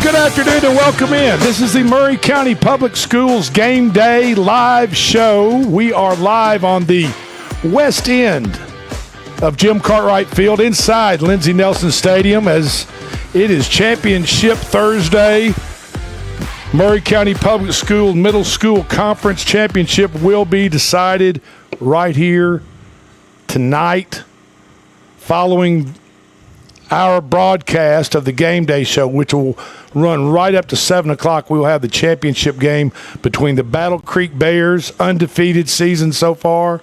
Good afternoon and welcome in. This is the Maury County Public Schools Game Day live show. We are live on the west end of Jim Cartwright Field inside Lindsey Nelson Stadium as it is Championship Thursday. Maury County Public School Middle School Conference Championship will be decided right here tonight following our broadcast of the Game Day show, which will run right up to 7 o'clock. We will have the championship game between the Battle Creek Bears, undefeated season so far,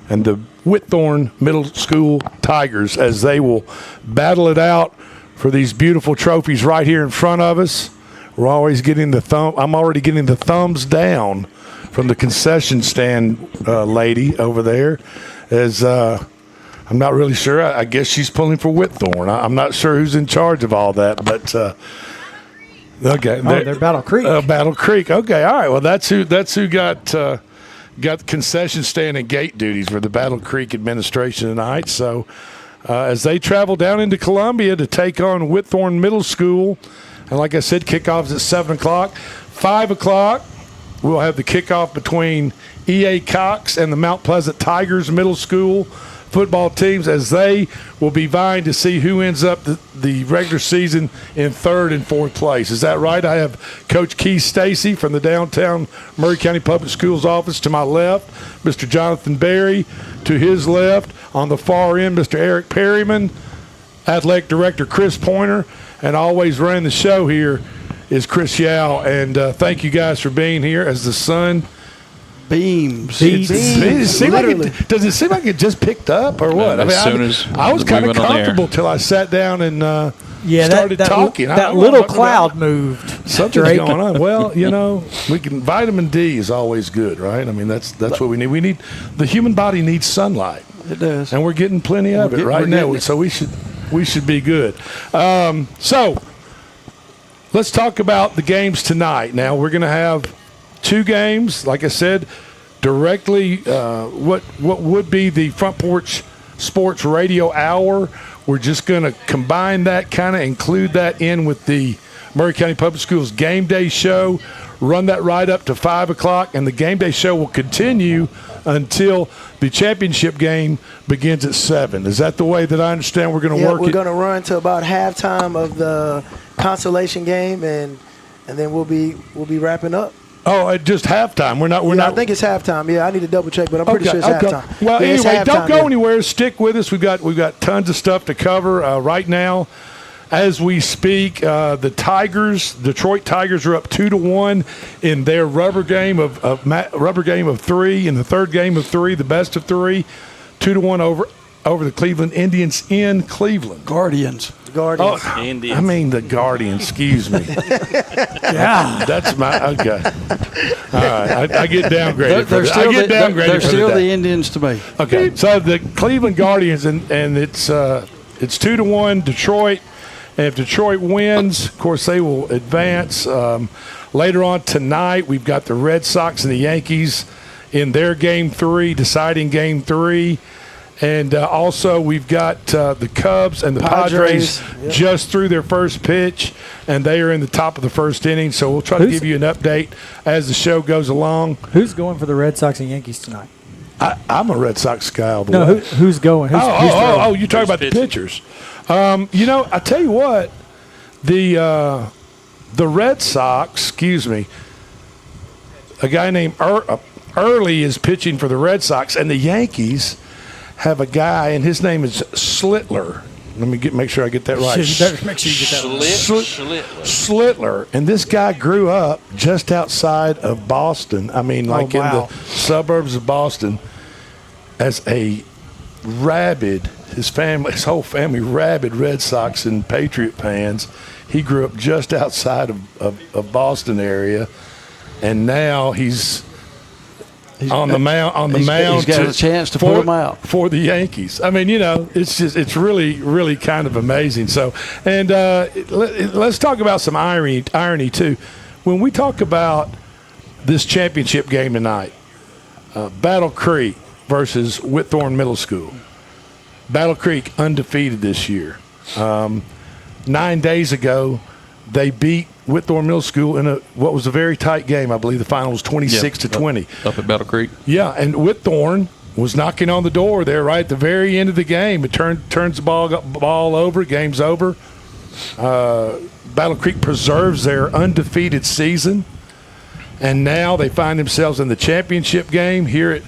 and the Whitthorne Middle School Tigers as they will battle it out for these beautiful trophies right here in front of us. We're always getting I'm already getting the thumbs down from the concession stand lady over there as I'm not really sure. I guess she's pulling for Whitthorne. I'm not sure who's in charge of all that, but okay. They're Battle Creek. Battle Creek. Okay, all right. Well, that's who got the concession stand and gate duties for the Battle Creek administration tonight. So as they travel down into Columbia to take on Whitthorne Middle School, and like I said, kickoff's at 7 o'clock. 5 o'clock, we'll have the kickoff between E.A. Cox and the Mount Pleasant Tigers Middle School football teams as they will be vying to see who ends up the regular season in third and fourth place. Is that right? I have Coach Keith Stacy from the downtown Maury County Public Schools office to my left, Mr. Jonathan Berry to his left. On the far end, Mr. Eric Perryman, Athletic Director Chris Pointer, and always running the show here is Chris Yao. And thank you guys for being here as the sun beams. Does it seem like it just picked up or what? I was kind of comfortable till I sat down and started talking. That little cloud moved. Something's going on. Well, vitamin D is always good, right? I mean, that's what we need. The human body needs sunlight. It does, and we're getting plenty of it right now. So we should be good. So let's talk about the games tonight. Now we're going to have 2 games, like I said, directly what would be the Front Porch Sports Radio Hour. We're just going to combine that, kind of include that in with the Maury County Public Schools Game Day show, run that right up to 5 o'clock, and the Game Day show will continue until the championship game begins at 7. Is that the way that I understand we're going to work it? We're going to run to about halftime of the consolation game, and then we'll be wrapping up. Oh, at just halftime. We're not. I think it's halftime. Yeah, I need to double check, but I'm pretty sure it's halftime. Well, anyway, don't go anywhere. Stick with us. We've got tons of stuff to cover right now. As we speak, the Detroit Tigers are up 2-1 in their rubber game of 3. In the third game of 3, the best of 3, 2-1 over the Cleveland Indians in Cleveland. Guardians. Oh, Indians. I mean the Guardians. Excuse me. Yeah, that's my okay. All right, I get downgraded. They're still the Indians to me. Okay, so the Cleveland Guardians and it's 2-1 Detroit. And if Detroit wins, of course, they will advance. Later on tonight, we've got the Red Sox and the Yankees in their Game 3, deciding Game 3. And also we've got the Cubs and the Padres just through their first pitch, and they are in the top of the first inning. So we'll try to give you an update as the show goes along. Who's going for the Red Sox and Yankees tonight? I'm a Red Sox guy all the way. No, who's going? Who's you're talking about the pitchers. I tell you what, the Red Sox, a guy named Early is pitching for the Red Sox, and the Yankees have a guy, and his name is Slitler. Let me make sure I get that right. You better make sure you get that right. Slitler. And this guy grew up just outside of Boston. I mean, in the suburbs of Boston as a his whole family, rabid Red Sox and Patriot fans. He grew up just outside of Boston area, and now he's on the mound. He's got a chance to put him out for the Yankees. I mean, it's really, really kind of amazing. So, and let's talk about some irony too. When we talk about this championship game tonight, Battle Creek versus Whitthorne Middle School. Battle Creek undefeated this year. 9 days ago, they beat Whitthorne Middle School in what was a very tight game. I believe the final was 26-20. Up at Battle Creek. Yeah, and Whitthorne was knocking on the door there right at the very end of the game. It turns the ball over, game's over. Battle Creek preserves their undefeated season, and now they find themselves in the championship game here at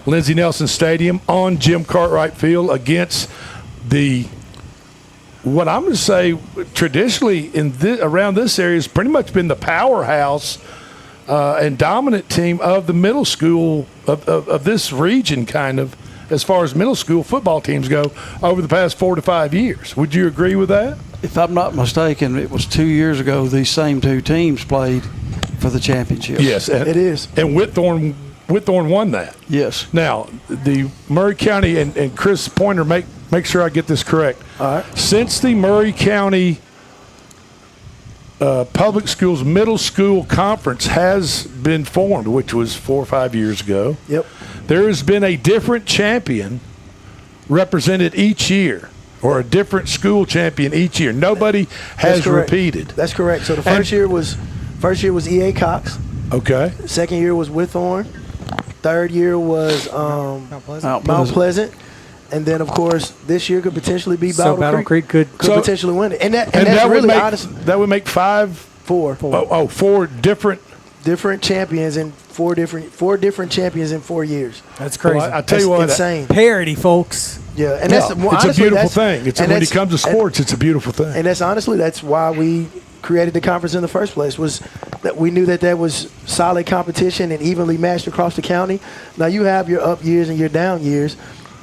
Lindsey Nelson Stadium on Jim Cartwright Field against what I'm going to say traditionally around this area has pretty much been the powerhouse and dominant team of the middle school of this region, kind of, as far as middle school football teams go over the past 4 to 5 years. Would you agree with that? If I'm not mistaken, it was 2 years ago these same two teams played for the championship. Yes, it is. And Whitthorne won that. Yes. Now, the Maury County and Chris Pointer, make sure I get this correct. All right. Since the Maury County Public Schools Middle School Conference has been formed, which was 4 or 5 years ago, Yep. there has been a different champion represented each year, or a different school champion each year. Nobody has repeated. That's correct. So the first year was E.A. Cox. Okay. Second year was Whitthorne. Third year was Mount Pleasant. And then, of course, this year could potentially be Battle Creek could potentially win it. And that's that really that would make four different champions in four different champions in 4 years. That's crazy. Well, I tell you what, insane. Parity, folks. Yeah, and that's it's a beautiful thing. When it comes to sports, it's a beautiful thing. And that's why we created the conference in the first place, was that we knew that there was solid competition and evenly matched across the county. Now, you have your up years and your down years,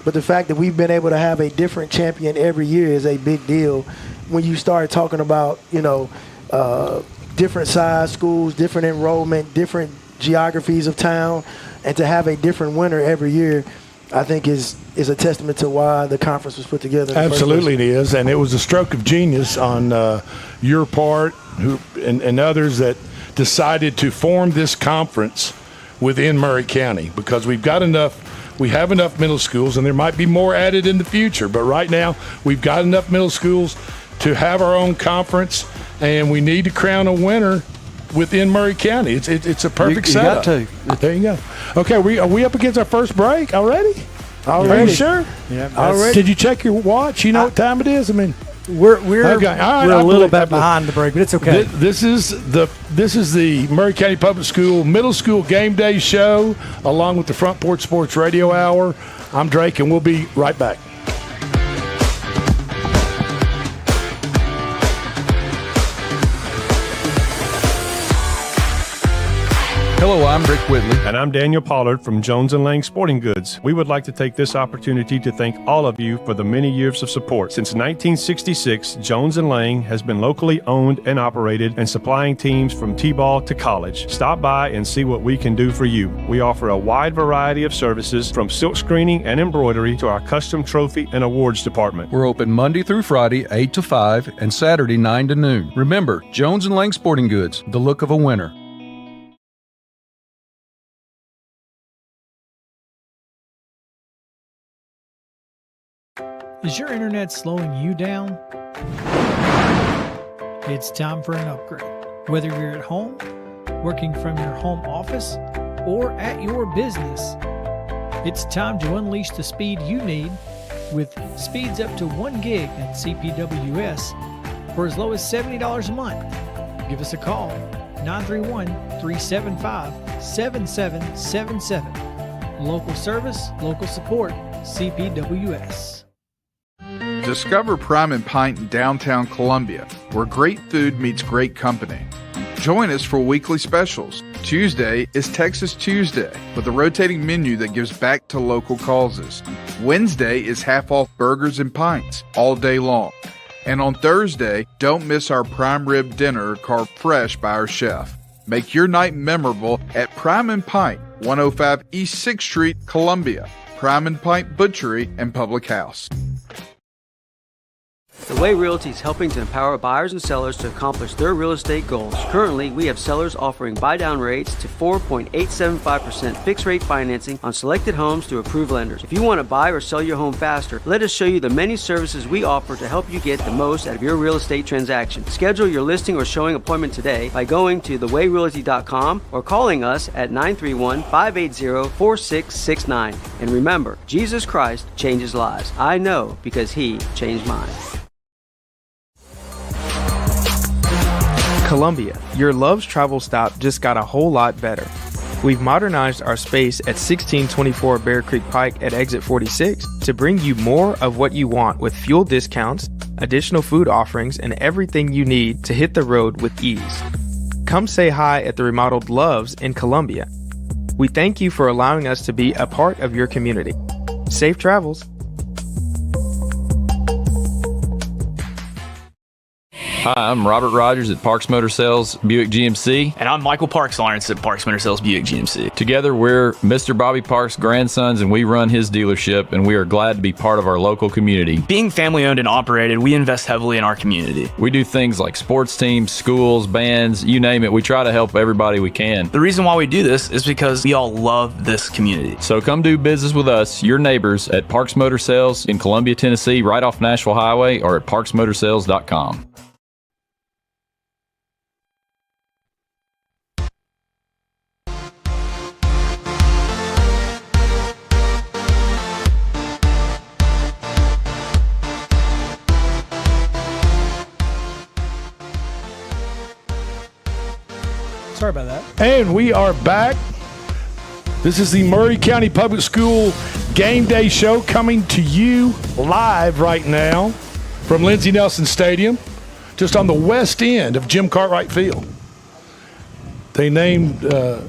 but the fact that we've been able to have a different champion every year is a big deal when you start talking about, different size schools, different enrollment, different geographies of town, and to have a different winner every year, I think is a testament to why the conference was put together. Absolutely it is, and it was a stroke of genius on your part and others that decided to form this conference within Maury County, because we have enough middle schools, and there might be more added in the future, but right now we've got enough middle schools to have our own conference, and we need to crown a winner within Maury County. It's a perfect setup. You got to. There you go. Okay, are we up against our first break already? Are you sure? Yeah. Already. Did you check your watch? You know what time it is? I mean, we're okay. Right, we're a little bit behind the break, but it's okay. This is the Maury County Public School Middle School Game Day Show, along with the Front Porch Sports Radio Hour. I'm Drake, and we'll be right back. Hello, I'm Rick Whitley. And I'm Daniel Pollard from Jones & Lang Sporting Goods. We would like to take this opportunity to thank all of you for the many years of support. Since 1966, Jones & Lang has been locally owned and operated and supplying teams from T-ball to college. Stop by and see what we can do for you. We offer a wide variety of services, from silk screening and embroidery to our custom trophy and awards department. We're open Monday through Friday, 8 to 5, and Saturday, 9 to noon. Remember, Jones & Lang Sporting Goods, the look of a winner. Is your internet slowing you down? It's time for an upgrade. Whether you're at home, working from your home office, or at your business, it's time to unleash the speed you need with speeds up to 1 gig at CPWS for as low as $70 a month. Give us a call, 931-375-7777. Local service, local support, CPWS. Discover Prime and Pint in downtown Columbia, where great food meets great company. Join us for weekly specials. Tuesday is Texas Tuesday, with a rotating menu that gives back to local causes. Wednesday is half-off burgers and pints all day long. And on Thursday, don't miss our prime rib dinner carved fresh by our chef. Make your night memorable at Prime and Pint, 105 East 6th Street, Columbia. Prime and Pint Butchery and Public House. The Way Realty is helping to empower buyers and sellers to accomplish their real estate goals. Currently, we have sellers offering buy-down rates to 4.875% fixed-rate financing on selected homes through approved lenders. If you want to buy or sell your home faster, let us show you the many services we offer to help you get the most out of your real estate transaction. Schedule your listing or showing appointment today by going to thewayrealty.com or calling us at 931-580-4669. And remember, Jesus Christ changes lives. I know because He changed mine. Columbia, your Love's travel stop just got a whole lot better. We've modernized our space at 1624 Bear Creek Pike at exit 46 to bring you more of what you want with fuel discounts, additional food offerings, and everything you need to hit the road with ease. Come say hi at the remodeled Love's in Columbia. We thank you for allowing us to be a part of your community. Safe travels. Hi, I'm Robert Rogers at Parks Motor Sales Buick GMC. And I'm Michael Parks Lawrence at Parks Motor Sales Buick GMC. Together, we're Mr. Bobby Parks' grandsons, and we run his dealership, and we are glad to be part of our local community. Being family-owned and operated, we invest heavily in our community. We do things like sports teams, schools, bands, you name it. We try to help everybody we can. The reason why we do this is because we all love this community. So come do business with us, your neighbors, at Parks Motor Sales in Columbia, Tennessee, right off Nashville Highway, or at parksmotorsales.com. Sorry about that. And we are back. This is the Maury County Public School Game Day Show coming to you live right now from Lindsey Nelson Stadium, just on the west end of Jim Cartwright Field. They named the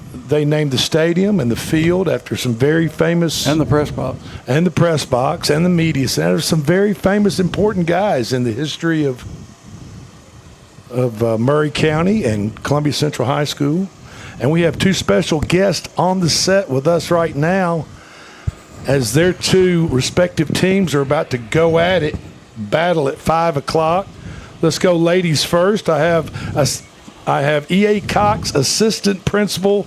stadium and the field after some very famous... And the press box. And the press box and the media center. Some very famous, important guys in the history of Maury County and Columbia Central High School. And we have two special guests on the set with us right now as their two respective teams are about to go at it, battle at 5 o'clock. Let's go ladies first. I have E.A. Cox, assistant principal,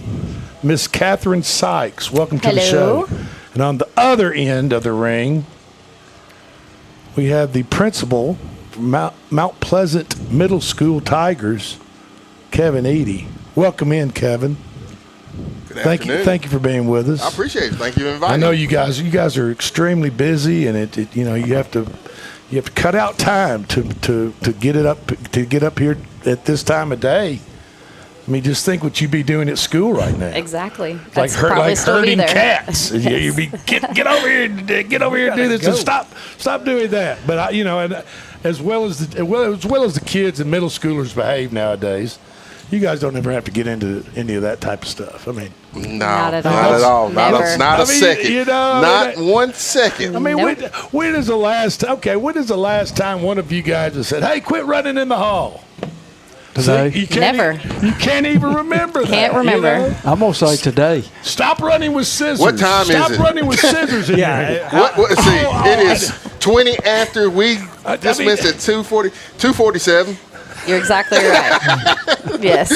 Miss Catherine Sykes. Welcome to the show. And on the other end of the ring, we have the principal from Mount Pleasant Middle School Tigers, Kevin Eady. Welcome in, Kevin. Good afternoon. Thank you for being with us. I appreciate it. Thank you for inviting me. I know you guys are extremely busy, and you have to cut out time to get up here at this time of day. I mean, just think what you'd be doing at school right now. Exactly. Like herding cats. Yes. You'd be get over here and do this. And stop doing that. But and as well as the kids and middle schoolers behave nowadays, you guys don't ever have to get into any of that type of stuff. I mean, not at all. Not a second. Not 1 second. I mean, when is the last time one of you guys has said, "Hey, quit running in the hall"? Today. You can't even remember that. Can't remember. I'm going to say today. Stop running with scissors. What time is it? Stop running with scissors in your hand. It is 20 after we dismissed at 2:47. You're exactly right. Yes.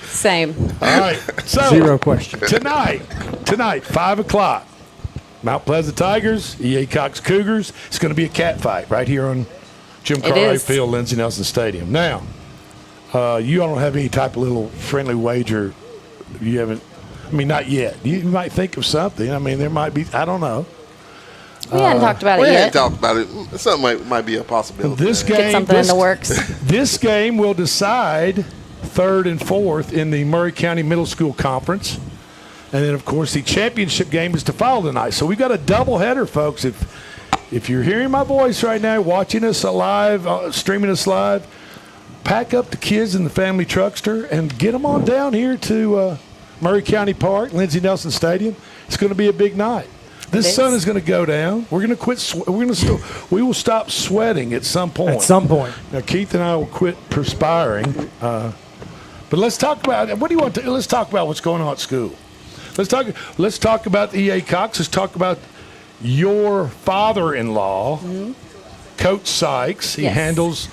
Same. All right. So, Zero question. Tonight, 5 o'clock, Mount Pleasant Tigers, E.A. Cox Cougars. It's going to be a cat fight right here on Jim Cartwright Field, Lindsey Nelson Stadium. Now, you all don't have any type of little friendly wager. You haven't. I mean, not yet. You might think of something. I mean, there might be. I don't know. We hadn't talked about it yet. We hadn't talked about it. Something might be a possibility. Get something in the works. This game will decide third and fourth in the Maury County Middle School Conference. And then, of course, the championship game is to follow tonight. So we've got a doubleheader, folks. If you're hearing my voice right now, watching us live, streaming us live, pack up the kids in the family truckster and get them on down here to Maury County Park, Lindsey Nelson Stadium. It's going to be a big night. This sun is going to go down. We're going to quit. We will stop sweating at some point. At some point. Now, Keith and I will quit perspiring. But let's talk about what do you want to? Let's talk about what's going on at school. Let's talk about the E.A. Cox. Let's talk about your father-in-law, Coach Sykes. He Yes. handles.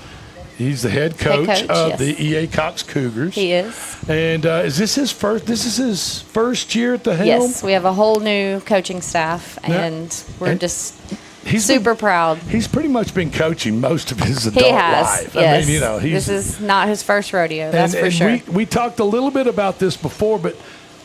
He's the head coach, of yes. the EA Cox Cougars. He is. And is this his first? This is his first year at the helm. Yes, we have a whole new coaching staff, and we're just super proud. He's pretty much been coaching most of his adult He has. life. Yes. I mean, you know, this is not his first rodeo. That's for sure. We talked a little bit about this before, but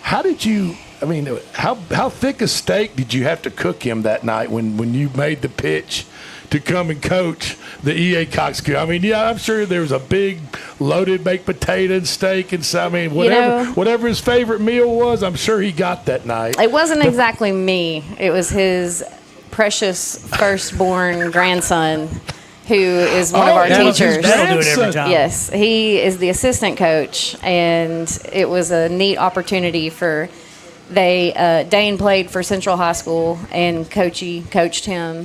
how did you? I mean, how thick a steak did you have to cook him that night when you made the pitch to come and coach the EA Cox? I mean, yeah, I'm sure there was a big loaded baked potato and steak and so, I mean, whatever his favorite meal was, I'm sure he got that night. It wasn't exactly me. It was his precious firstborn grandson, who is one of our teachers. Yes, he is the assistant coach, and it was a neat opportunity for. Dane played for Central High School, and Coachy coached him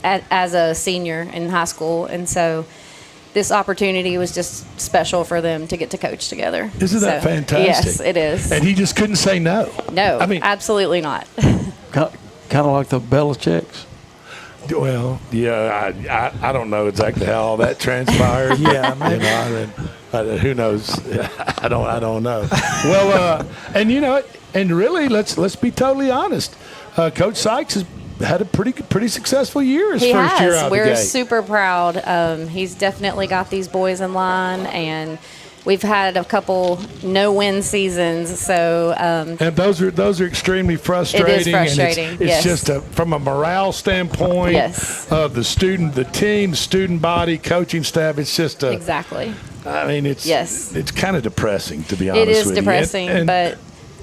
as a senior in high school, and so this opportunity was just special for them to get to coach together. Isn't that fantastic? Yes, it is. And he just couldn't say no. No, I mean, absolutely not. Kind of like the Belichick's. Well, yeah, I don't know exactly how all that transpired. Yeah, maybe. Who knows? I don't know. Well, and and really, let's be totally honest. Coach Sykes has had a pretty successful year his first year out of the gate. We're super proud. He's definitely got these boys in line, and we've had a couple no-win seasons. So and those are extremely frustrating. It is frustrating. And it's just from a morale standpoint of the student, the team, student body, coaching staff. It's just exactly. I mean, it's kind of depressing, to be honest with you. It is depressing, but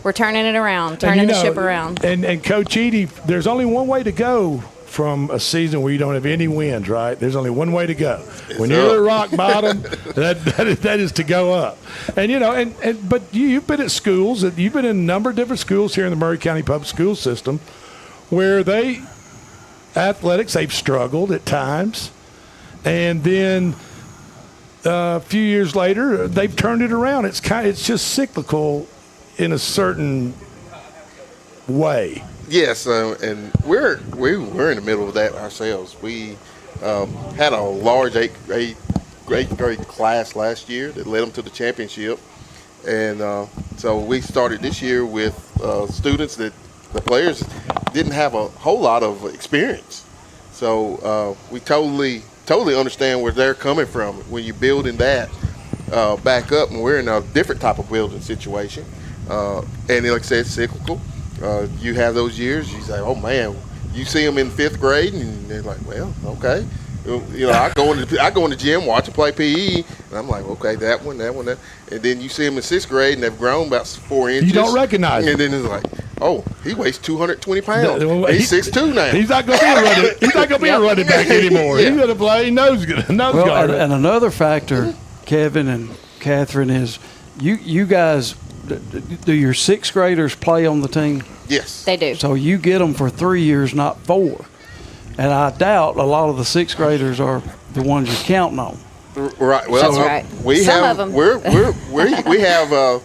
we're turning it around, turning the ship around. And Coach Edie, there's only one way to go from a season where you don't have any wins, right? There's only one way to go. When you're at rock bottom, that is to go up. And but you've been at schools, you've been in a number of different schools here in the Maury County Public School System, where athletics, they've struggled at times, and then a few years later, they've turned it around. It's just cyclical in a certain way. Yes, and we were in the middle of that ourselves. We had a large eighth grade class last year that led them to the championship, and so we started this year with students that the players didn't have a whole lot of experience. So we totally understand where they're coming from when you're building that back up, and we're in a different type of building situation. And like I said, it's cyclical. You have those years, you say, oh man, you see them in 5th grade, and they're like, well, okay. I go in the gym, watch them play PE, and I'm like, okay, that one. And then you see them in 6th grade, and they've grown about 4 inches. You don't recognize him. And then it's like, oh, he weighs 220 pounds. He's 6'2" now. He's not going to be a running back anymore. He's going to play nose guard. And another factor, Kevin and Catherine, is you guys. Do your 6th graders play on the team? Yes. They do. So you get them for 3 years, not 4. And I doubt a lot of the 6th graders are the ones you're counting on. Right. Well, that's right. We Some have of them. we have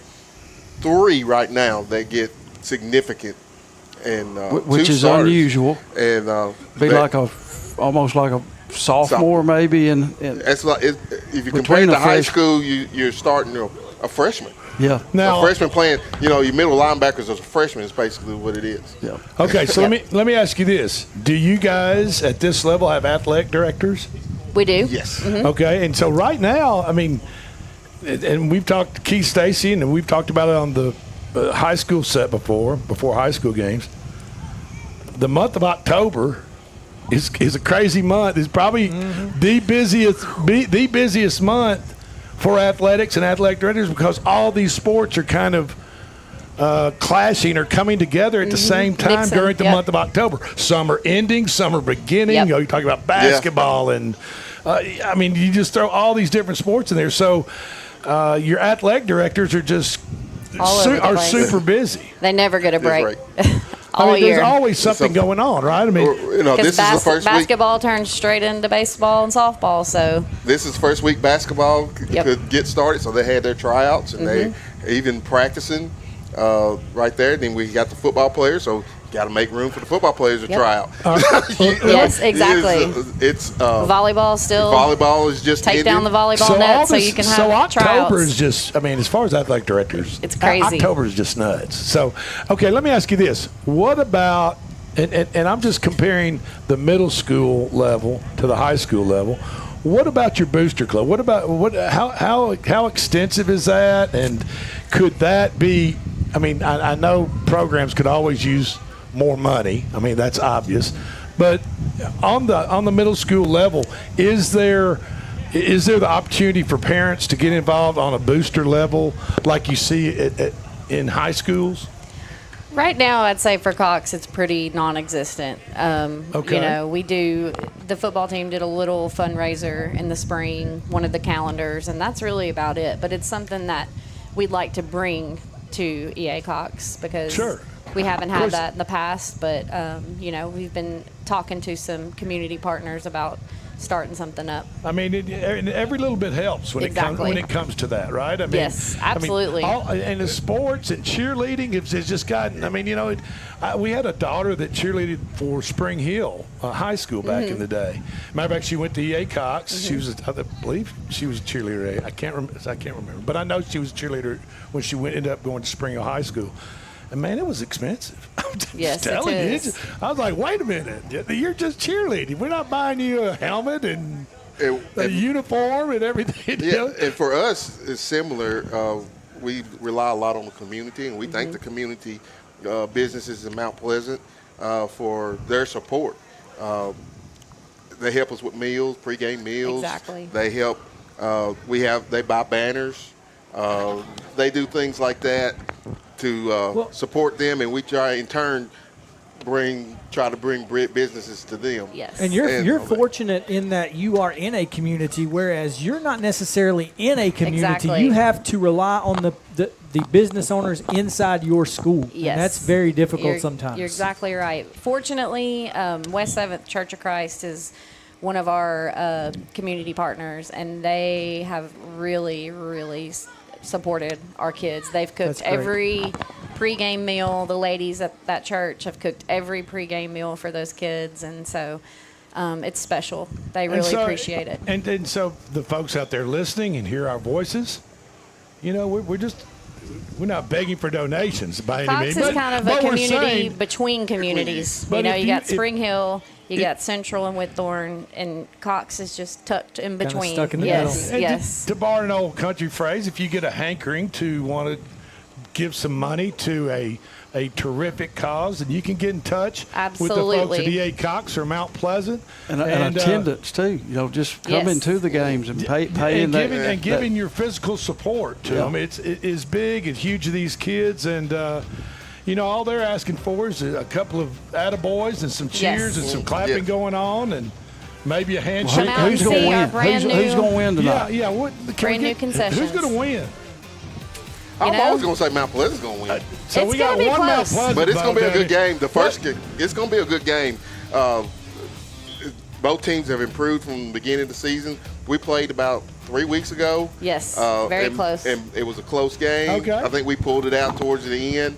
3 right now that get significant, and which is starters. Unusual. And almost like a sophomore maybe. And that's like if you compare it to high school, you're starting a freshman. Yeah. Now, a freshman playing, your middle linebackers as a freshman is basically what it is. Yeah. Okay, so let me ask you this: do you guys at this level have athletic directors? We do. Yes. Mm-hmm. Okay, and so right now, I mean, and we've talked to Keith Stacy, and we've talked about it on the high school set before high school games. The month of October is a crazy month. It's probably the busiest month for athletics and athletic directors, because all these sports are kind of clashing or coming together at the same time during the month of October. Some are ending, some are beginning. Yep. You talk about basketball and I mean, you just throw all these different sports in there. So your athletic directors are just super busy. They never get a break. All year. There's always something going on, right? I mean, this is the first basketball turns straight into baseball and softball. So this is first week basketball could get started. So they had their tryouts, and they even practicing right there. Then we got the football players, so got to make room for the football players to try out. Yes, exactly. It's volleyball still. Volleyball is just take ended. down the volleyball net so you can have October tryouts. is just, I mean, as far as athletic directors, it's crazy. October is just nuts. So, okay, let me ask you this. What about, and I'm just comparing the middle school level to the high school level. What about your booster club? What about how extensive is that? And could that be, I mean, I know programs could always use more money. I mean, that's obvious. But on the middle school level, is there the opportunity for parents to get involved on a booster level like you see in high schools? Right now, I'd say for Cox, it's pretty non-existent. Okay. You know, the football team did a little fundraiser in the spring, one of the calendars, and that's really about it. But it's something that we'd like to bring to EA Cox because we haven't had that in the past. But, you know, we've been talking to some community partners about starting something up. I mean, every little bit helps when it comes to that, right? I mean, yes, absolutely. And the sports and cheerleading has just gotten. I mean, you know, we had a daughter that cheerleaded for Spring Hill High School back in the day. Matter of fact, she went to EA Cox. She was, I believe, she was a cheerleader. I can't remember, but I know she was a cheerleader when she ended up going to Spring Hill High School. And, man, it was expensive. I'm just telling you. I was like, wait a minute. You're just cheerleading. We're not buying you a helmet and a uniform and everything. Yeah, and for us, it's similar. We rely a lot on the community, and we thank the community businesses in Mount Pleasant for their support. They help us with meals, pregame meals. Exactly. They help. They buy banners. They do things like that to support them, and we try in turn try to bring businesses to them. Yes. And you're fortunate in that you are in a community, whereas you're not necessarily in a community. Exactly. You have to rely on the business owners inside your school. Yes. And that's very difficult sometimes. You're exactly right. Fortunately, West 7th Church of Christ is one of our community partners, and they have really, really supported our kids. They've cooked every pregame meal. The ladies at that church have cooked every pregame meal for those kids, and so it's special. They really appreciate it. And so the folks out there listening and hear our voices, you know, we're not begging for donations by any means. Cox is kind of a community between communities. You know, you got Spring Hill, you got Central and Whitthorne, and Cox is just tucked in between. Stuck in the middle. Yes. To borrow an old country phrase, if you get a hankering to want to give some money to a terrific cause, and you can get in touch with the folks at EA Cox or Mount Pleasant. And attendance, too. You know, just coming to the games and paying and giving your physical support to them. It is big and huge to these kids, and you know, all they're asking for is a couple of attaboys and some cheers and some clapping going on, and maybe a handshake. Who's going to win? Who's going to win tonight? Yeah. Brand new concessions. Who's going to win? I'm always going to say Mount Pleasant's going to win. So we got one Mount Pleasant, but it's going to be a good game. The first game, it's going to be a good game. Both teams have improved from the beginning of the season. We played about 3 weeks ago. Yes, very close. And it was a close game. Okay. I think we pulled it out towards the end.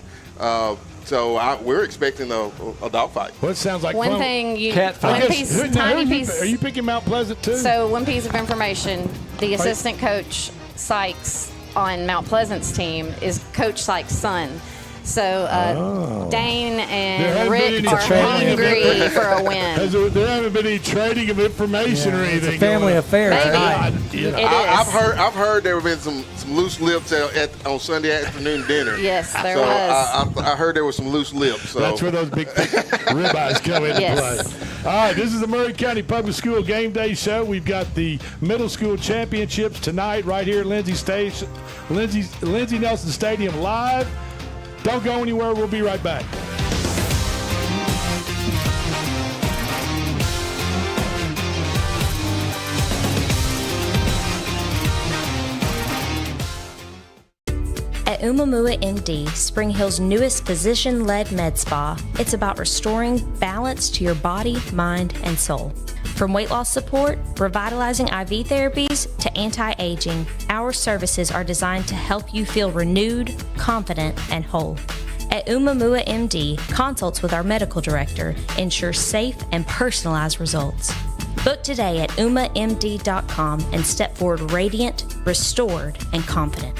So we're expecting a dogfight. Well, it sounds like one fun. thing Tiny piece. Are you picking Mount Pleasant too? So one piece of information: the assistant coach Sykes on Mount Pleasant's team is Coach Sykes' son. So Dane and Rick are hungry for a win. There haven't been any trading of information or anything. It's a family affair. Maybe. It is. I've heard there have been some loose lips on Sunday afternoon dinner. Yes, there was. I heard there was some loose lips. So. That's where those big ribeyes come into play. All right, this is the Maury County Public School Game Day Show. We've got the middle school championships tonight right here at Lindsey Nelson Stadium live. Don't go anywhere. We'll be right back. At Umamua MD, Spring Hill's newest physician-led med spa, it's about restoring balance to your body, mind, and soul. From weight loss support, revitalizing IV therapies, to anti-aging, our services are designed to help you feel renewed, confident, and whole. At Umamua MD, consults with our medical director ensure safe and personalized results. Book today at umamd.com and step forward radiant, restored, and confident.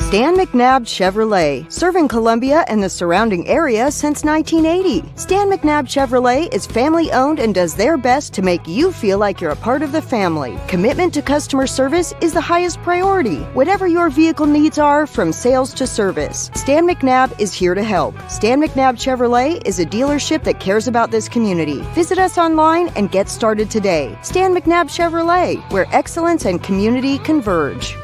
Stan McNabb Chevrolet, serving Columbia and the surrounding area since 1980. Stan McNabb Chevrolet is family-owned and does their best to make you feel like you're a part of the family. Commitment to customer service is the highest priority. Whatever your vehicle needs are, from sales to service, Stan McNabb is here to help. Stan McNabb Chevrolet is a dealership that cares about this community. Visit us online and get started today. Stan McNabb Chevrolet, where excellence and community converge.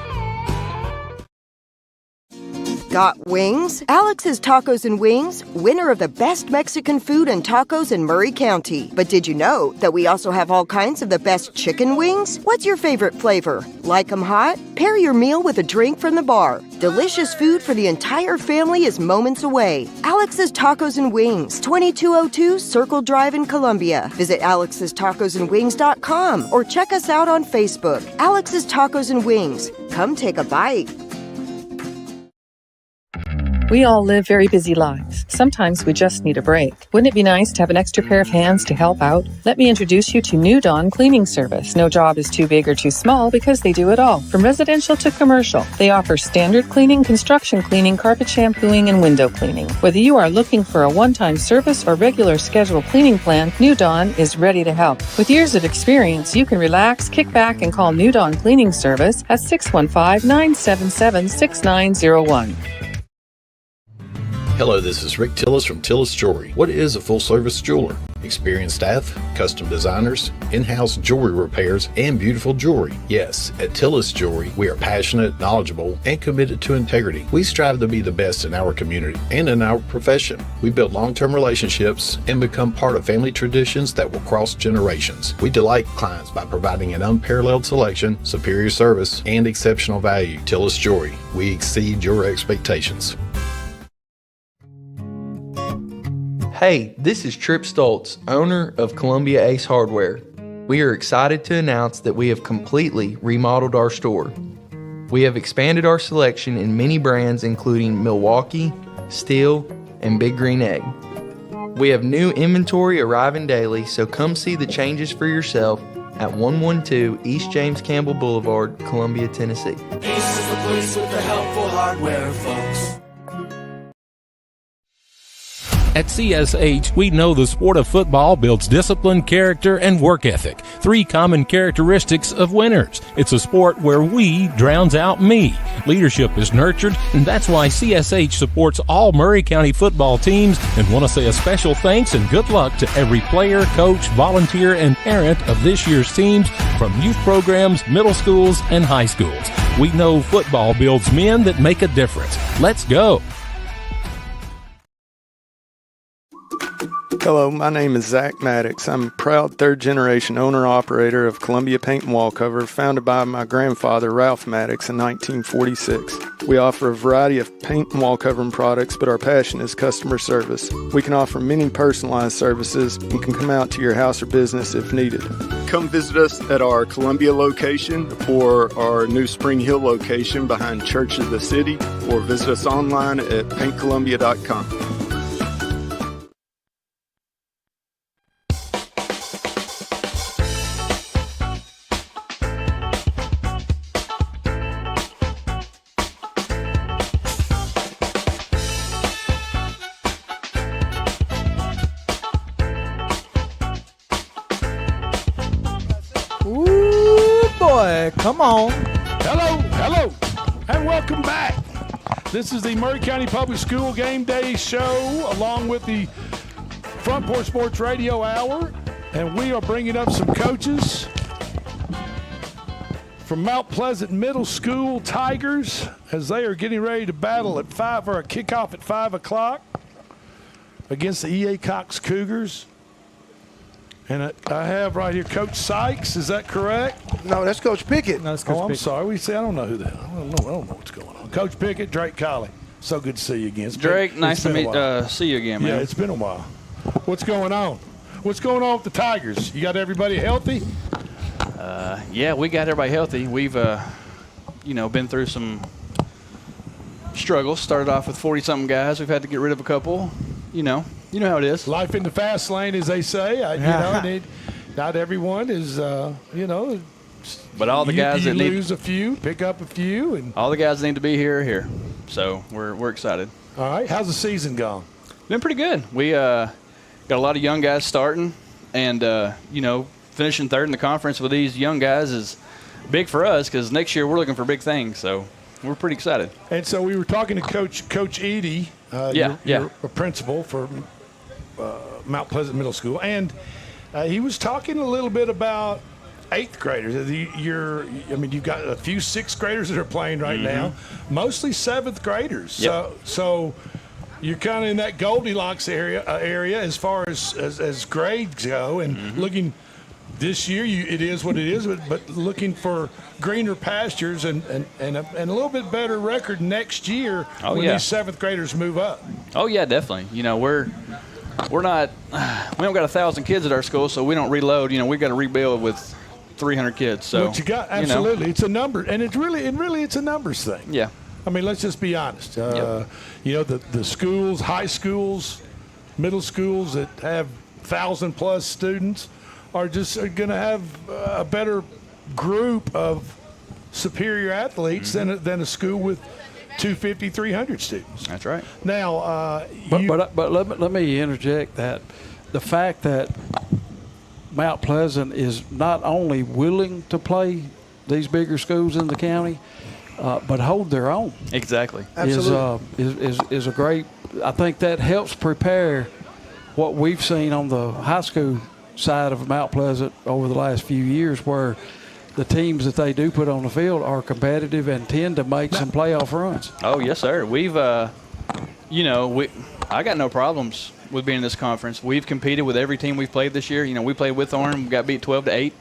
Got wings? Alex's Tacos and Wings, winner of the best Mexican food and tacos in Maury County. But did you know that we also have all kinds of the best chicken wings? What's your favorite flavor? Like 'em hot? Pair your meal with a drink from the bar. Delicious food for the entire family is moments away. Alex's Tacos and Wings, 2202 Circle Drive in Columbia. Visit alexstacosandwings.com or check us out on Facebook. Alex's Tacos and Wings. Come take a bite. We all live very busy lives. Sometimes we just need a break. Wouldn't it be nice to have an extra pair of hands to help out? Let me introduce you to New Dawn Cleaning Service. No job is too big or too small because they do it all, from residential to commercial. They offer standard cleaning, construction cleaning, carpet shampooing, and window cleaning. Whether you are looking for a one-time service or regular scheduled cleaning plan, New Dawn is ready to help. With years of experience, you can relax, kick back, and call New Dawn Cleaning Service at 615-977-6901. Hello, this is Rick Tillis from Tillis Jewelry. What is a full-service jeweler? Experienced staff, custom designers, in-house jewelry repairs, and beautiful jewelry. Yes, at Tillis Jewelry, we are passionate, knowledgeable, and committed to integrity. We strive to be the best in our community and in our profession. We build long-term relationships and become part of family traditions that will cross generations. We delight clients by providing an unparalleled selection, superior service, and exceptional value. Tillis Jewelry, we exceed your expectations. Hey, this is Trip Stoltz, owner of Columbia Ace Hardware. We are excited to announce that we have completely remodeled our store. We have expanded our selection in many brands including Milwaukee, Steel, and Big Green Egg. We have new inventory arriving daily, so come see the changes for yourself at 112 East James Campbell Boulevard, Columbia, Tennessee. Ace is the place with the helpful hardware, folks. At CSH, we know the sport of football builds discipline, character, and work ethic, 3 common characteristics of winners. It's a sport where we drowns out me. Leadership is nurtured, and that's why CSH supports all Maury County football teams, and want to say a special thanks and good luck to every player, coach, volunteer, and parent of this year's teams, from youth programs, middle schools, and high schools. We know football builds men that make a difference. Let's go. Hello, my name is Zach Maddox. I'm a proud third-generation owner-operator of Columbia Paint and Wall Cover, founded by my grandfather, Ralph Maddox, in 1946. We offer a variety of paint and wall covering products, but our passion is customer service. We can offer many personalized services and can come out to your house or business if needed. Come visit us at our Columbia location or our new Spring Hill location behind Church of the City, or visit us online at paintcolumbia.com. Come on. Hello, and welcome back. This is the Maury County Public School Game Day Show, along with the Front Porch Sports Radio Hour, and we are bringing up some coaches from Mount Pleasant Middle School Tigers, as they are getting ready to battle at 5 or a kickoff at 5 o'clock against the E.A. Cox Cougars. And I have right here Coach Sykes. Is that correct? No, that's Coach Puckett. No, that's Coach Puckett. I'm sorry. I don't know who that. I don't know what's going on. Coach Puckett, Drake Colley. So good to see you again. Drake, nice to see you again, man. Yeah, it's been a while. What's going on? What's going on with the Tigers? You got everybody healthy? Yeah, we got everybody healthy. We've, been through some struggles. Started off with 40-something guys. We've had to get rid of a couple. You know how it is. Life in the fast lane, as they say. Not everyone is, But all the guys you that need lose a few, pick up a few, and all the guys that need to be here are here. So we're excited. All right, how's the season gone? Been pretty good. We got a lot of young guys starting, and finishing third in the conference with these young guys is big for us because next year we're looking for big things. So we're pretty excited. And so we were talking to Coach Edie, you're a principal for Mount Pleasant Middle School, and he was talking a little bit about eighth graders. You've got a few sixth graders that are playing right now, mostly seventh graders. Yep. So you're kind of in that Goldilocks area as far as grades go, and looking this year. It is what it is, but looking for greener pastures and a little bit better record next year when these seventh graders move up. Oh yeah, definitely. We're not. We don't got 1,000 kids at our school, so we don't reload. We've got to rebuild with 300 kids. So what you got? Absolutely, it's a number, and it's really a numbers thing. Yeah. I mean, let's just be honest. The schools, high schools, middle schools that have 1,000+ students are going to have a better group of superior athletes than a school with 250, 300 students. That's right. Now, but let me interject that the fact that Mount Pleasant is not only willing to play these bigger schools in the county, but hold their own. Exactly. Is a great. I think that helps prepare what we've seen on the high school side of Mount Pleasant over the last few years, where the teams that they do put on the field are competitive and tend to make some playoff runs. Oh yes, sir. We've, I got no problems with being in this conference. We've competed with every team we've played this year. We played with Orem, got beat 12-8.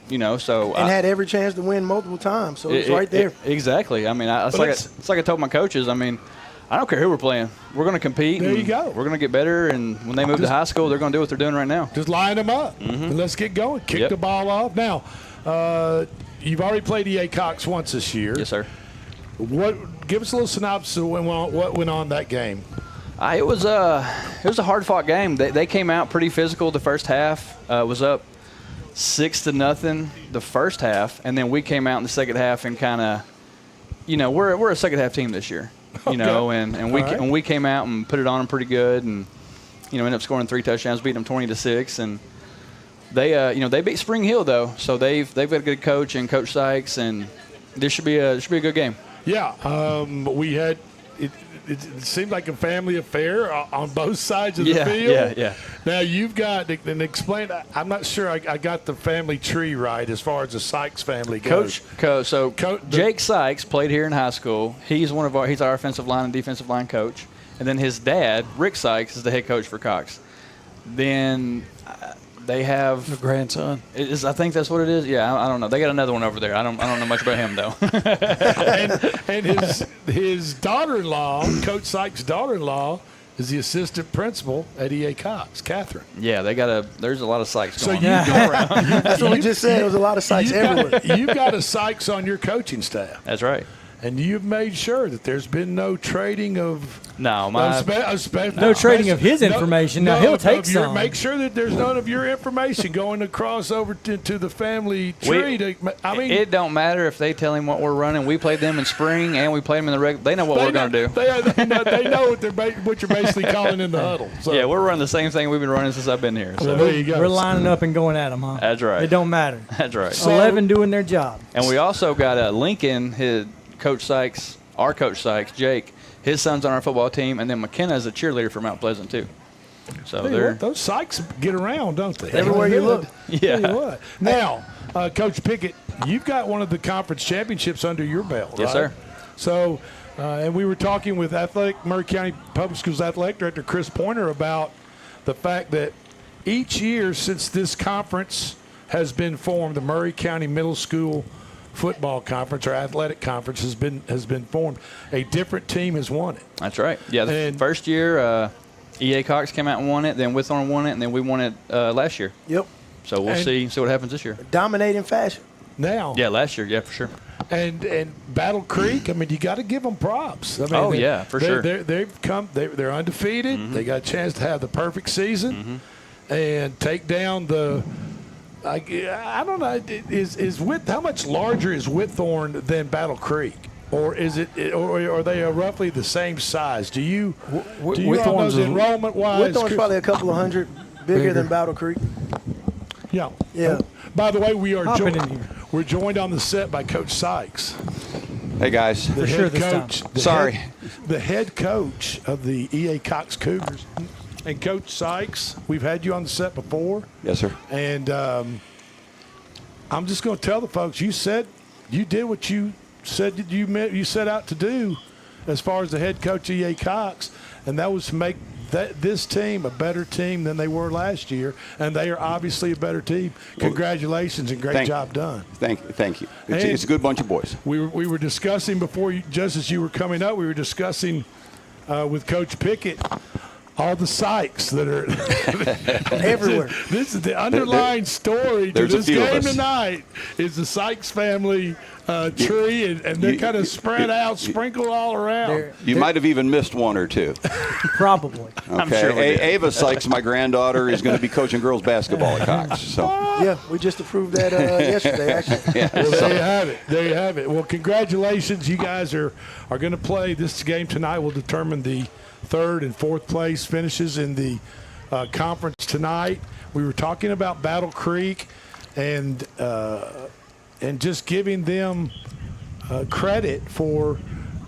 Had every chance to win multiple times, so it's right there. Exactly. I mean, it's like I told my coaches. I mean, I don't care who we're playing. We're going to compete. There you go. We're going to get better, and when they move to high school, they're going to do what they're doing right now. Just line them up, and let's get going. Kick the ball off. Now, you've already played EA Cox once this year. Yes, sir. Give us a little synopsis of what went on that game. It was a hard-fought game. They came out pretty physical the first half. Was up 6-0 the first half, and then we came out in the second half and kind of, we're a second half team this year, and we came out and put it on them pretty good, and ended up scoring 3 touchdowns, beating them 20-6, and they beat Spring Hill though, so they've got a good coach and Coach Sykes, and this should be a good game. Yeah, we had. It seemed like a family affair on both sides of the field. Yeah. Now you've got, and explain, I'm not sure I got the family tree right as far as the Sykes family goes. Jake Sykes played here in high school. He's he's our offensive line and defensive line coach. And then his dad, Rick Sykes, is the head coach for Cox. Then they have the grandson. I think that's what it is. Yeah, I don't know. They got another one over there. I don't know much about him though. and his daughter-in-law, Coach Sykes' daughter-in-law, is the assistant principal at EA Cox, Catherine. Yeah, there's a lot of Sykes going on. That's what we just said. There was a lot of Sykes everywhere. You've got a Sykes on your coaching staff. That's right. And you've made sure that there's been no trading of trading of his information. Now he'll take some. Make sure that there's none of your information going across over to the family tree. It don't matter if they tell him what we're running. We played them in spring and we played them in the regular. They know what we're going to do. They know what you're basically calling in the huddle. So. Yeah, we're running the same thing we've been running since I've been here. So. Well, there you go. We're lining up and going at them, huh? That's right. It don't matter. That's right. So, 11 doing their job. And we also got Lincoln, Coach Sykes, our Coach Sykes, Jake, his son's on our football team, and then McKenna is a cheerleader for Mount Pleasant too. So those Sykes get around, don't they? Everywhere you look. Yeah. Now, Coach Puckett, you've got one of the conference championships under your belt, right? Yes, sir. So, and we were talking with Maury County Public Schools Athletic Director Chris Pointer about the fact that each year since this conference has been formed, the Maury County Middle School Football Conference or Athletic Conference has been formed, a different team has won it. That's right. Yeah, the first year EA Cox came out and won it, then Withorn won it, and then we won it last year. Yep. So we'll see what happens this year. Dominating fashion. Now. Yeah, last year, yeah, for sure. And Battle Creek, I mean, you got to give them props. I mean, for sure. They've come. They're undefeated. Mm-hmm. They got a chance to have the perfect season and take down the. I don't know. Is how much larger is Whitthorne than Battle Creek, or is it, or are they roughly the same size? Do you all know the enrollment wise? Whitthorne's probably a couple of hundred bigger than Battle Creek. Yeah. Yeah. By the way, we are Hop in here. we're joined on the set by Coach Sykes. Hey guys. The sure head this coach. time. Sorry. The head coach of the EA Cox Cougars. And Coach Sykes, we've had you on the set before. Yes, sir. And I'm just going to tell the folks, you did what you said that you set out to do as far as the head coach of EA Cox, and that was to make this team a better team than they were last year, and they are obviously a better team. Congratulations and great job done. Thank you. It's a good bunch of boys. We were discussing before, just as you were coming up, we were discussing with Coach Puckett all the Sykes that are everywhere. This is the underlying story to this game tonight is the Sykes family tree, and they're kind of spread out, sprinkled all around. You might have even missed one or two. Probably. Okay. I'm sure we did. Ava Sykes, my granddaughter, is going to be coaching girls basketball at Cox. So. Yeah, we just approved that yesterday, actually. Yeah. Well, there you have it. There you have it. Well, congratulations. You guys are going to play. This game tonight will determine the third and fourth place finishes in the conference tonight. We were talking about Battle Creek and just giving them credit for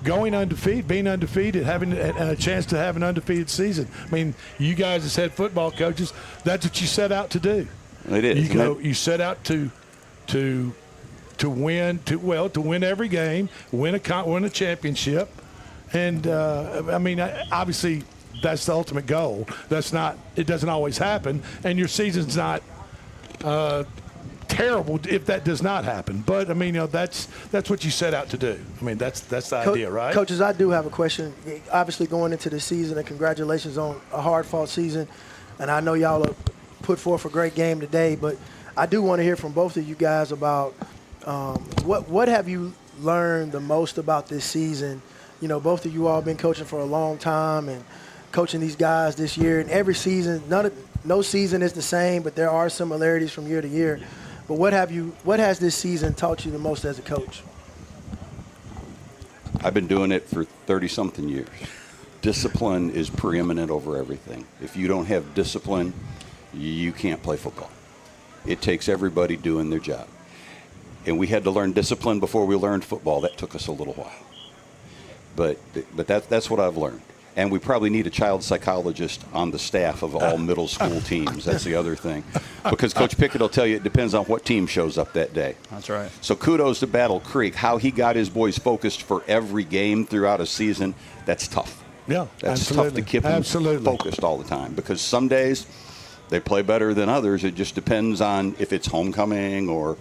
going undefeated, being undefeated, having a chance to have an undefeated season. I mean, you guys as head football coaches, that's what you set out to do. It is. You set out to win every game, win a championship. And, obviously that's the ultimate goal. It doesn't always happen, and your season's not terrible if that does not happen. But, that's what you set out to do. That's the idea, right? Coaches, I do have a question. Obviously going into the season, and congratulations on a hard-fought season. And I know y'all have put forth a great game today, but I do want to hear from both of you guys about what have you learned the most about this season. Both of you all been coaching for a long time and coaching these guys this year. And every season, no season is the same, but there are similarities from year to year. But what has this season taught you the most as a coach? I've been doing it for 30-something years. Discipline is preeminent over everything. If you don't have discipline, you can't play football. It takes everybody doing their job. And we had to learn discipline before we learned football. That took us a little while. But that's what I've learned. And we probably need a child psychologist on the staff of all middle school teams. That's the other thing. Because Coach Puckett will tell you it depends on what team shows up that day. That's right. So kudos to Battle Creek. How he got his boys focused for every game throughout a season, that's tough. Yeah, that's absolutely. tough to keep them focused all the time. Because some days they play better than others. It just depends on if it's homecoming or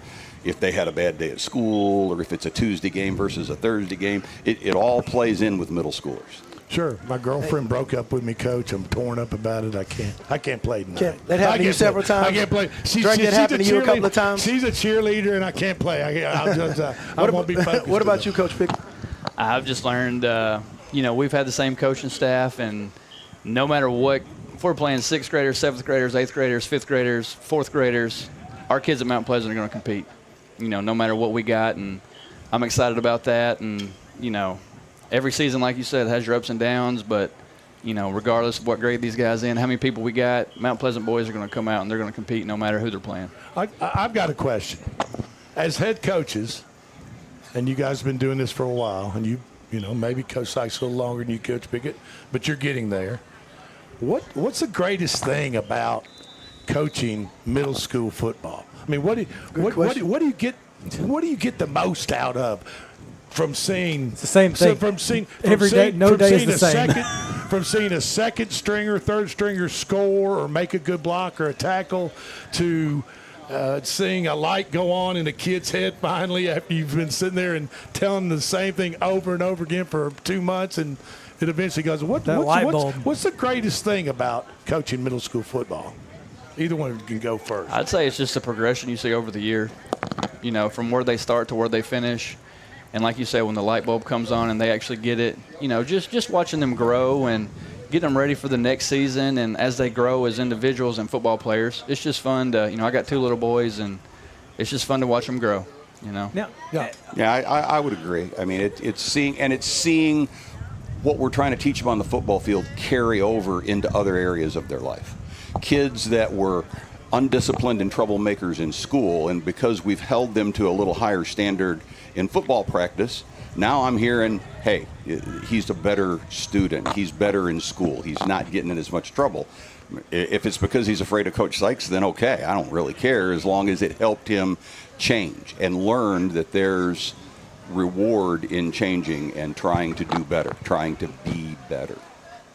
if they had a bad day at school or if it's a Tuesday game versus a Thursday game. It all plays in with middle schoolers. Sure. My girlfriend broke up with me, Coach. I'm torn up about it. I can't play tonight. That happened to you several times? I can't play. That happened to you a couple of times? She's a cheerleader, and I can't play. I won't be focused. What about you, Coach Pickett? I've just learned, we've had the same coaching staff, and no matter what, if we're playing 6th graders, 7th graders, 8th graders, 5th graders, 4th graders, our kids at Mount Pleasant are going to compete, no matter what we got, and I'm excited about that. And, every season, like you said, has your ups and downs, but, regardless of what grade these guys in, how many people we got, Mount Pleasant boys are going to come out and they're going to compete no matter who they're playing. I've got a question. As head coaches, and you guys have been doing this for a while, and you maybe Coach Sykes a little longer than you, Coach Puckett, but you're getting there. What's the greatest thing about coaching middle school football? What do you get the most out of from seeing? It's the same thing. From seeing every day, no day is the same. From seeing a second stringer, third stringer score or make a good block or a tackle, to seeing a light go on in a kid's head finally after you've been sitting there and telling the same thing over and over again for 2 months, and it eventually goes, what's the greatest thing about coaching middle school football? Either one can go first. I'd say it's just the progression you see over the year, from where they start to where they finish. And like you said, when the light bulb comes on and they actually get it, just watching them grow and get them ready for the next season, and as they grow as individuals and football players, it's just fun to, I got 2 little boys, and it's just fun to watch them grow, Yeah, I would agree. I mean, it's seeing what we're trying to teach them on the football field carry over into other areas of their life. Kids that were undisciplined and troublemakers in school, and because we've held them to a little higher standard in football practice, now I'm hearing, hey, he's a better student. He's better in school. He's not getting in as much trouble. If it's because he's afraid of Coach Sykes, then okay, I don't really care, as long as it helped him change and learn that there's reward in changing and trying to do better, trying to be better.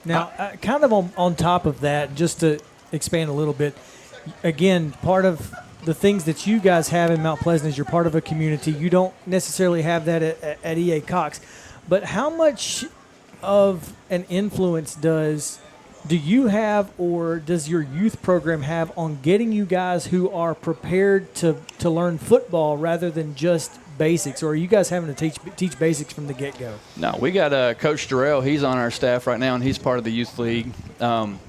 Now, kind of on top of that, just to expand a little bit, again, part of the things that you guys have in Mount Pleasant is you're part of a community. You don't necessarily have that at EA Cox. But how much of an influence do you have, or does your youth program have, on getting you guys who are prepared to learn football rather than just basics, or are you guys having to teach basics from the get-go? No, we got Coach Durrell. He's on our staff right now, and he's part of the youth league.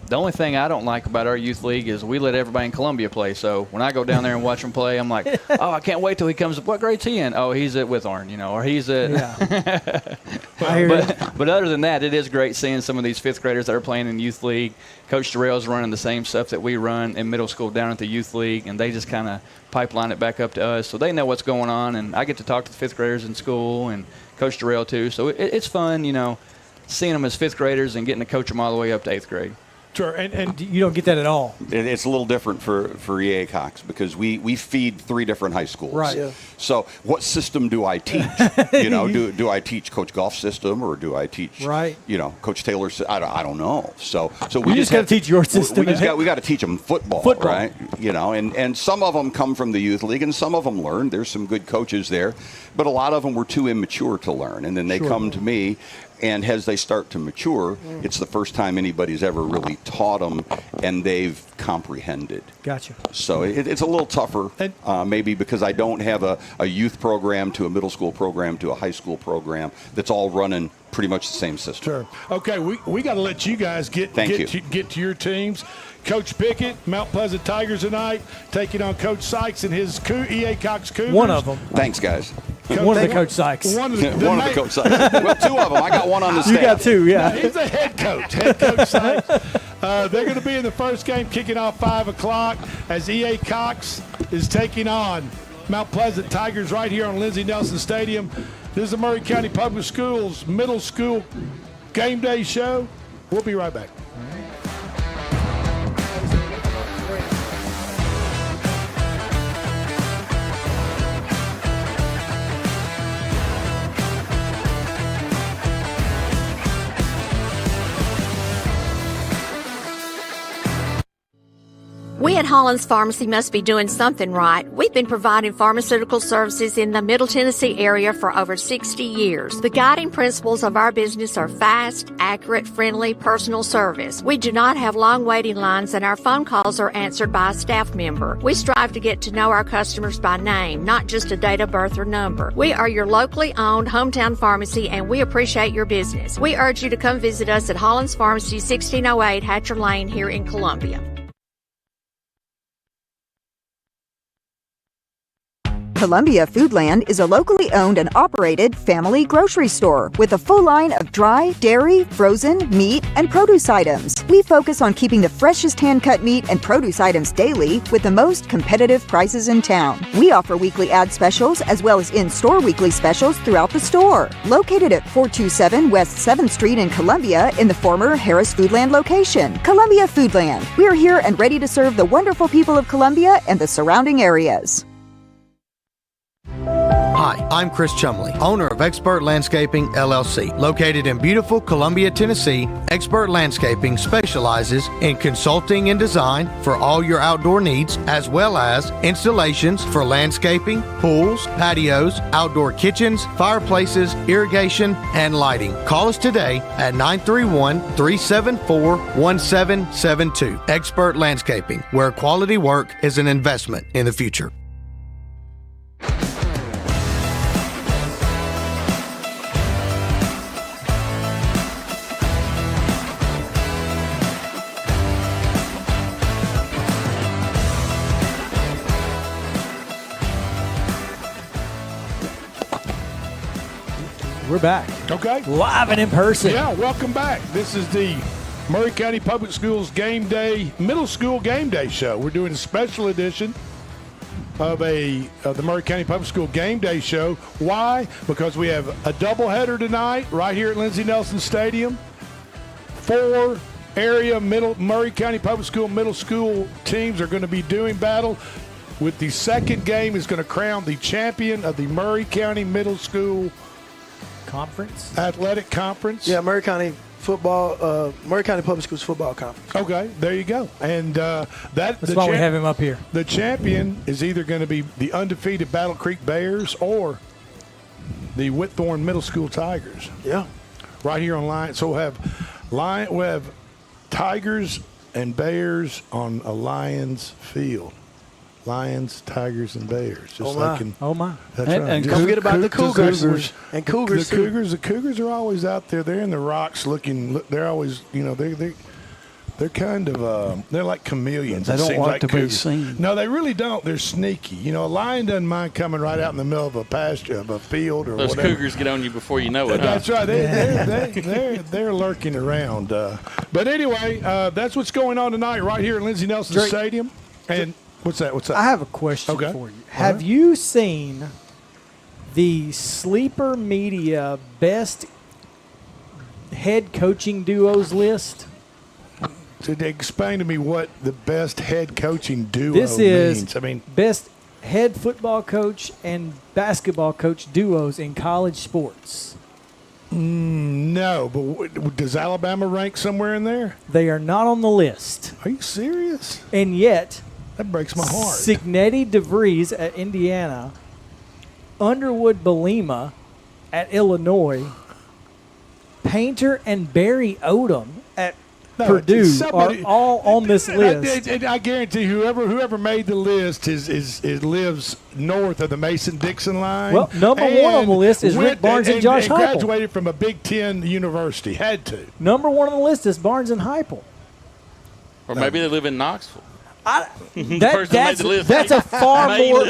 The only thing I don't like about our youth league is we let everybody in Columbia play. So when I go down there and watch them play, I'm like, oh, I can't wait till he comes. What grade's he in? Oh, he's at Withorn, or he's at. Yeah. But other than that, it is great seeing some of these 5th graders that are playing in youth league. Coach Durrell's running the same stuff that we run in middle school down at the youth league, and they just kind of pipeline it back up to us, so they know what's going on. And I get to talk to the 5th graders in school, and Coach Durrell too. So it's fun, seeing them as 5th graders and getting to coach them all the way up to 8th grade. Sure, and you don't get that at all. It's a little different for EA Cox because we feed 3 different high schools. Right. Yeah. So what system do I teach? Do I teach Coach Goff's system, or do I teach Coach Taylor's? I don't know. So we just got to teach your system. We got to teach them football, right? And some of them come from the youth league, and some of them learn. There's some good coaches there, but a lot of them were too immature to learn, and then they come to me. And as they start to mature, it's the first time anybody's ever really taught them, and they've comprehended. Gotcha. So it's a little tougher, maybe because I don't have a youth program to a middle school program to a high school program that's all running pretty much the same system. Sure. Okay, we got to let you guys get to your teams. Coach Puckett, Mount Pleasant Tigers tonight, taking on Coach Sykes and his EA Cox Cougars. One of them. Thanks, guys. One of the Coach Sykes. One of the Coach Sykes. Well, 2 of them. I got one on the staff. You got 2, yeah. No, he's the head Coach Sykes. They're going to be in the first game kicking off 5 o'clock as EA Cox is taking on Mount Pleasant Tigers right here on Lindsey Nelson Stadium. This is the Maury County Public Schools Middle School Game Day Show. We'll be right back. We at Hollins Pharmacy must be doing something right. We've been providing pharmaceutical services in the Middle Tennessee area for over 60 years. The guiding principles of our business are fast, accurate, friendly, personal service. We do not have long waiting lines, and our phone calls are answered by a staff member. We strive to get to know our customers by name, not just a date of birth or number. We are your locally owned hometown pharmacy, and we appreciate your business. We urge you to come visit us at Hollins Pharmacy, 1608 Hatcher Lane here in Columbia. Columbia Foodland is a locally owned and operated family grocery store with a full line of dry, dairy, frozen, meat, and produce items. We focus on keeping the freshest hand-cut meat and produce items daily with the most competitive prices in town. We offer weekly ad specials as well as in-store weekly specials throughout the store. Located at 427 West 7th Street in Columbia in the former Harris Foodland location. Columbia Foodland. We are here and ready to serve the wonderful people of Columbia and the surrounding areas. Hi, I'm Chris Chumley, owner of Expert Landscaping, LLC. Located in beautiful Columbia, Tennessee, Expert Landscaping specializes in consulting and design for all your outdoor needs, as well as installations for landscaping, pools, patios, outdoor kitchens, fireplaces, irrigation, and lighting. Call us today at 931-374-1772. Expert Landscaping, where quality work is an investment in the future. We're back. Okay. Live and in person. Yeah, welcome back. This is the Maury County Public Schools Game Day, Middle School Game Day show. We're doing a special edition of the Maury County Public School Game Day show. Why? Because we have a doubleheader tonight right here at Lindsey Nelson Stadium. 4 area Maury County Public School middle school teams are going to be doing battle. With the second game is going to crown the champion of the Maury County Middle School Conference? Athletic Conference. Yeah, Maury County Public Schools Football Conference. Okay, there you go. And that's why we have him up here. The champion is either going to be the undefeated Battle Creek Bears or the Whitthorne Middle School Tigers. Yeah. Right here on Lions. So we'll have Tigers and Bears on a Lions field. Lions, Tigers, and Bears. Just my. That's And, right. and don't forget about the Cougars. And Cougars, the Cougars are always out there. They're in the rocks looking. They're always, they're kind of, they're like chameleons. They it don't seems want like to be Cougars. seen. No, they really don't. They're sneaky. A lion doesn't mind coming right out in the middle of a pasture, of a field, or Those whatever. Cougars get on you before you know it. That's right. They're lurking around. But anyway, that's what's going on tonight right here at Lindsey Nelson Stadium. And what's that? I have a question for you. Have you seen the Sleeper Media best head coaching duos list? So explain to me what the best head coaching duo This is means. I mean, best head football coach and basketball coach duos in college sports. No, but does Alabama rank somewhere in there? They are not on the list. Are you serious? And yet, that breaks my heart. Signetti DeVries at Indiana, Underwood Belima at Illinois, Painter and Barry Odom at Purdue are all on this list. I guarantee whoever made the list lives north of the Mason-Dixon line. Well, number one on the list is Rick Barnes and Josh Heupel. Graduated from a Big Ten university. Had to. Number one on the list is Barnes and Heupel. Or maybe they live in Knoxville. That's a far more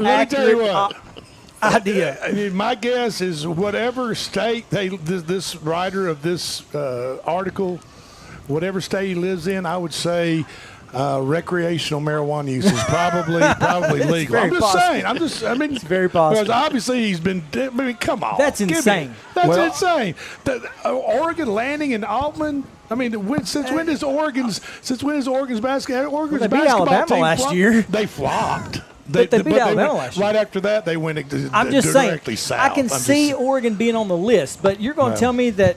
accurate idea. I mean, my guess is whatever state this writer of this article, whatever state he lives in, I would say recreational marijuana use is probably legal. I'm just saying. It's very possible. Because obviously he's been. I mean, come on. That's insane. That's insane. Oregon landing in Altman. I mean, since when is Oregon's basketball? They beat Alabama team last year. They flopped. They beat Alabama last year. Right after that, they went I'm just directly saying, south. I can see Oregon being on the list, but you're going to tell me that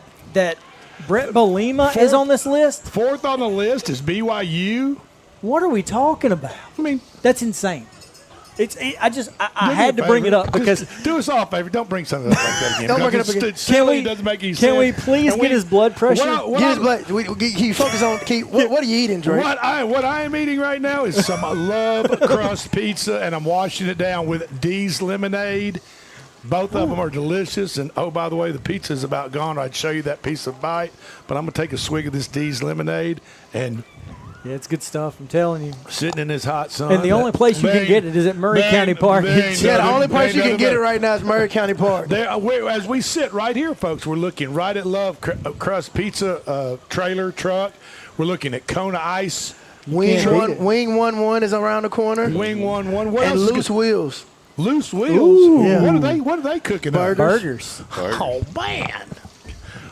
Brett Belima is on this list? Fourth on the list is BYU. What are we talking about? I mean, that's insane. I had to bring it up because do us all a favor. Don't bring something up like that again. Don't bring it up again. Silly, doesn't make any sense. Can we please get his blood pressure? Can you focus on what are you eating, Drake? What I am eating right now is some love crust pizza, and I'm washing it down with D's lemonade. Both of them are delicious, and oh, by the way, the pizza is about gone. I'd show you that piece of bite, but I'm gonna take a swig of this D's lemonade and. Yeah, it's good stuff. I'm telling you. Sitting in this hot sun. And the only place you can get it is at Maury County Park. The only place you can get it right now is Maury County Park. As we sit right here, folks, we're looking right at Love Crust Pizza trailer truck. We're looking at Kona Ice. Wing 11 is around the corner. Wing 11. What and else Loose Wheels. Loose Wheels? Ooh. Yeah. What are they cooking? Burgers. Oh, man.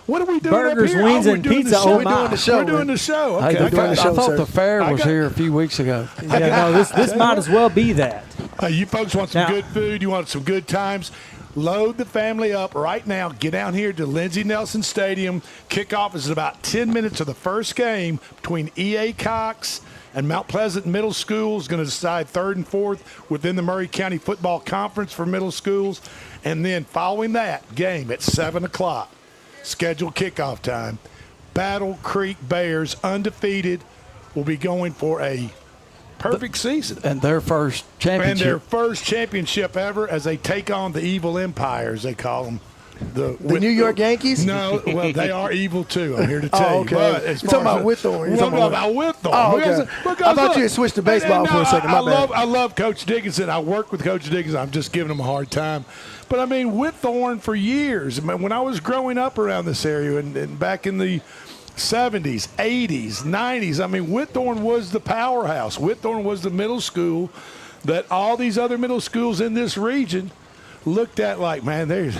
What are we doing Burgers, up here? wings, and pizza. We're doing the show. We're doing the show. Okay. I thought the fair was here a few weeks ago. Yeah, no, this might as well be that. You folks want some good food? You want some good times? Load the family up right now. Get down here to Lindsey Nelson Stadium. Kickoff is in about 10 minutes of the first game between E.A. Cox and Mount Pleasant Middle School is going to decide third and fourth within the Maury County Football Conference for middle schools. And then following that game at 7 o'clock. Scheduled kickoff time. Battle Creek Bears, undefeated, will be going for a perfect season. And their first championship. And their first championship ever as they take on the evil empire, as they call them, The New York Yankees? No, well, they are evil too. I'm here to tell Oh, you. okay. But as You're far talking about as Whitthorne. We're talking about Whitthorne. Oh, okay. I thought you had switched to baseball for a second. My bad. I love Coach Dickinson. I work with Coach Dickinson. I'm just giving him a hard time. But, I mean, Whitthorne for years. I mean, when I was growing up around this area and back in the 70s, 80s, 90s, I mean, Whitthorne was the powerhouse. Whitthorne was the middle school that all these other middle schools in this region looked at like, man, they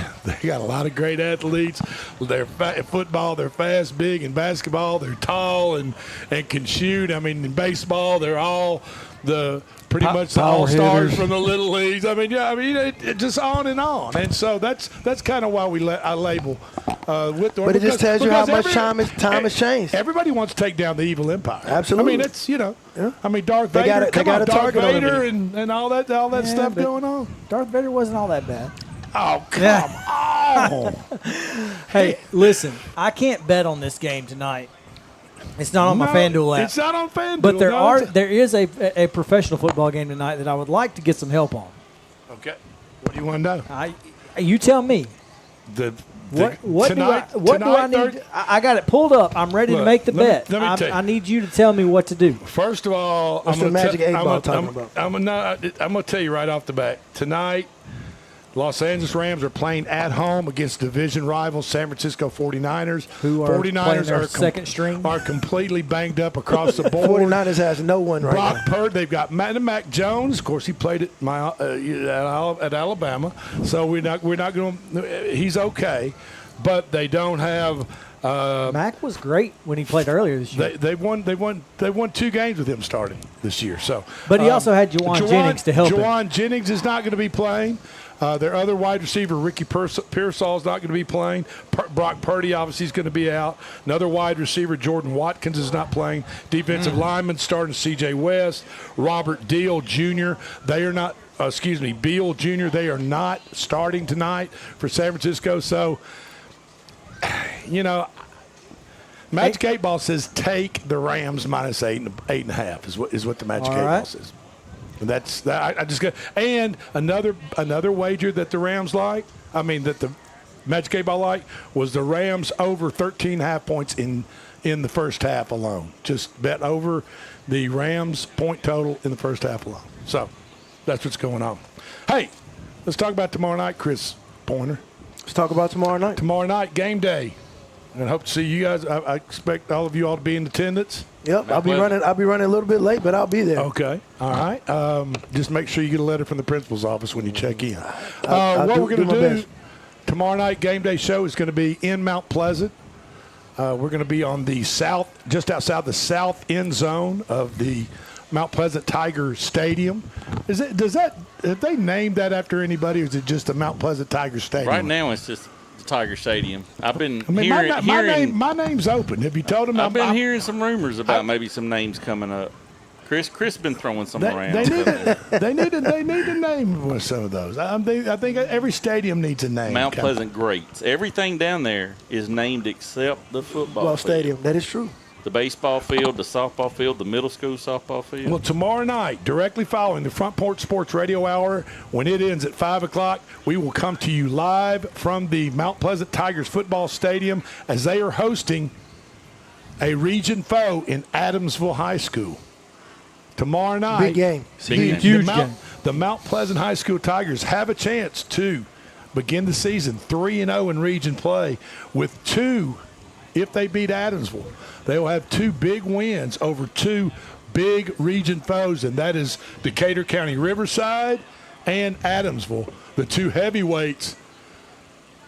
got a lot of great athletes. They're football, they're fast, big. In basketball, they're tall and can shoot. I mean, in baseball, they're all pretty much the all-stars from the little leagues. I mean, yeah, I mean, it just on and on. And so that's kind of why I label Whitthorne. But it just tells you how much time has changed. Everybody wants to take down the evil empire. Absolutely. I mean, it's, you know, I mean, Darth They Vader, got a Darth target on Vader them. and all that stuff but going on. Darth Vader wasn't all that bad. Oh, come on. Hey, listen, I can't bet on this game tonight. It's not on my FanDuel app. It's not on FanDuel. But there is a professional football game tonight that I would like to get some help on. Okay. What do you want to know? You tell me. What do I need? I got it pulled up. I'm ready to make the bet. Let me tell you. I need you to tell me what to do. First of all, What's the Magic 8 Ball talking about? I'm going to tell you right off the bat. Tonight, Los Angeles Rams are playing at home against division rivals San Francisco 49ers. Who are 49ers playing their second string? Are completely banged up across the board. 49ers has no one right Brock now. Purdy, they've got Mac Jones. Of course, he played at Alabama, so we're not going to. He's okay, but they don't have. Mac was great when he played earlier this year. They won 2 games with him starting this year. So, but he also had Juwan Jennings to help him. Juwan Jennings is not going to be playing. Their other wide receiver, Ricky Pearsall, is not going to be playing. Brock Purdy, obviously, is going to be out. Another wide receiver, Jordan Watkins, is not playing. Defensive lineman starting C.J. West. Robert Deal Jr., they are not Beal Jr., they are not starting tonight for San Francisco. So, you know, Magic 8 Ball says take the Rams minus 8.5 is what the Magic 8 Ball says. And that's that. I just got and another wager that the Rams that the Magic 8 Ball was the Rams over 13.5 points in the first half alone. Just bet over the Rams point total in the first half alone. So that's what's going on. Hey, let's talk about tomorrow night, Chris Pointer. Let's talk about tomorrow night. Tomorrow night, game day. And I hope to see you guys. I expect all of you all to be in attendance. Yep, I'll be running a little bit late, but I'll be there. Okay, all right. Just make sure you get a letter from the principal's office when you check in. I'll what we're going to do best. tomorrow night, game day show is going to be in Mount Pleasant. We're going to be on the just outside the south end zone of the Mount Pleasant Tiger Stadium. Have they named that after anybody, or is it just the Mount Pleasant Tiger Stadium? Right now, it's just the Tiger Stadium. I've been my name's open. Have you told them? I've been hearing some rumors about maybe some names coming up. Chris been throwing some around. They need a name for some of those. I think every stadium needs a name. Mount Pleasant Greats. Everything down there is named except the football stadium. That is true. The baseball field, the softball field, the middle school softball field. Well, tomorrow night, directly following the Front Porch Sports Radio Hour, when it ends at 5 o'clock, we will come to you live from the Mount Pleasant Tigers football stadium as they are hosting a region foe in Adamsville High School. Tomorrow night. Big game. Huge game. The Mount Pleasant High School Tigers have a chance to begin the season 3-0 in region play with 2, if they beat Adamsville. They will have 2 big wins over 2 big region foes, and that is Decatur County Riverside and Adamsville, the 2 heavyweights,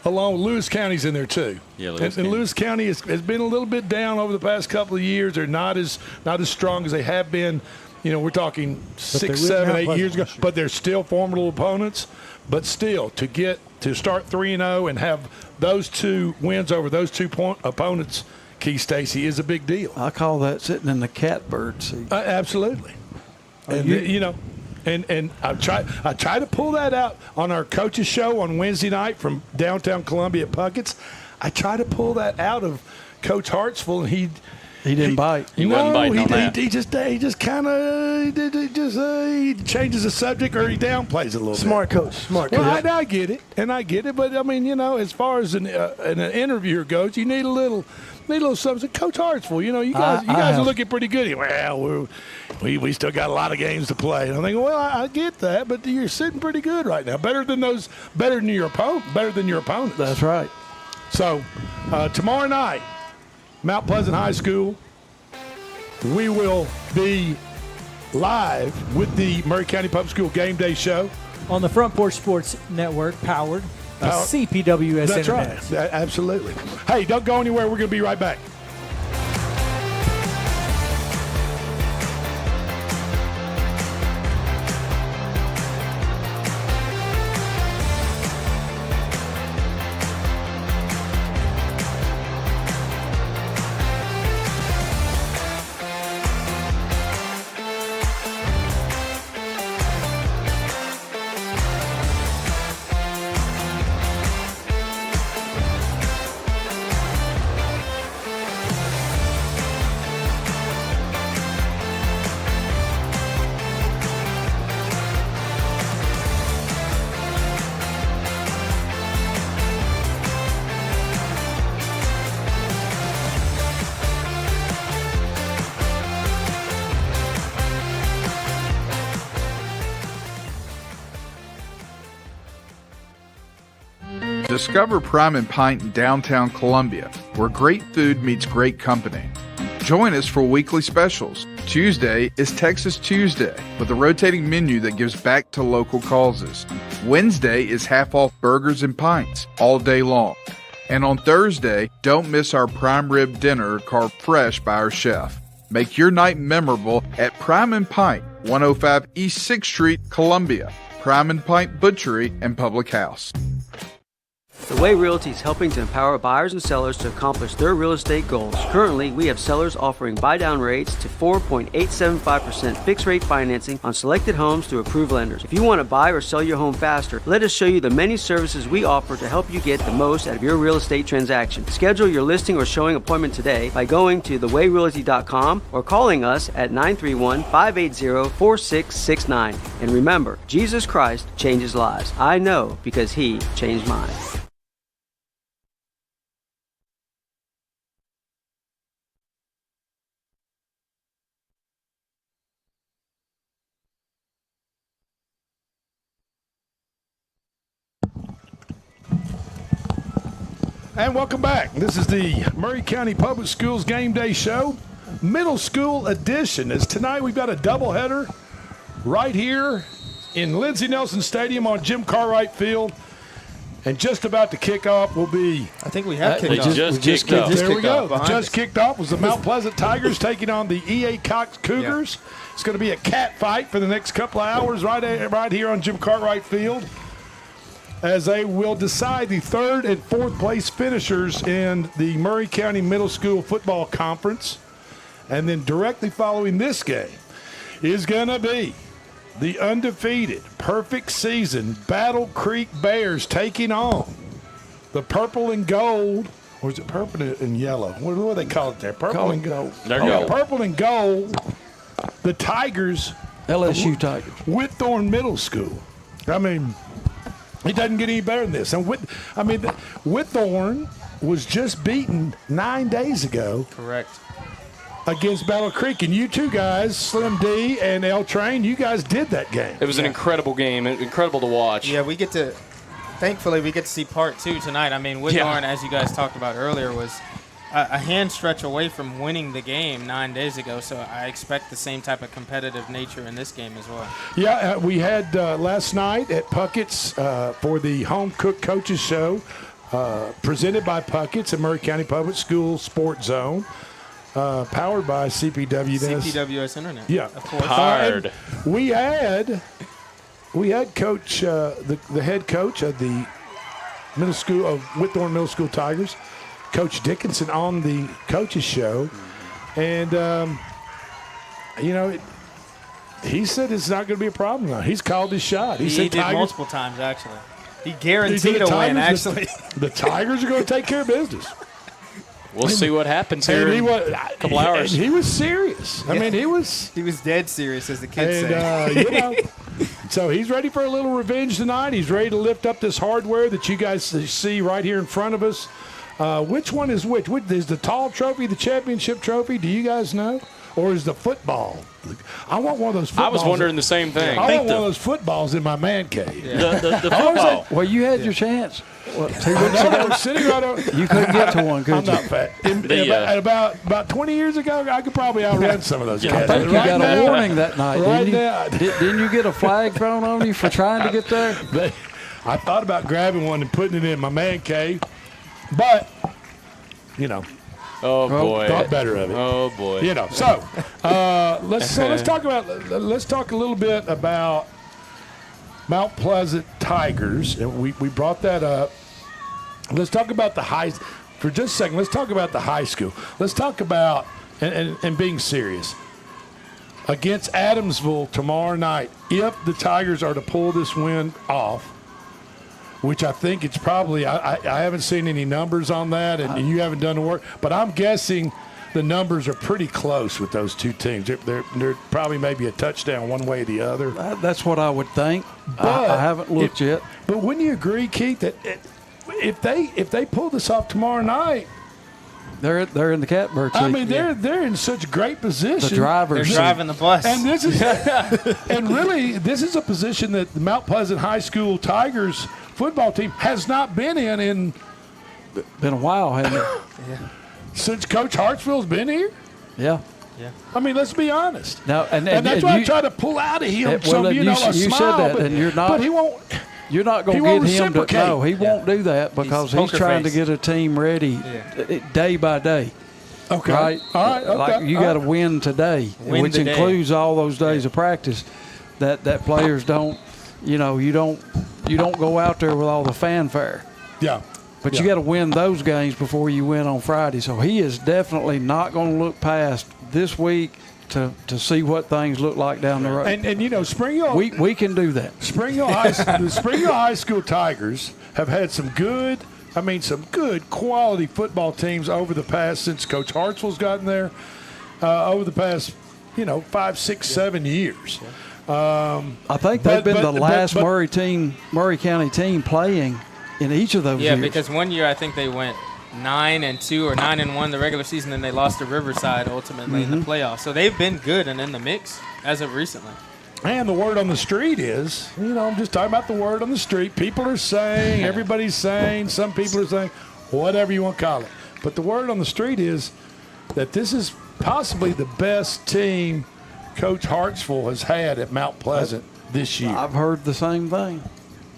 along with Lewis County's in there too. Yeah, Lewis County has been a little bit down over the past couple of years. They're not as strong as they have been. You know, we're talking 6, 7, 8 years ago, but they're still formidable opponents. But still, to start 3-0 and have those 2 wins over those 2 opponents, Keith Stacy, is a big deal. I call that sitting in the catbird seat. Absolutely. And and I try to pull that out on our coaches show on Wednesday night from downtown Columbia at Puckett's. I try to pull that out of Coach Hartsville, and He didn't bite. He wasn't biting on that. He just kind of he changes the subject or he downplays it a little Smart bit. coach. Smart coach. Well, I get it, but I mean, as far as an interviewer goes, you need a little something. Coach Hartsville, you guys are looking pretty good. Well, we still got a lot of games to play. And I'm thinking, well, I get that, but you're sitting pretty good right now. Better than your opponents. That's right. So tomorrow night, Mount Pleasant High School, we will be live with the Maury County Public School Game Day Show on the Front Porch Sports Network, powered by CPWS That's Internet. right. Absolutely. Hey, don't go anywhere. We're going to be right back. Discover Prime and Pint in downtown Columbia, where great food meets great company. Join us for weekly specials. Tuesday is Texas Tuesday, with a rotating menu that gives back to local causes. Wednesday is half-off burgers and pints all day long. And on Thursday, don't miss our prime rib dinner carved fresh by our chef. Make your night memorable at Prime and Pint, 105 East 6th Street, Columbia. Prime and Pint Butchery and Public House. The Way Realty is helping to empower buyers and sellers to accomplish their real estate goals. Currently, we have sellers offering buy-down rates to 4.875% fixed-rate financing on selected homes through approved lenders. If you want to buy or sell your home faster, let us show you the many services we offer to help you get the most out of your real estate transaction. Schedule your listing or showing appointment today by going to thewayrealty.com or calling us at 931-580-4669. And remember, Jesus Christ changes lives. I know because He changed mine. And welcome back. This is the Maury County Public Schools Game Day Show, middle school edition. As tonight we've got a doubleheader right here in Lindsey Nelson Stadium on Jim Cartwright Field. And just about to kick off will be. I think we have kicked off. Just kicked off. There we go. Just kicked off was the Mount Pleasant Tigers taking on the E.A. Cox Cougars. Yeah. It's going to be a cat fight for the next couple of hours right here on Jim Cartwright Field, as they will decide the third and fourth place finishers in the Maury County Middle School Football Conference. And then directly following this game is going to be the undefeated, perfect season Battle Creek Bears taking on the purple and gold, or is it purple and yellow? What do they call it there? Purple and gold. Purple and gold, the Tigers. LSU Tigers. Whitthorne Middle School. I mean, it doesn't get any better than this. And Whitthorne was just beaten 9 days ago. Correct. Against Battle Creek. And you two guys, Slim D and L Train, you guys did that game. It was an incredible game, incredible to watch. Yeah, thankfully, we get to see part two tonight. I mean, Whitthorne, as you guys talked about earlier, was a hand stretch away from winning the game 9 days ago, so I expect the same type of competitive nature in this game as well. Yeah, we had last night at Puckett's for the Homecooked Coaches Show, presented by Puckett's and Maury County Public Schools Sports Zone, powered by CPWS Internet. Yeah, of course. Hard. We had Coach, the head coach of the middle school of Whitthorne Middle School Tigers, Coach Dickinson, on the coaches show, and he said it's not going to be a problem now. He's called his shot. He said did Tigers, multiple times actually. He guaranteed a win. Actually, the Tigers are going to take care of business. We'll see what happens here in a couple hours. And he was serious. I mean, he was dead serious, as the kids say. So he's ready for a little revenge tonight. He's ready to lift up this hardware that you guys see right here in front of us. Which one is which? Is the tall trophy the championship trophy? Do you guys know? Or is the football? I want one of those footballs. I was wondering the same thing. I want one of those footballs in my man cave. Yeah. The football. Well, you had your chance. Sitting right over. You couldn't get to one, could I'm you? not fat. About 20 years ago, I could probably outrun some of those I cats. think you got a warning that night, Right didn't you? now. Didn't you get a flag thrown on you for trying to get there? I thought about grabbing one and putting it in my man cave, but, Oh boy! Thought better of it. Oh boy! So let's talk a little bit about Mount Pleasant Tigers, and we brought that up. Let's talk about the high for just a second. Let's talk about the high school. Let's talk about and being serious against Adamsville tomorrow night. If the Tigers are to pull this win off, which I think it's probably, I haven't seen any numbers on that, and you haven't done the work, but I'm guessing the numbers are pretty close with those two teams. They're probably maybe a touchdown one way or the other. That's what I would think. I haven't looked yet. But wouldn't you agree, Keith, that if they pull this off tomorrow night, they're in the catbird seat. I mean, they're in such great position. The drivers. They're driving the bus. And this is and really, this is a position that the Mount Pleasant High School Tigers football team has not been in been a while, hasn't it? Since Coach Hartsville's been here. Yeah. I mean, let's be honest. Now, and that's why I try to pull out of him a smile. You said that, and you're not. But he won't. You're not going to get him to. No, he won't do that because he's trying to get a team ready day by day. Okay. Right. All right. Okay. Like you got to win today, which includes all those days of practice. That players don't. You don't go out there with all the fanfare. Yeah. But you got to win those games before you win on Friday. So he is definitely not going to look past this week to see what things look like down the road. And Spring Hill, we can do that. Spring Hill High School Tigers have had some good quality football teams over the past since Coach Hartsville's gotten there. Over the past 5, 6, 7 years. I think they've been the last Maury County team playing in each of those years. Yeah, because one year I think they went 9-2 or 9-1 the regular season, and they lost to Riverside ultimately in the playoffs. So they've been good and in the mix as of recently. And the word on the street is, I'm just talking about the word on the street. People are saying, everybody's saying, some people are saying, whatever you want to call it. But the word on the street is that this is possibly the best team Coach Hartsville has had at Mount Pleasant this year. I've heard the same thing.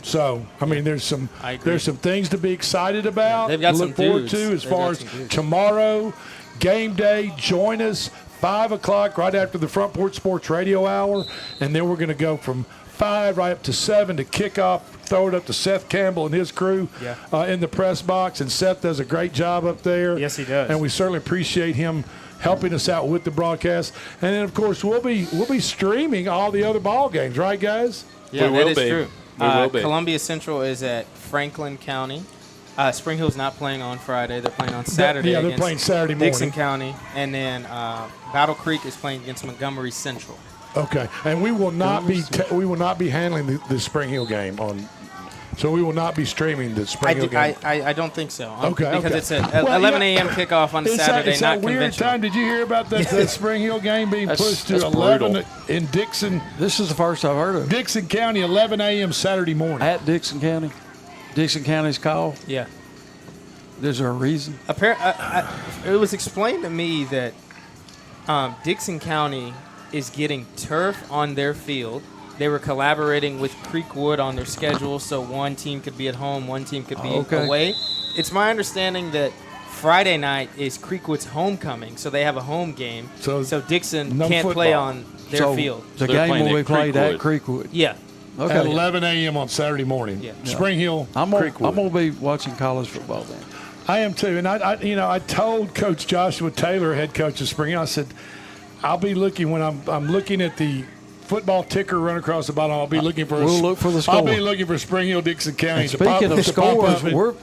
So, there's some things to be excited about. They've got look forward to as far as tomorrow, game day. Join us 5 o'clock right after the Front Porch Sports Radio Hour, and then we're going to go from 5 right up to 7 to kick off. Throw it up to Seth Campbell and his crew in the press box, and Seth does a great job up there. Yes, he does. And we certainly appreciate him helping us out with the broadcast. And then, of course, we'll be streaming all the other ball games, right, guys? Yeah, that is true. Columbia Central is at Franklin County. Spring Hill's not playing on Friday. They're playing on Saturday. They're playing Saturday morning. Dixon County. And then Battle Creek is playing against Montgomery Central. Okay. And we will not be handling the Spring Hill game on. So we will not be streaming the Spring Hill game. I don't think so. Okay. Because it's an 11 a.m. kickoff on Saturday, it's not a weird conventional. time. Did you hear about that Spring Hill game being pushed to 11 in Dixon? This is the first I've heard of it. Dixon County, 11 a.m. Saturday morning. At Dixon County? Dixon County's call? Yeah. Is there a reason? It was explained to me that Dixon County is getting turf on their field. They were collaborating with Creekwood on their schedule, so one team could be at home, one team could be away. It's my understanding that Friday night is Creekwood's homecoming, so they have a home game. So Dixon can't play on their field. The game will be played at Creekwood. Yeah. Okay. At 11 a.m. on Saturday morning. Yeah. Spring Hill, Creekwood. I'm going to be watching college football then. I am too. And I told Coach Joshua Taylor, head coach of Spring Hill, I said, I'll be looking when I'm looking at the football ticker run across the bottom. I'll be looking for. Look for the score. I'll be looking for Spring Hill, Dixon County. And speaking of scores, we're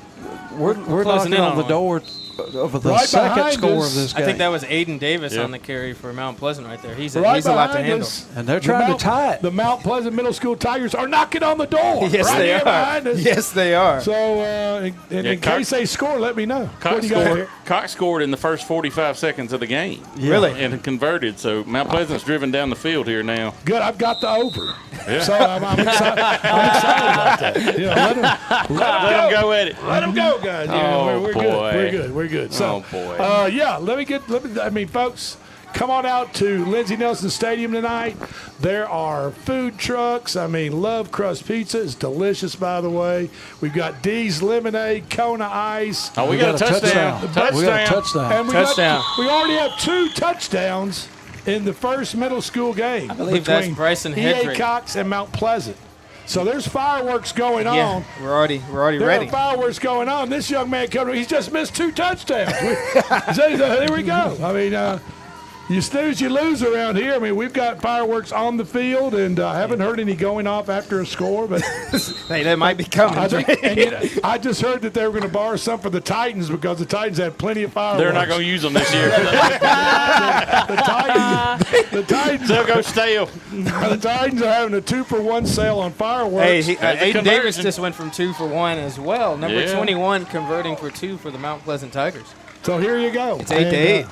knocking on the door of the Right second behind score us. of this game. I think that was Aiden Davis Yep. on the carry for Mount Pleasant right there. He's Right a lot to behind handle. us, And they're trying to tie it. The Mount Pleasant Middle School Tigers are knocking on the door. Yes, right they here are. behind us. Yes, they are. So, in case they score, let me know. What Cox do you got here? scored in the first 45 seconds of the game. Yeah. Really? And converted. So Mount Pleasant's driven down the field here now. Good. I've got the over. Yeah. So I'm excited. I'm excited about that. You know, let them go at it. Let them go, guys. You know, Oh, we're boy. good. We're good. So, Oh, boy. I mean, folks, come on out to Lindsey Nelson Stadium tonight. There are food trucks. I mean, Love Crust Pizza is delicious, by the way. We've got D's Lemonade, Kona Ice. Oh, we got a touchdown. We got a touchdown. And Touchdown. we already have 2 touchdowns in the first middle school game. I believe that's between Bryson E.A. Hedrick. Cox and Mount Pleasant. So there's fireworks going Yeah, on. we're already There ready. are fireworks going on. This young man coming, he's just missed 2 touchdowns. There we go. I mean, you snooze, you lose around here. I mean, we've got fireworks on the field, and I haven't heard any going off after a score. But Hey, that might be coming. I just heard that they were going to borrow some for the Titans because the Titans had plenty of fireworks. They're not going to use them this year. The Titans. They'll go stale. The Titans are having a 2-for-1 sale on fireworks. Hey, That's a Aiden Davis conversion. just went from 2 for 1 as well. Number Yeah. 21 converting for 2 for the Mount Pleasant Tigers. So here you go. It's 8-8.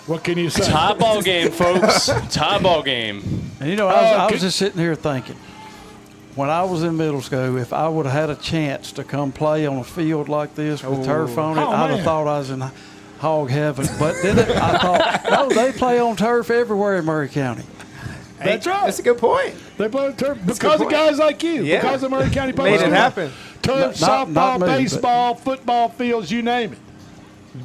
What can you say? Tie ball game, folks. Tie ball game. And you know, I was just sitting here thinking, when I was in middle school, if I would have had a chance to come play on a field like this with turf on it, Oh, I'd man. have thought I was in hog heaven. But then I thought, no, they play on turf everywhere in Maury County. That's right. That's a good point. They play on turf because of guys like you. Yeah. Because of Maury County Public Made it Schools. happen. Turf, Not softball, me, but- baseball, football fields, you name it.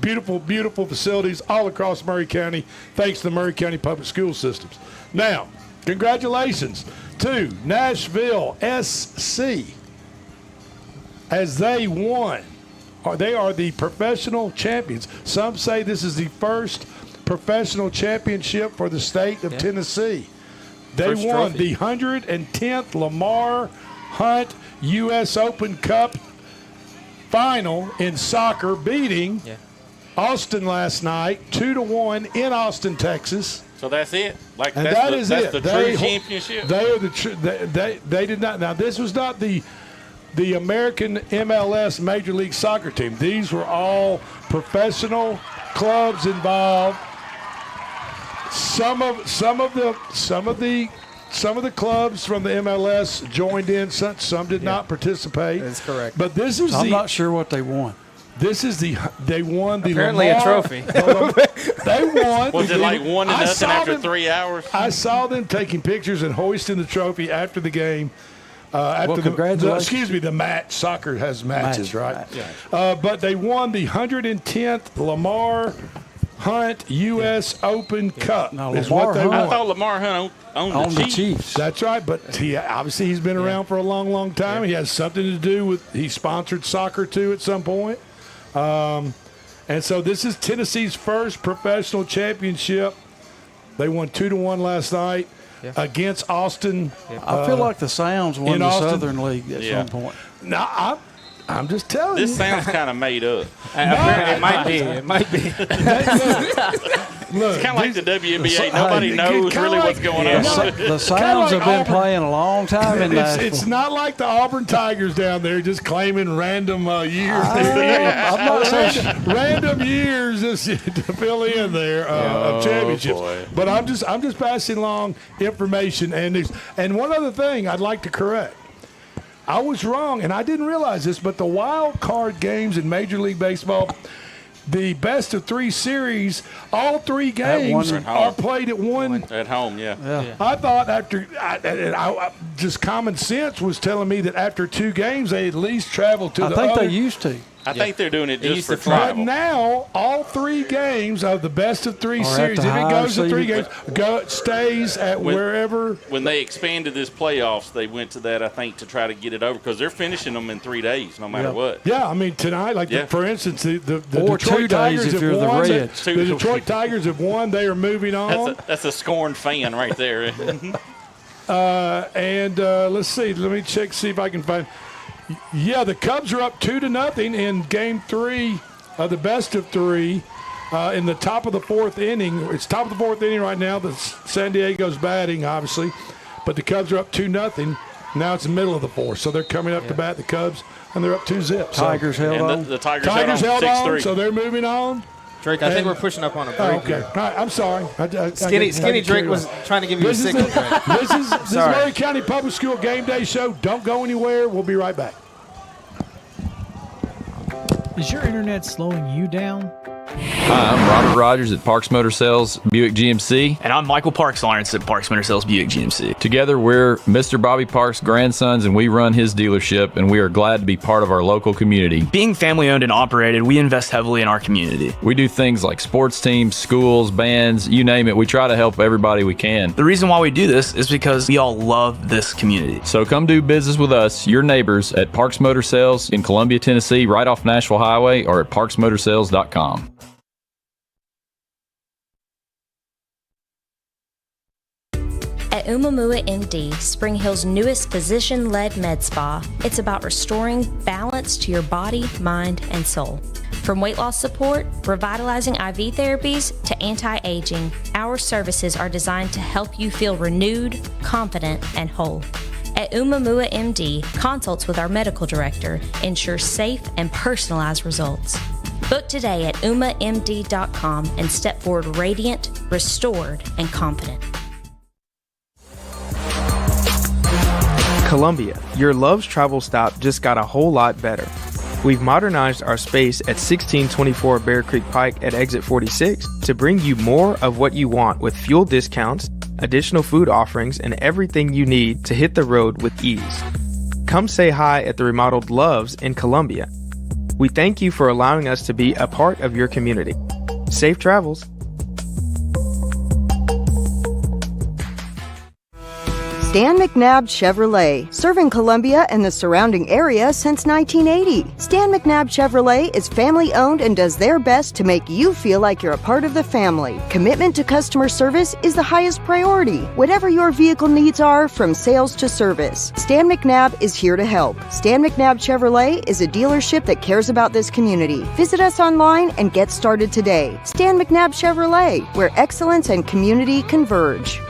Beautiful, beautiful facilities all across Maury County, thanks to the Maury County Public School Systems. Now, congratulations to Nashville SC as they won. They are the professional champions. Some say this is the first professional championship for the state of Tennessee. They First won trophy. the 110th Lamar Hunt U.S. Open Cup final in soccer, beating Austin last night 2-1 in Austin, Texas. So that's it. Like And that's that's the it. true championship. They are they did not. Now this was not the American MLS Major League Soccer team. These were all professional clubs involved. Some of the clubs from the MLS joined in. Some did not participate. That's correct. But this is I'm not sure what they won. This is they won the Apparently a Lamar- trophy. They won. Was it like 1-0 I saw after them- 3 hours? I saw them taking pictures and hoisting the trophy after the game. After congratulations. the match. Soccer has matches, right? Yeah. But they won the 110th Lamar Hunt U.S. Open Cup. Now, is Lamar what they Hunt- I won. thought Lamar Hunt owned the the Chiefs. Chiefs. That's right, but obviously he's been around for a long, long time. He has something to do with he sponsored soccer too at some point. And so this is Tennessee's first professional championship. They won 2-1 last night against Austin. I feel like the Sounds won in the Austin. Southern League at Yeah. some point. Now I'm just telling This you. sounds kind of made up. It might be. It might be. Look, It's kind of like the WNBA. Hey, Nobody knows kinda really like- what's going yeah. on. No, The Sounds like have been Auburn. playing a long time in Nashville. It's not like the Auburn Tigers down there just claiming random years. I'm not saying. Random years just to fill in there of championships. boy. But I'm just passing along information and one other thing I'd like to correct. I was wrong, and I didn't realize this, but the wild card games in Major League Baseball, the best of 3 series, all 3 games are played at one. At home, yeah. I thought just common sense was telling me that after 2 games, they at least traveled to I the think other. they used to. I think they're doing it They just used for to fly. But travel. now, all 3 games of the best of 3 Or at series, the if it higher goes to 3 seed. games, stays at When- wherever. When they expanded this playoffs, they went to that, I think, to try to get it over because they're finishing them in 3 days, no matter what. Yeah, I mean tonight, for instance, the Or Detroit 2 days Tigers if have you're the won. Reds. The Detroit Tigers have won. They are moving on. That's a scorned fan right there. Let's see. Let me see if I can find. Yeah, the Cubs are up 2-0 in Game 3 of the best of three in the top of the fourth inning. It's top of the fourth inning right now. The San Diego's batting, obviously, but the Cubs are up 2-0. Now it's the middle of the fourth, so they're coming up to bat, the Cubs, and they're up 2-0. Tigers held on. The Tigers held on, 6-3. so they're moving on. Drake, I think we're pushing up on a break. Okay. All right, I'm sorry. Skinny Drake was trying to give you a signal. This is Maury County Public School Game Day Show. Don't go anywhere. We'll be right back. Is your internet slowing you down? Hi, I'm Robert Rogers at Parks Motor Sales Buick GMC. And I'm Michael Parks Lawrence at Parks Motor Sales Buick GMC. Together, we're Mr. Bobby Parks' grandsons, and we run his dealership, and we are glad to be part of our local community. Being family-owned and operated, we invest heavily in our community. We do things like sports teams, schools, bands, you name it. We try to help everybody we can. The reason why we do this is because we all love this community. So come do business with us, your neighbors, at Parks Motor Sales in Columbia, Tennessee, right off Nashville Highway, or at parksmotorsales.com. At Umamua MD, Spring Hill's newest physician-led med spa, it's about restoring balance to your body, mind, and soul. From weight loss support, revitalizing IV therapies, to anti-aging, our services are designed to help you feel renewed, confident, and whole. At Umamua MD, consults with our medical director ensure safe and personalized results. Book today at umamd.com and step forward radiant, restored, and confident. Columbia, your Love's travel stop just got a whole lot better. We've modernized our space at 1624 Bear Creek Pike at exit 46 to bring you more of what you want with fuel discounts, additional food offerings, and everything you need to hit the road with ease. Come say hi at the remodeled Love's in Columbia. We thank you for allowing us to be a part of your community. Safe travels. Stan McNabb Chevrolet, serving Columbia and the surrounding area since 1980. Stan McNabb Chevrolet is family-owned and does their best to make you feel like you're a part of the family. Commitment to customer service is the highest priority. Whatever your vehicle needs are, from sales to service, Stan McNabb is here to help. Stan McNabb Chevrolet is a dealership that cares about this community. Visit us online and get started today. Stan McNabb Chevrolet, where excellence and community converge.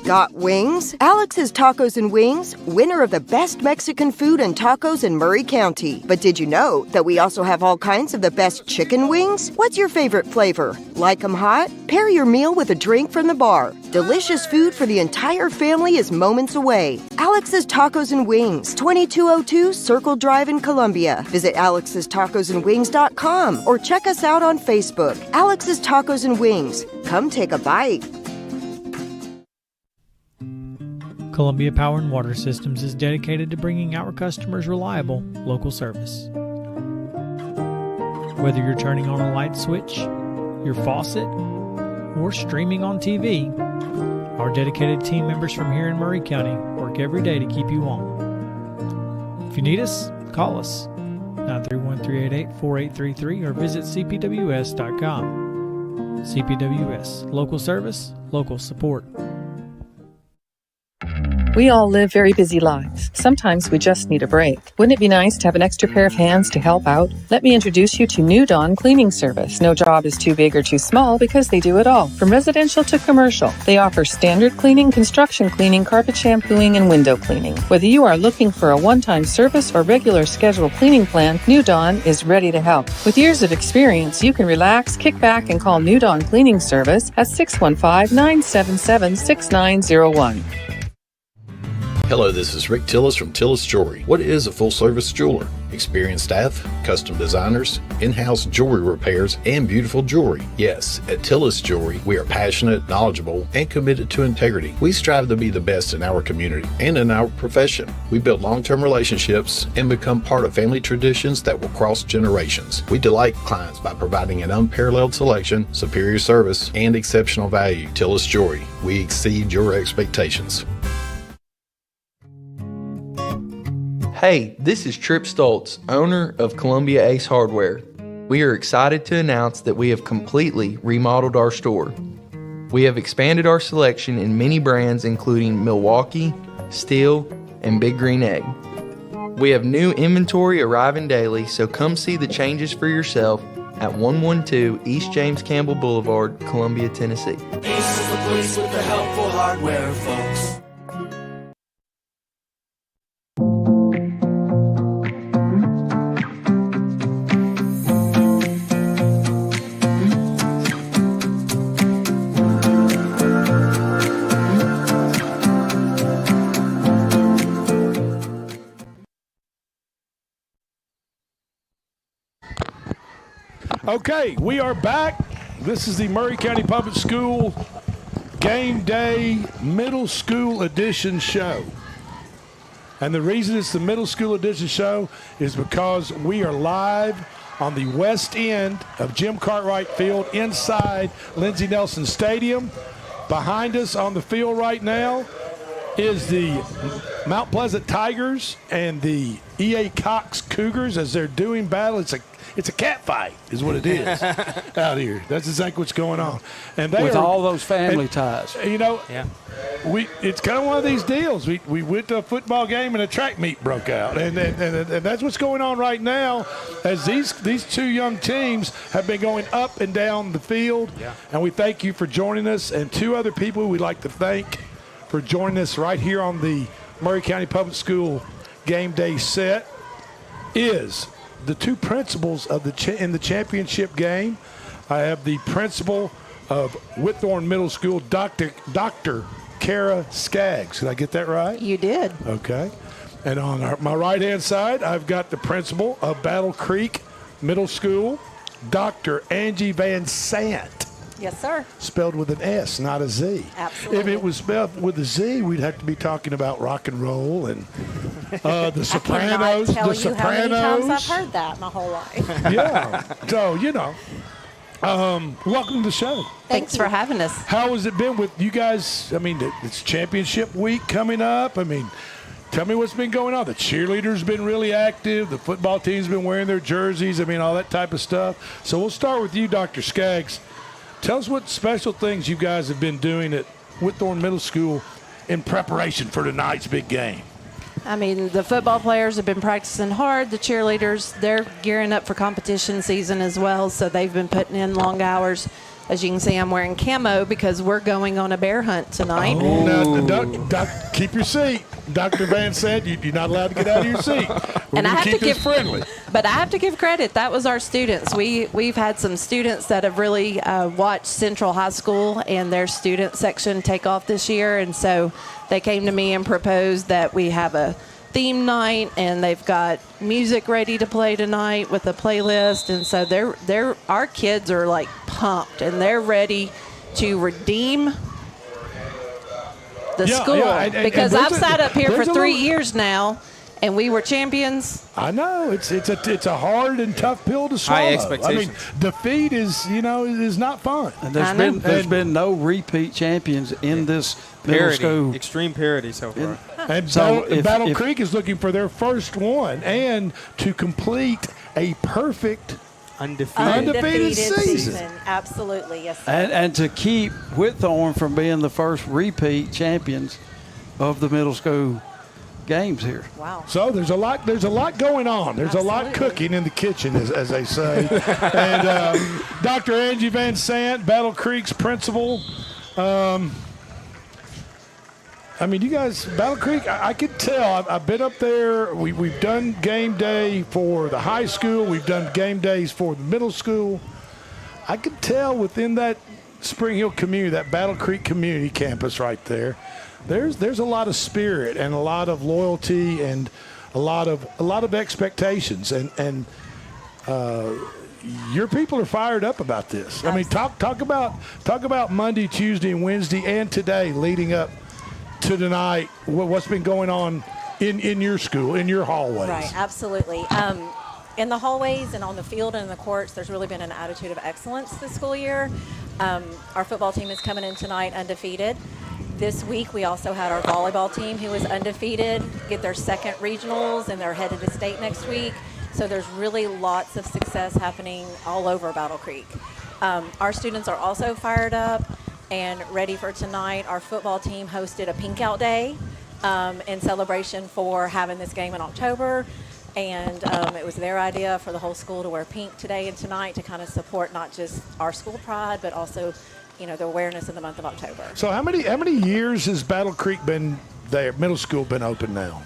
Got wings? Alex's Tacos and Wings, winner of the best Mexican food and tacos in Maury County. But did you know that we also have all kinds of the best chicken wings? What's your favorite flavor? Like 'em hot? Pair your meal with a drink from the bar. Delicious food for the entire family is moments away. Alex's Tacos and Wings, 2202 Circle Drive in Columbia. Visit alexstacosandwings.com or check us out on Facebook. Alex's Tacos and Wings. Come take a bite. Columbia Power and Water Systems is dedicated to bringing our customers reliable local service. Whether you're turning on a light switch, your faucet, or streaming on TV, our dedicated team members from here in Maury County work every day to keep you on. If you need us, call us 931-388-4833 or visit cpws.com. CPWS, local service, local support. We all live very busy lives. Sometimes we just need a break. Wouldn't it be nice to have an extra pair of hands to help out? Let me introduce you to New Dawn Cleaning Service. No job is too big or too small because they do it all, from residential to commercial. They offer standard cleaning, construction cleaning, carpet shampooing, and window cleaning. Whether you are looking for a one-time service or regular scheduled cleaning plan, New Dawn is ready to help. With years of experience, you can relax, kick back, and call New Dawn Cleaning Service at 615-977-6901. Hello, this is Rick Tillis from Tillis Jewelry. What is a full-service jeweler? Experienced staff, custom designers, in-house jewelry repairs, and beautiful jewelry. Yes, at Tillis Jewelry, we are passionate, knowledgeable, and committed to integrity. We strive to be the best in our community and in our profession. We build long-term relationships and become part of family traditions that will cross generations. We delight clients by providing an unparalleled selection, superior service, and exceptional value. Tillis Jewelry, we exceed your expectations. Hey, this is Trip Stoltz, owner of Columbia Ace Hardware. We are excited to announce that we have completely remodeled our store. We have expanded our selection in many brands including Milwaukee, Steel, and Big Green Egg. We have new inventory arriving daily, so come see the changes for yourself at 112 East James Campbell Boulevard, Columbia, Tennessee. Ace is the place with the helpful hardware, folks. Okay, we are back. This is the Maury County Public School Game Day Middle School Edition show. And the reason it's the Middle School Edition show is because we are live on the west end of Jim Cartwright Field inside Lindsey Nelson Stadium. Behind us on the field right now is the Mount Pleasant Tigers and the E.A. Cox Cougars as they're doing battle. It's a cat fight is what it is out here. That's exactly what's going on. And they with all those family ties. You know, it's kind of one of these deals. We went to a football game and a track meet broke out. And that's what's going on right now as these two young teams have been going up and down the field. Yeah. And we thank you for joining us. And two other people we'd like to thank for joining us right here on the Maury County Public School Game Day set is the two principals of in the championship game. I have the principal of Whitthorne Middle School, Dr. Kara Skaggs. Did I get that right? You did. Okay. And on my right-hand side, I've got the principal of Battle Creek Middle School, Dr. Angie Van Sant. Yes, sir. Spelled with an S, not a Z. Absolutely. If it was spelled with a Z, we'd have to be talking about rock and roll and the Sopranos. I cannot tell the you Sopranos. how many times I've heard that my whole life. Yeah. So, welcome to the show. Thanks for having us. How has it been with you guys? I mean, it's championship week coming up. I mean, tell me what's been going on. The cheerleaders been really active. The football team's been wearing their jerseys. I mean, all that type of stuff. So we'll start with you, Dr. Skaggs. Tell us what special things you guys have been doing at Whitthorne Middle School in preparation for tonight's big game. I mean, the football players have been practicing hard. The cheerleaders, they're gearing up for competition season as well, so they've been putting in long hours. As you can see, I'm wearing camo because we're going on a bear hunt tonight. Oh, now, keep your seat. Dr. Van said you're not allowed to get out of your seat. And I have keep to give friendly. But I have to give credit. That was our students. We've had some students that have really watched Central High School and their student section take off this year, and so they came to me and proposed that we have a theme night, and they've got music ready to play tonight with a playlist, and so our kids are like pumped and they're ready to redeem the school because I've sat up here for 3 years now, and we were champions. I know it's a hard and tough pill to swallow. High expectations. I mean, defeat is not fun. And there's been no repeat champions in this middle school. Extreme parity so far. And Battle Creek is looking for their first one and to complete a perfect undefeated season. Absolutely, yes. And to keep Whitthorne from being the first repeat champions of the middle school games here. Wow. So there's a lot going on. There's a lot cooking in the kitchen, as they say. And Dr. Angie Van Sant, Battle Creek's principal. I mean, you guys, Battle Creek, I could tell. I've been up there. We've done game day for the high school. We've done game days for the middle school. I could tell within that Spring Hill community, that Battle Creek community campus right there, there's a lot of spirit and a lot of loyalty and a lot of expectations. And your people are fired up about this. I mean, talk about Monday, Tuesday, and Wednesday, and today leading up to tonight, what's been going on in your school, in your hallways. Right, absolutely. In the hallways and on the field and in the courts, there's really been an attitude of excellence this school year. Our football team is coming in tonight undefeated. This week we also had our volleyball team who was undefeated get their second regionals, and they're headed to state next week. So there's really lots of success happening all over Battle Creek. Our students are also fired up and ready for tonight. Our football team hosted a pink out day. in celebration for having this game in October. And it was their idea for the whole school to wear pink today and tonight to kind of support not just our school pride, but also, the awareness in the month of October. So how many years has Battle Creek been there? Middle school been open now?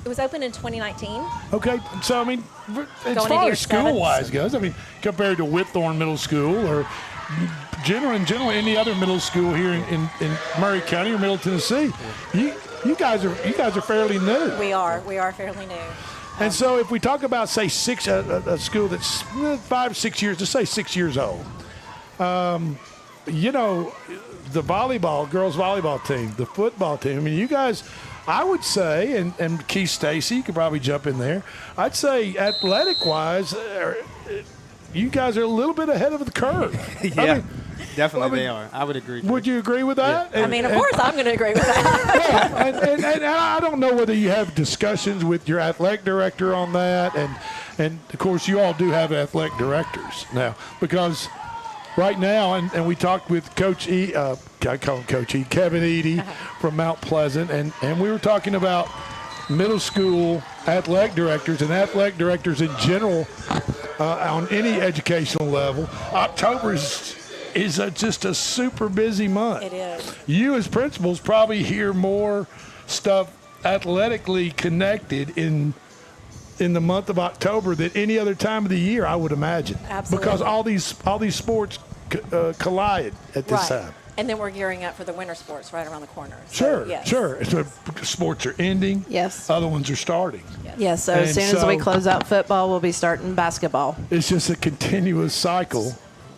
It was open in 2019. Okay, so I mean, as Going far into as year school-wise 7. goes, I mean, compared to Whitthorne Middle School or generally any other middle school here in Maury County or Middle Tennessee, you guys are fairly new. We are fairly new. And so if we talk about, say, a school that's 5 or 6 years, let's say 6 years old, the girls volleyball team, the football team, I mean, you guys, I would say, and Keith Stacy, you could probably jump in there, I'd say athletic-wise, you guys are a little bit ahead of the curve. Yeah. Definitely they are. I would agree. Would you agree with that? Yeah. Of course I'm going to agree with that. and I don't know whether you have discussions with your athletic director on that. And of course, you all do have athletic directors now because right now, and we talked with Coach E, I call him Coach E, Kevin Eady from Mount Pleasant, and we were talking about middle school athletic directors and athletic directors in general on any educational level. October is just a super busy month. It is. You as principals probably hear more stuff athletically connected in the month of October than any other time of the year, I would imagine. Absolutely. Because all these sports collide at this time. And then we're gearing up for the winter sports right around the corner. Sure, So, yes. sure. So sports are ending. Yes. Other ones are starting. Yes, so as soon as we close out football, we'll be starting basketball. It's just a continuous cycle.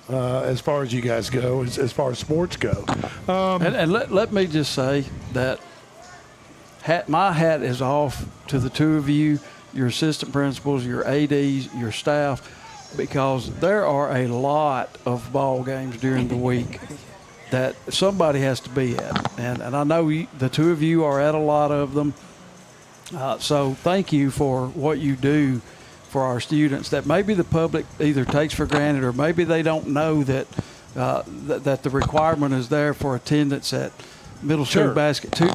As far as you guys go, as far as sports go. And let me just say that my hat is off to the two of you, your assistant principals, your ADs, your staff, because there are a lot of ball games during the week that somebody has to be at. And I know the two of you are at a lot of them. So thank you for what you do for our students that maybe the public either takes for granted or maybe they don't know that that the requirement is there for attendance at middle school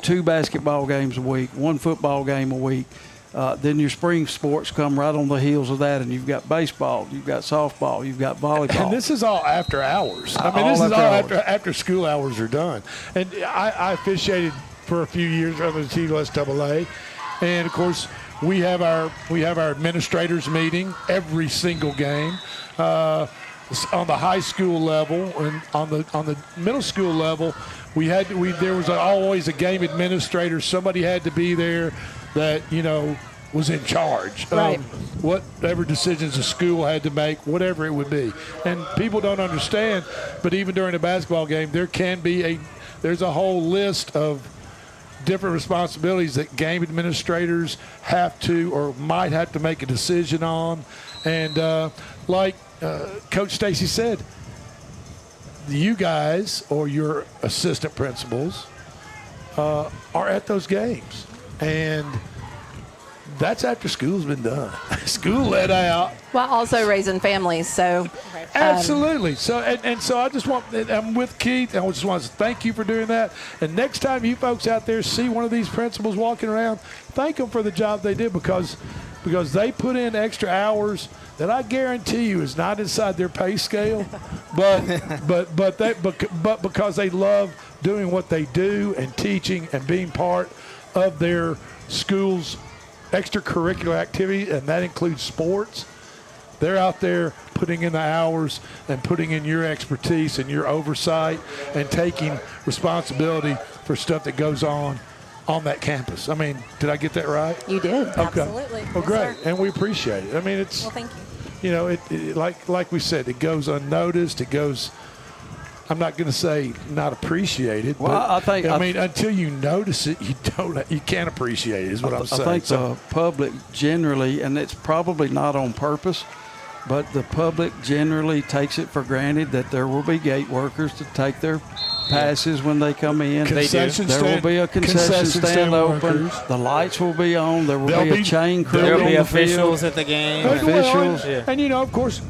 two basketball games a week, one football game a week. Then your spring sports come right on the heels of that, and you've got baseball, you've got softball, you've got volleyball. And this is all after hours. I mean, this is all after school hours are done. And I officiated for a few years under the TWSAA, and of course, we have our administrators meeting every single game on the high school level, and on the middle school level, there was always a game administrator. Somebody had to be there that was in charge of whatever decisions the school had to make, whatever it would be. And people don't understand, but even during a basketball game, there's a whole list of different responsibilities that game administrators have to or might have to make a decision on. And like Coach Stacy said, you guys or your assistant principals are at those games. And that's after school's been done. School let out. While also raising families, so. Absolutely. So and so I'm with Keith, and I just want to thank you for doing that. And next time you folks out there see one of these principals walking around, thank them for the job they did because they put in extra hours that I guarantee you is not inside their pay scale, but because they love doing what they do and teaching and being part of their school's extracurricular activity, and that includes sports. They're out there putting in the hours and putting in your expertise and your oversight and taking responsibility for stuff that goes on that campus. I mean, did I get that right? You did. Okay. Absolutely. Well, Yes, great. sir. And we appreciate it. I mean, it's, Well, thank you. it like we said, it goes unnoticed. It goes, I'm not going to say not appreciated. Well, but I mean, until you notice it, you can't appreciate it, is what I'm saying. I think the public generally, and it's probably not on purpose, but the public generally takes it for granted that there will be gate workers to take their passes when they come in. Concession There will be a concession stand open. workers. The lights will be on. There will There'll be a be- chain crew There'll on be the officials field. at the game. Officials. And you know, of course,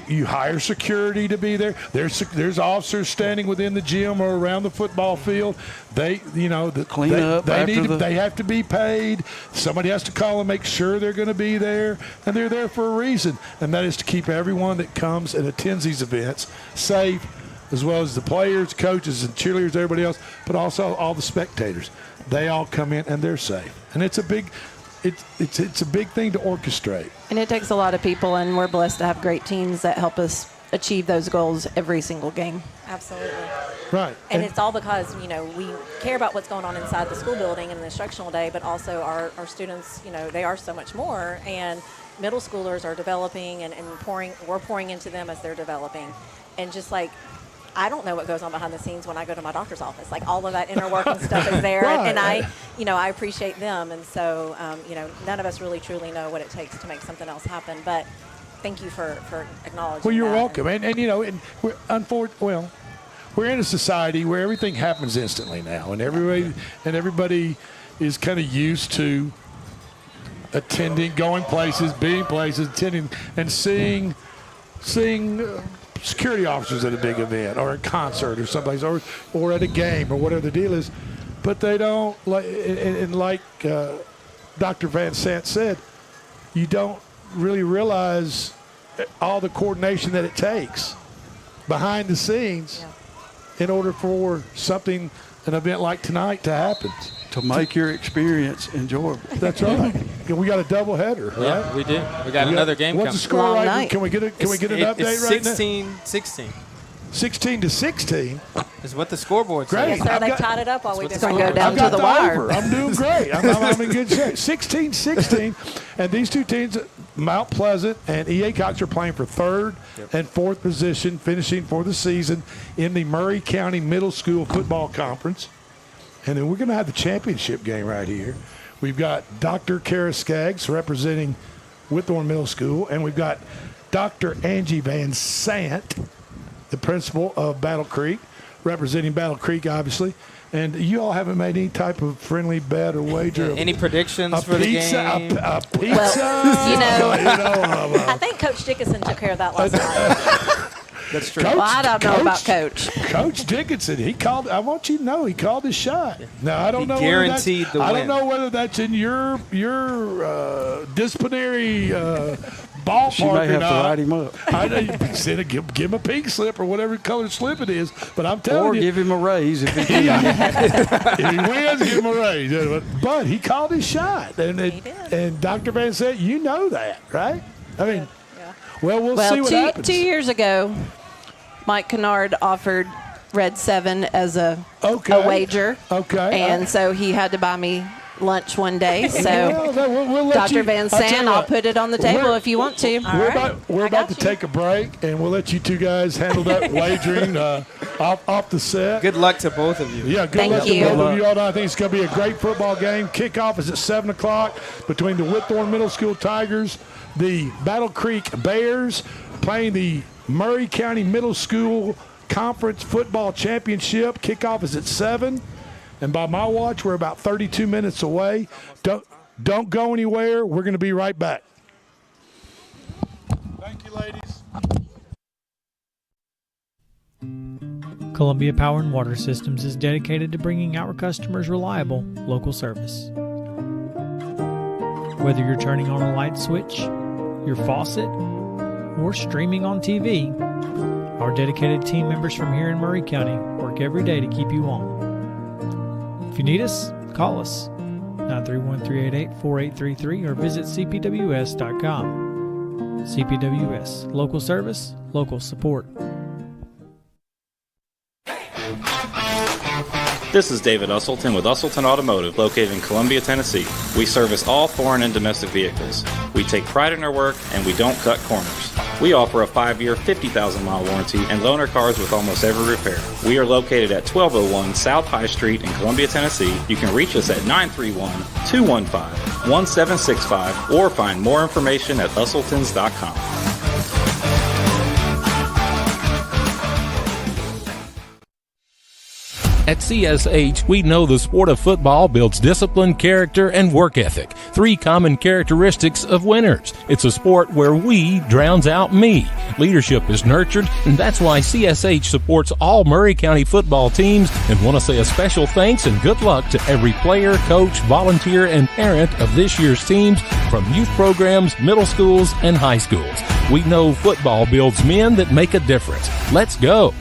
you hire security to be there. There's officers standing within the gym or around the football field. They Clean up after they have to be paid. Somebody has to call and make sure they're going to be there, and they're there for a reason, and that is to keep everyone that comes and attends these events safe, as well as the players, coaches, and cheerleaders, everybody else, but also all the spectators. They all come in and they're safe, and it's a big thing to orchestrate. And it takes a lot of people, and we're blessed to have great teams that help us achieve those goals every single game. Absolutely. Right. And it's all because, we care about what's going on inside the school building and the instructional day, but also our students, they are so much more. And middle schoolers are developing and we're pouring into them as they're developing. And just like, I don't know what goes on behind the scenes when I go to my doctor's office. Like all of that inner working stuff is there. Right. And I appreciate them. And so, none of us really truly know what it takes to make something else happen. But thank you for acknowledging Well, you're that. welcome. And we're in a society where everything happens instantly now, and everybody is kind of used to attending, going places, being places, attending, and seeing security officers at a big event or a concert or someplace or at a game or whatever the deal is. But they don't, like Dr. Van Sant said, you don't really realize all the coordination that it takes behind the scenes in order for an event like tonight to happen. To make your experience enjoyable. That's right. We got a double header, right? Yeah, we do. We got another game What's coming. the score right now? Can we get an update it's right 16-16. 16-16 is what the scoreboard Great. says. Yes, sir, they tied it up while we've been gonna go down I've got to the wire. over. I'm doing great. I'm in good shape. 16-16. And these two teams, Mount Pleasant and E.A. Cox, are playing for third and fourth position, finishing for the season in the Maury County Middle School Football Conference. And then we're going to have the championship game right here. We've got Dr. Kara Skaggs representing Whitthorne Middle School, and we've got Dr. Angie Van Sant, the principal of Battle Creek, representing Battle Creek, obviously. And you all haven't made any type of friendly bet or wager. Any predictions for the game? A pizza. Well, I think Coach Dickinson took care of that last night. That's true. Well, I don't know about Coach. Coach Dickinson, I want you to know, he called his shot. Now, I don't know. Guaranteed the win. I don't know whether that's in your disciplinary ballpark She may or have not. to write him up. I know you give him a pink slip or whatever color slip it is. But I'm telling Or you, give him a raise if he if he wins, give him a raise. But he called his shot, and Dr. Van said, you know that, right? I mean, we'll see what happens. 2 years ago, Mike Kennard offered Red 7 as a wager. Okay. And so he had to buy me lunch one day. So, we'll let Dr. you- Van tell you Sant, what, I'll put it on the table we're- if you want to. We're about to take a break, and we'll let you two guys handle that wagering off the set. Good luck to both of you. Yeah, good luck to both of you all. I think it's going to be a great football game. Kickoff is at 7 o'clock between the Whitthorne Middle School Tigers, the Battle Creek Bears, playing the Maury County Middle School Conference Football Championship. Kickoff is at 7. And by my watch, we're about 32 minutes away. Don't go anywhere. We're going to be right back. Thank you, ladies. Columbia Power and Water Systems is dedicated to bringing our customers reliable local service. Whether you're turning on a light switch, your faucet, or streaming on TV, our dedicated team members from here in Maury County work every day to keep you on. If you need us, call us 931-388-4833 or visit cpws.com. CPWS, local service, local support. This is David Usselton with Usselton Automotive, located in Columbia, Tennessee. We service all foreign and domestic vehicles. We take pride in our work, and we don't cut corners. We offer a 5-year, 50,000-mile warranty and loan our cars with almost every repair. We are located at 1201 South High Street in Columbia, Tennessee. You can reach us at 931-215-1765 or find more information at usseltons.com. At CSH, we know the sport of football builds discipline, character, and work ethic, 3 common characteristics of winners. It's a sport where we drowns out me. Leadership is nurtured, and that's why CSH supports all Maury County football teams, and want to say a special thanks and good luck to every player, coach, volunteer, and parent of this year's teams from youth programs, middle schools, and high schools. We know football builds men that make a difference. Let's go.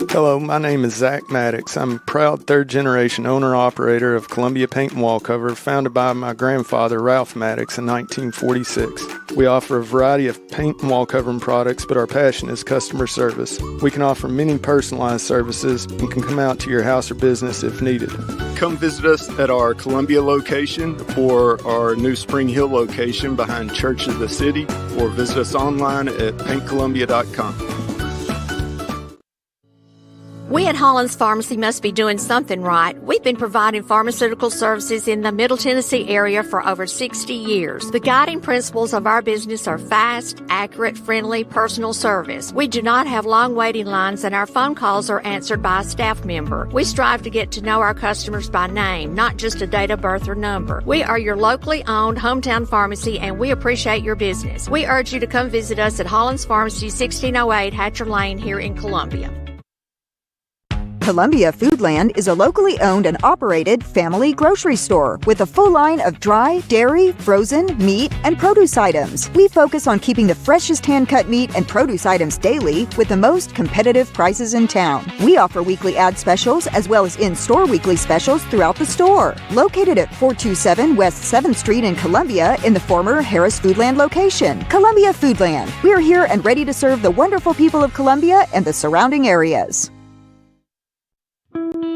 Hello, my name is Zach Maddox. I'm a proud third-generation owner-operator of Columbia Paint and Wall Cover, founded by my grandfather, Ralph Maddox, in 1946. We offer a variety of paint and wall covering products, but our passion is customer service. We can offer many personalized services and can come out to your house or business if needed. Come visit us at our Columbia location or our new Spring Hill location behind Church of the City, or visit us online at paintcolumbia.com. We at Hollins Pharmacy must be doing something right. We've been providing pharmaceutical services in the Middle Tennessee area for over 60 years. The guiding principles of our business are fast, accurate, friendly, personal service. We do not have long waiting lines, and our phone calls are answered by a staff member. We strive to get to know our customers by name, not just a date of birth or number. We are your locally owned hometown pharmacy, and we appreciate your business. We urge you to come visit us at Hollins Pharmacy, 1608 Hatcher Lane here in Columbia. Columbia Foodland is a locally owned and operated family grocery store with a full line of dry, dairy, frozen, meat, and produce items. We focus on keeping the freshest hand-cut meat and produce items daily with the most competitive prices in town. We offer weekly ad specials as well as in-store weekly specials throughout the store. Located at 427 West 7th Street in Columbia in the former Harris Foodland location. Columbia Foodland. We're here and ready to serve the wonderful people of Columbia and the surrounding areas.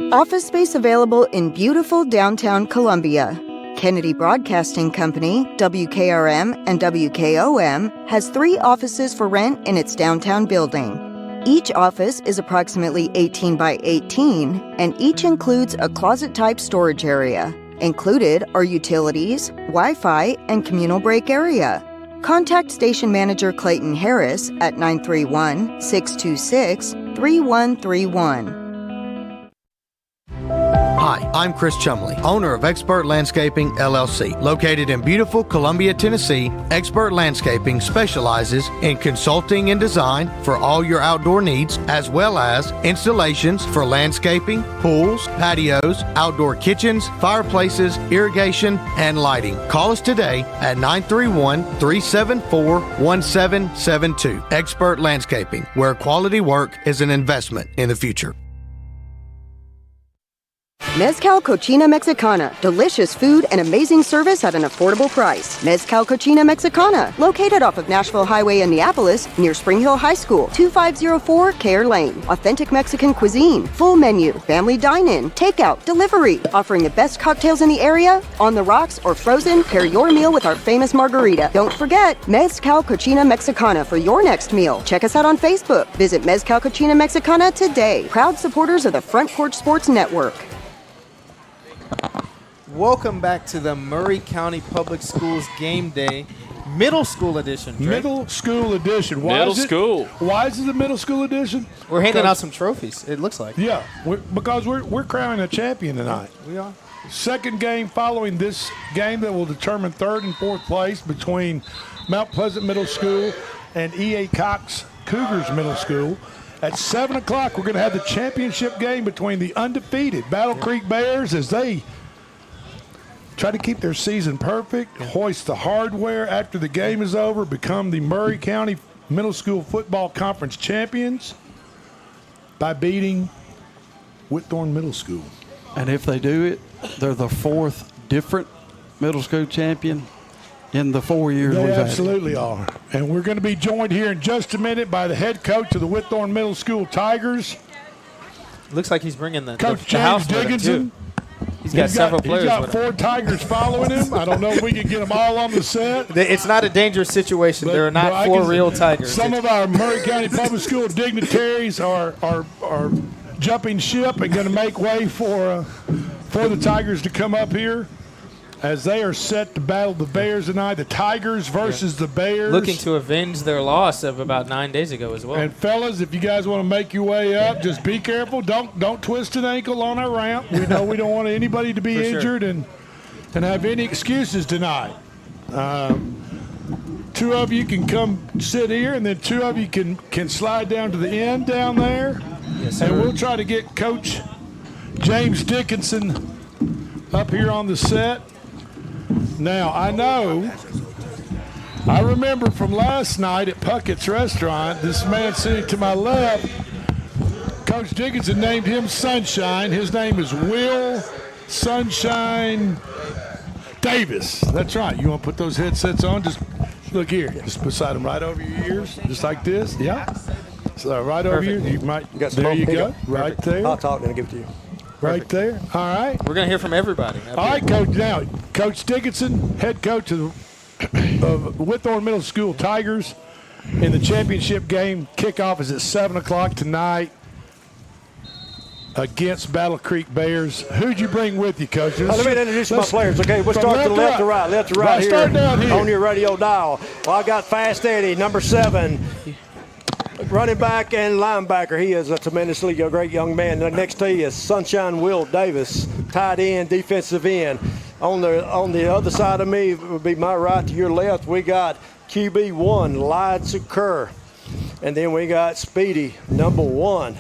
Office space available in beautiful downtown Columbia. Kennedy Broadcasting Company, WKRM and WKOM, has 3 offices for rent in its downtown building. Each office is approximately 18 by 18, and each includes a closet-type storage area. Included are utilities, Wi-Fi, and communal break area. Contact Station Manager Clayton Harris at 931-626-3131. Hi, I'm Chris Chumley, owner of Expert Landscaping, LLC. Located in beautiful Columbia, Tennessee, Expert Landscaping specializes in consulting and design for all your outdoor needs, as well as installations for landscaping, pools, patios, outdoor kitchens, fireplaces, irrigation, and lighting. Call us today at 931-374-1772. Expert Landscaping, where quality work is an investment in the future. Mezcal Cochina Mexicana. Delicious food and amazing service at an affordable price. Mezcal Cochina Mexicana. Located off of Nashville Highway in Neapolis, near Spring Hill High School. 2504 Care Lane. Authentic Mexican cuisine. Full menu. Family dine-in. Takeout. Delivery. Offering the best cocktails in the area. On the rocks or frozen, pair your meal with our famous margarita. Don't forget, Mezcal Cochina Mexicana for your next meal. Check us out on Facebook. Visit Mezcal Cochina Mexicana today. Proud supporters of the Front Porch Sports Network. Welcome back to the Maury County Public Schools Game Day Middle School Edition. Drake. Middle School Edition. Why is it the Middle School Edition? We're handing out some trophies, it looks like. Yeah, because we're crowning a champion tonight. We are. Second game following this game that will determine third and fourth place between Mount Pleasant Middle School and E.A. Cox Cougars Middle School. At 7 o'clock, we're going to have the championship game between the undefeated Battle Creek Bears as they try to keep their season perfect, hoist the hardware after the game is over, become the Maury County Middle School Football Conference champions by beating Whitthorne Middle School. And if they do it, they're the 4th different middle school champion in the 4 years They we've had it. absolutely are. And we're going to be joined here in just a minute by the head coach of the Whitthorne Middle School Tigers. Looks like he's bringing the Coach the house James with him, Dickinson. too. He's got several players He's got with him. 4 Tigers following him. I don't know if we can get them all on the set. It's not a dangerous situation. There are not 4 real Tigers. Some of our Maury County Public School dignitaries are jumping ship and going to make way for the Tigers to come up here as they are set to battle the Bears tonight. The Tigers versus the Bears. Looking to avenge their loss of about 9 days ago as well. And fellas, if you guys want to make your way up, just be careful. Don't twist an ankle on our ramp. We know we don't want anybody to be injured and have any excuses tonight. 2 of you can come sit here, and then 2 of you can slide down to the end down there. Yes, sir. And we'll try to get Coach James Dickinson up here on the set. Now, I remember from last night at Puckett's restaurant, this man sitting to my left, Coach Dickinson named him Sunshine. His name is Will Sunshine Davis. That's right. You want to put those headsets on? Just look here. Just beside them, right over your ears, just like this. Yeah. So right over here. You might. There you go. Right there. I'll talk and I'll give it to you. Right there. All right. We're going to hear from everybody. All right, Coach. Now, Coach Dickinson, head coach of Whitthorne Middle School Tigers, in the championship game. Kickoff is at 7 o'clock tonight against Battle Creek Bears. Who'd you bring with you, Coach? Let me introduce my players, okay? We'll start to the left to right. Left to right here, start down here on your radio dial. Well, I got Fast Eddie, number 7. Running back and linebacker. He is a tremendously great young man. Next to you is Sunshine Will Davis, tight end, defensive end. On the other side of me would be my right to your left. We got QB1, Lydes Kerr. And then we got Speedy, number 1,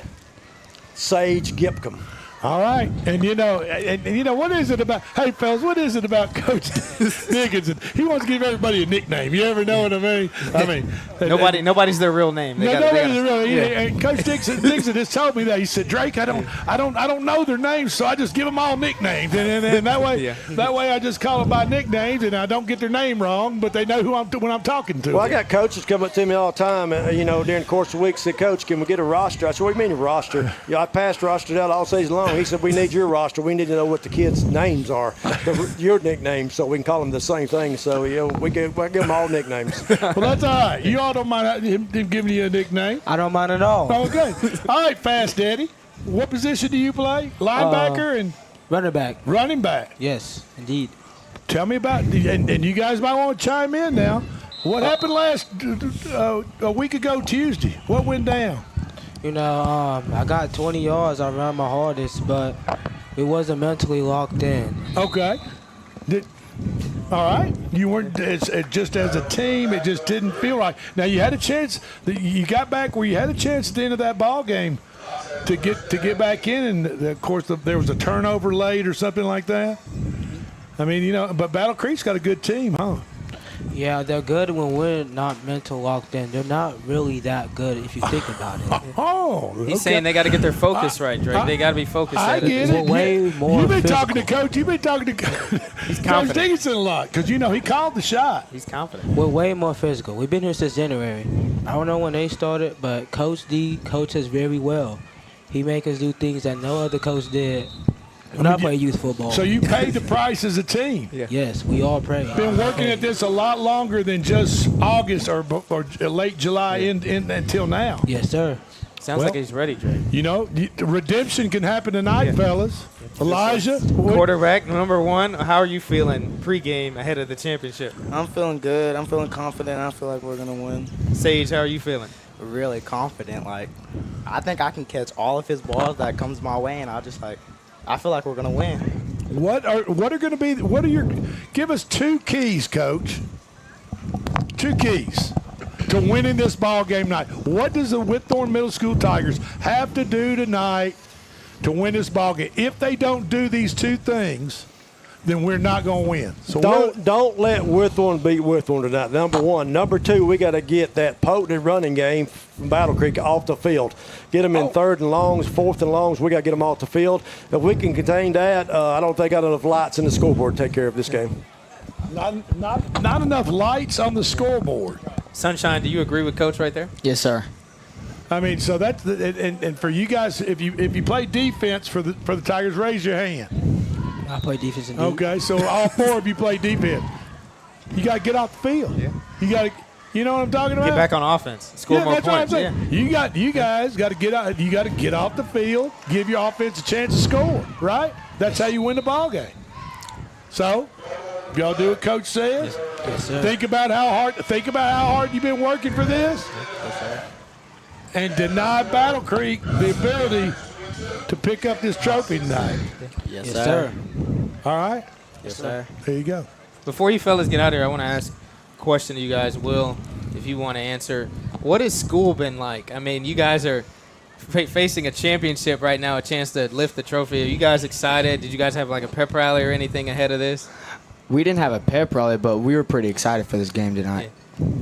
Sage Gipcom. All right, and you know what is it about? Hey, fellas, what is it about Coach Dickinson? He wants to give everybody a nickname. You ever know what I mean? Nobody's their real name. Nobody's their real name. And Coach Dixon has told me that. He said, Drake, I don't know their names, so I just give them all nicknames, and that way I just call them by nicknames, and I don't get their name wrong, but they know who when I'm talking to. Well, I got coaches come up to me all the time, during the course of the week, said, Coach, can we get a roster? I said, what do you mean a roster? I passed rosters out all season long. He said, we need your roster. We need to know what the kids' names are, your nicknames, so we can call them the same thing. So, we give them all nicknames. Well, that's all right. You all don't mind him giving you a nickname? I don't mind at all. Okay. All right, Fast Eddie. What position do you play? Linebacker and running back. Running back. Yes, indeed. Tell me about and you guys might want to chime in now. What happened a week ago Tuesday? What went down? I got 20 yards. I ran my hardest, but it wasn't mentally locked in. Okay. All right. You weren't just as a team. It just didn't feel right. Now you had a chance. You got back where you had a chance at the end of that ball game to get back in, and of course there was a turnover late or something like that. I mean, but Battle Creek's got a good team, huh? Yeah, they're good when we're not mental locked in. They're not really that good if you think about it. He's saying they got to get their focus right, Drake. They got to be focused. I get it. Way more You've been physical. talking to Coach. You've been talking to Coach Dickinson a lot because he called the shot. He's confident. We're way more physical. We've been here since January. I don't know when they started, but Coach D coaches very well. He makes us do things that no other coach did. When I play youth football. So you paid the price as a team. Yeah. Yes, we all paid. Been working at this a lot longer than just August or late July until now. Yes, sir. Sounds like he's ready, Drake. Redemption can happen tonight, fellas. Elijah, quarterback number 1. How are you feeling pregame ahead of the championship? I'm feeling good. I'm feeling confident. I feel like we're gonna win. Sage, how are you feeling? Really confident. I think I can catch all of his balls that comes my way, and I feel like we're gonna win. Give us 2 keys, Coach. 2 keys to winning this ball game night. What does the Whitthorne Middle School Tigers have to do tonight to win this ball game? If they don't do these 2 things, then we're not going to win. So don't let Whitthorne beat Whitthorne tonight. Number 1. Number 2, we got to get that potent running game from Battle Creek off the field. Get them in 3rd and longs, 4th and longs. We got to get them off the field. If we can contain that, I don't think I got enough lights in the scoreboard to take care of this game. Not enough lights on the scoreboard. Sunshine, do you agree with Coach right there? Yes, sir. I mean, so that's and for you guys, if you play defense for the Tigers, raise your hand. I play defense indeed. Okay, so all four of you play defense. You got to get off the field. Yeah. You got to, you know what I'm talking about? Get back on offense. Score more that's points. What I'm saying. Yeah. You guys got to get out. You got to get off the field. Give your offense a chance to score. Right? That's how you win the ball game. So, if y'all do what Coach says. Yes, sir. Think about how hard you've been working for this. Yes, sir. And deny Battle Creek the ability to pick up this trophy tonight. Yes, sir. All right? Yes, sir. There you go. Before you fellas get out of here, I want to ask a question to you guys. Will, if you want to answer, what has school been like? I mean, you guys are facing a championship right now, a chance to lift the trophy. Are you guys excited? Did you guys have like a pep rally or anything ahead of this? We didn't have a pep rally, but we were pretty excited for this game tonight.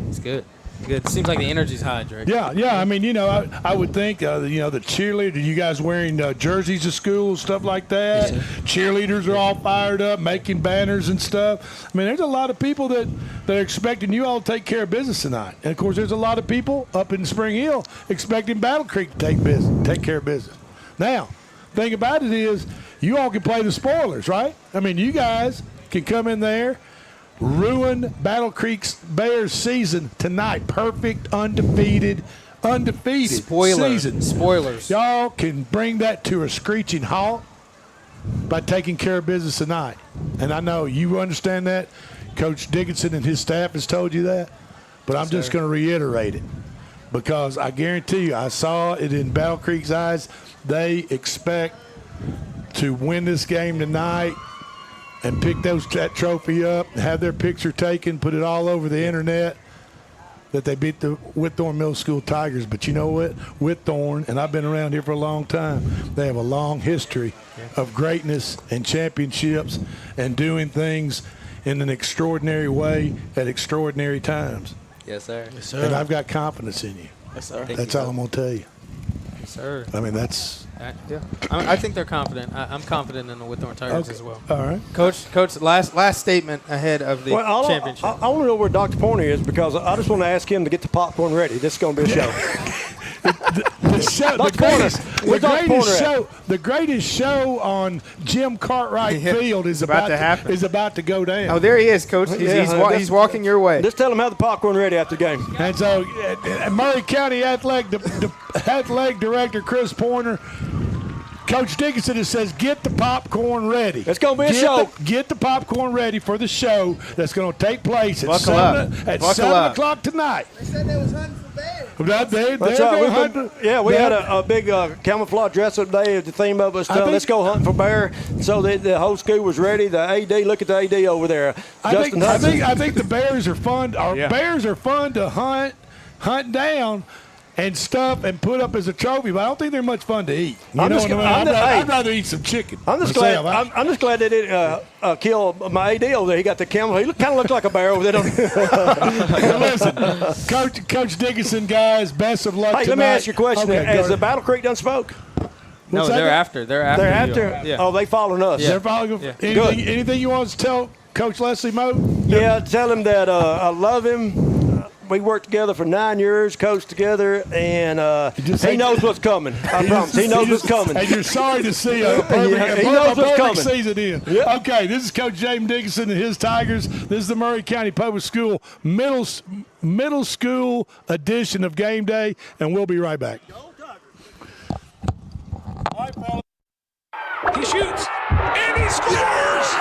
It's good. Good. It seems like the energy's high, Drake. Yeah. I mean, I would think, the cheerleader, you guys wearing jerseys to school, stuff like that. Yes, Cheerleaders are all fired up, making banners and stuff. I mean, there's a lot of people that are expecting you all to take care of business tonight. And, of course, there's a lot of people up in Spring Hill expecting Battle Creek to take care of business. Now, the thing about it is you all can play the spoilers, right? I mean, you guys can come in there, ruin Battle Creek's Bears season tonight. Perfect, undefeated season. Spoilers. Y'all can bring that to a screeching halt by taking care of business tonight. And I know you understand that. Coach Dickinson and his staff has told you that. But I'm just going to reiterate it because I guarantee you, I saw it in Battle Creek's eyes. They expect to win this game tonight and pick that trophy up, have their picture taken, put it all over the internet that they beat the Whitthorne Middle School Tigers. But you know what? Whitthorne, and I've been around here for a long time, they have a long history of greatness and championships and doing things in an extraordinary way at extraordinary times. Yes, sir. Yes, sir. And I've got confidence in you. Yes, sir. That's all I'm going to tell you. Yes, sir. I mean, that's – yeah. I think they're confident. I'm confident in the Whitthorne Tigers as well. All right. Coach, last statement ahead of the championship. I want to know where Dr. Pointer is because I just want to ask him to get the popcorn ready. This is going to be a show. The greatest show on Jim Cartwright Field is about to happen. Is about to go down. Oh, there he is, Coach. He's walking your way. Just tell him how the popcorn ready after the game. And so, Maury County Athletic Director Chris Pointer, Coach Dickinson says, get the popcorn ready. It's going to be a show. Get the popcorn ready for the show that's going to take place at 7 o'clock tonight. They said they was hunting for bears. That's right. We had a big camouflage dress-up day. The theme of us, let's go hunting for bear. So the whole school was ready. The AD, look at the AD over there. I think the bears are fun. Bears are fun to hunt down and stuff and put up as a trophy, but I don't think they're much fun to eat. I'd rather eat some chicken. I'm just glad they didn't kill my AD over there. He got the camel. He kind of looked like a bear over there. Listen, Coach Dickinson, guys, best of luck tonight. Let me ask you a question. Has the Battle Creek done spoke? No, they're after. They're after. Yeah. Oh, they following us. Yeah. They're following. Yeah. Anything you want to tell Coach Leslie Moe? Yeah, tell him that I love him. We worked together for 9 years, coached together, and he knows what's coming. I promise. He knows what's coming. And you're sorry to see a perfect season in. Yep. Okay, this is Coach James Dickinson and his Tigers. This is the Maury County Public School middle school edition of Game Day, and we'll be right back. He shoots, and he scores!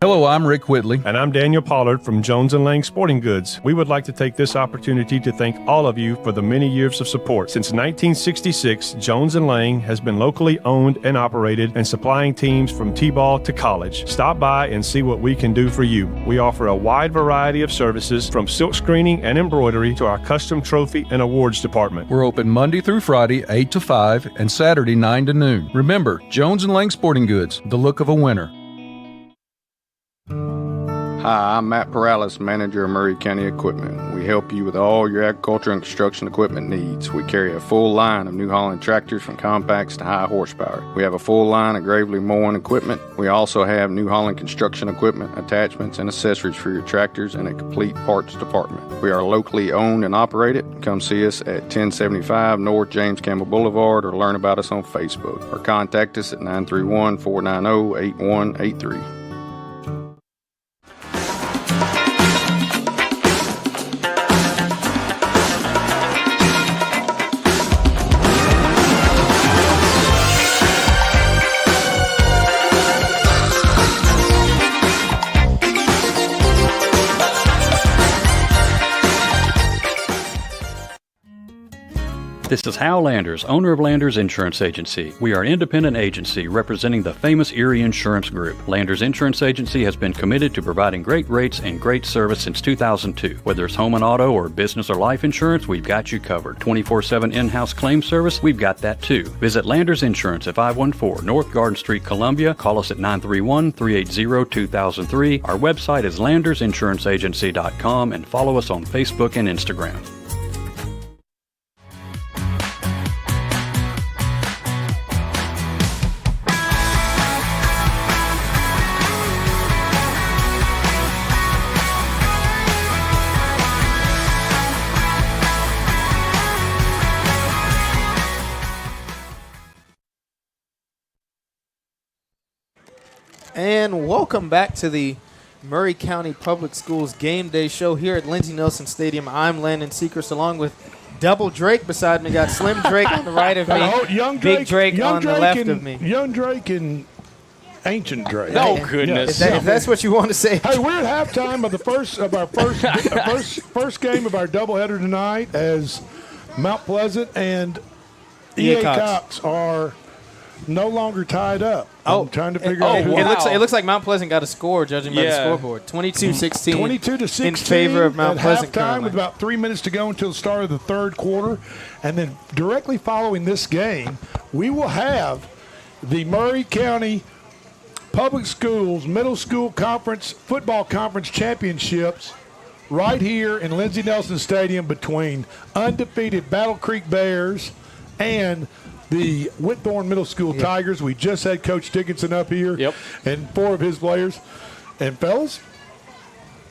Hello, I'm Rick Whitley. And I'm Daniel Pollard from Jones & Lang Sporting Goods. We would like to take this opportunity to thank all of you for the many years of support. Since 1966, Jones & Lang has been locally owned and operated and supplying teams from T-ball to college. Stop by and see what we can do for you. We offer a wide variety of services from silk screening and embroidery to our custom trophy and awards department. We're open Monday through Friday, 8 to 5, and Saturday, 9 to noon. Remember, Jones & Lang Sporting Goods, the look of a winner. Hi, I'm Matt Perales, manager of Maury County Equipment. We help you with all your agriculture and construction equipment needs. We carry a full line of New Holland tractors from compacts to high horsepower. We have a full line of Gravely mowing equipment. We also have New Holland construction equipment, attachments, and accessories for your tractors and a complete parts department. We are locally owned and operated. Come see us at 1075 North James Campbell Boulevard or learn about us on Facebook or contact us at 931-490-8183. This is Hal Landers, owner of Landers Insurance Agency. We are an independent agency representing the famous Erie Insurance Group. Landers Insurance Agency has been committed to providing great rates and great service since 2002. Whether it's home and auto or business or life insurance, we've got you covered. 24/7 in-house claim service, we've got that too. Visit Landers Insurance at 514 North Garden Street, Columbia. Call us at 931-380-2003. Our website is landersinsuranceagency.com and follow us on Facebook and Instagram. And welcome back to the Maury County Public Schools Game Day Show here at Lindsey Nelson Stadium. I'm Landon Seacrest along with Double Drake beside me. Got Slim Drake on the right of me, Young Big Drake on the left of me. Young Drake and Ancient Drake. Oh goodness! If that's what you want to say. Hey, we're at halftime of our first game of our doubleheader tonight as Mount Pleasant and EA Cox are no longer tied up. I'm trying to figure out who. It looks like Mount Pleasant got a score, judging by the scoreboard. 22-16. 22-16 in favor of Mount Pleasant. Halftime with about 3 minutes to go until the start of the third quarter, and then directly following this game, we will have the Maury County Public Schools Middle School Conference Football Conference Championships right here in Lindsey Nelson Stadium between undefeated Battle Creek Bears and the Whitthorne Middle School Tigers. We just had Coach Dickinson up here and four of his players. And, fellas,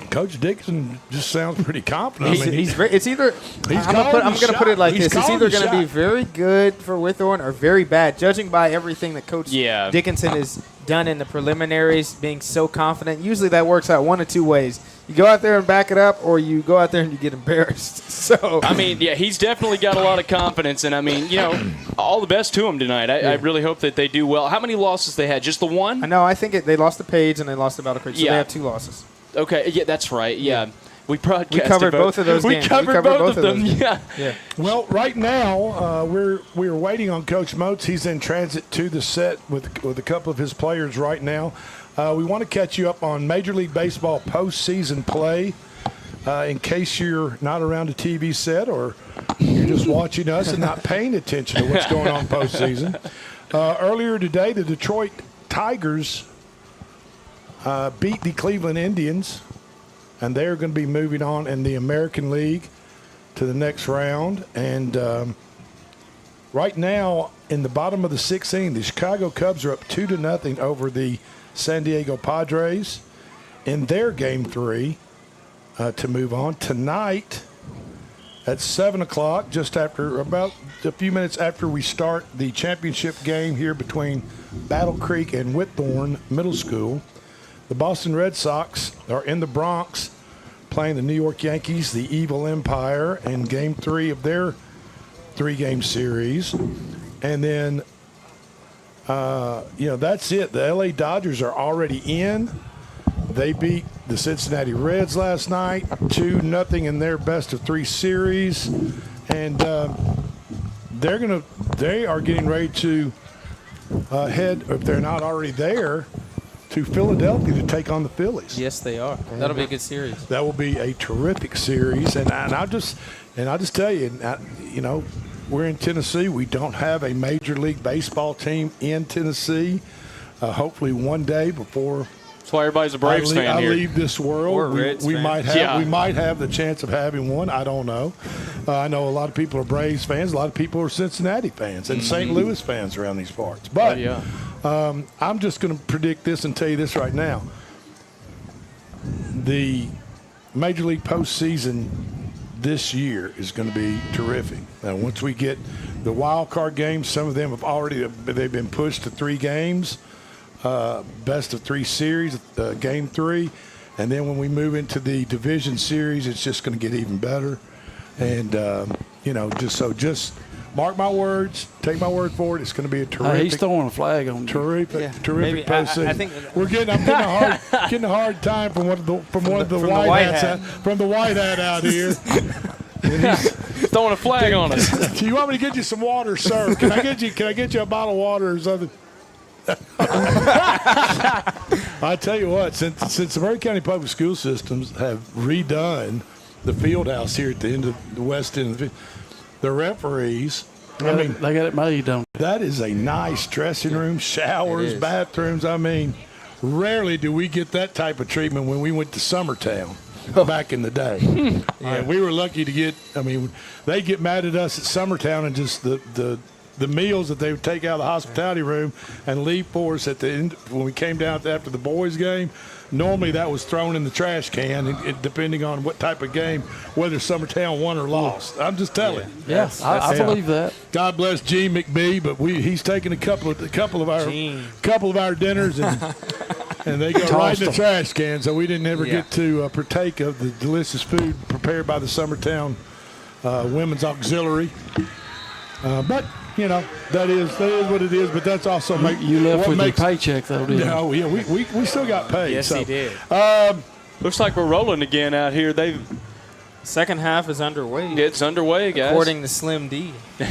Coach Dickinson just sounds pretty confident. I'm going to put it like this. It's either going to be very good for Whitthorne or very bad, judging by everything that Coach Dickinson has done in the preliminaries, being so confident. Usually that works out one of two ways. You go out there and back it up, or you go out there and you get embarrassed. So I mean, he's definitely got a lot of confidence, and I mean, all the best to him tonight. I really hope that they do well. How many losses they had? Just the one? No, I think they lost to Page and they lost to Battle Creek, so they have 2 losses. Okay, yeah, that's right. Yeah. We covered both of those games. We covered both of them. Yeah. Well, right now we're waiting on Coach Moats. He's in transit to the set with a couple of his players right now. We want to catch you up on Major League Baseball postseason play in case you're not around a TV set or you're just watching us and not paying attention to what's going on postseason. Earlier today, the Detroit Tigers beat the Cleveland Indians, and they're going to be moving on in the American League to the next round. And right now, in the bottom of the 6th inning, the Chicago Cubs are up 2-0 over the San Diego Padres in their Game 3 to move on. Tonight at 7 o'clock, just after about a few minutes after we start the championship game here between Battle Creek and Whitthorne Middle School, the Boston Red Sox are in the Bronx playing the New York Yankees, the Evil Empire, in Game 3 of their 3-game series. And then, that's it. The LA Dodgers are already in. They beat the Cincinnati Reds last night, 2-0 in their best-of-3 series, and they are getting ready to head, if they're not already there, to Philadelphia to take on the Phillies. Yes, they are. That'll be a good series. That will be a terrific series, and I'll just tell you, we're in Tennessee. We don't have a Major League Baseball team in Tennessee. Hopefully, one day before. That's why everybody's a Braves fan here. I leave this world. We might have the chance of having one. I don't know. I know a lot of people are Braves fans. A lot of people are Cincinnati fans and St. Louis fans around these parts. But I'm just going to predict this and tell you this right now. The Major League postseason this year is going to be terrific. Now, once we get the wild card games, some of them they've been pushed to 3 games. Best of 3 series, game 3, and then when we move into the division series, it's just going to get even better. And just mark my words, take my word for it. It's going to be a terrific. He's throwing a flag on terrific postseason. I'm getting a hard time from one of the white hat out here. Throwing a flag on us. Do you want me to get you some water, sir? Can I get you a bottle of water or something? I tell you what, since the Maury County Public School Systems have redone the field house here at the end of the west end, the referees, they got it made, don't they? That is a nice dressing room, showers, bathrooms. I mean, rarely do we get that type of treatment when we went to Summertown back in the day. We were lucky to get. I mean, they get mad at us at Summertown and just the meals that they would take out of the hospitality room and leave for us at the end when we came down after the boys' game. Normally that was thrown in the trash can, depending on what type of game, whether Summertown won or lost. I'm just telling. Yes, I believe that. God bless Gene McBee, but he's taken a couple of our dinners and they go right in the trash can. So we didn't ever get to partake of the delicious food prepared by the Summertown Women's Auxiliary. But that is what it is. But that's also you left with your paycheck, though, didn't you? No, we still got paid. Yes, he did. Looks like we're rolling again out here. Second half is underway. It's underway, guys. According to Slim D. All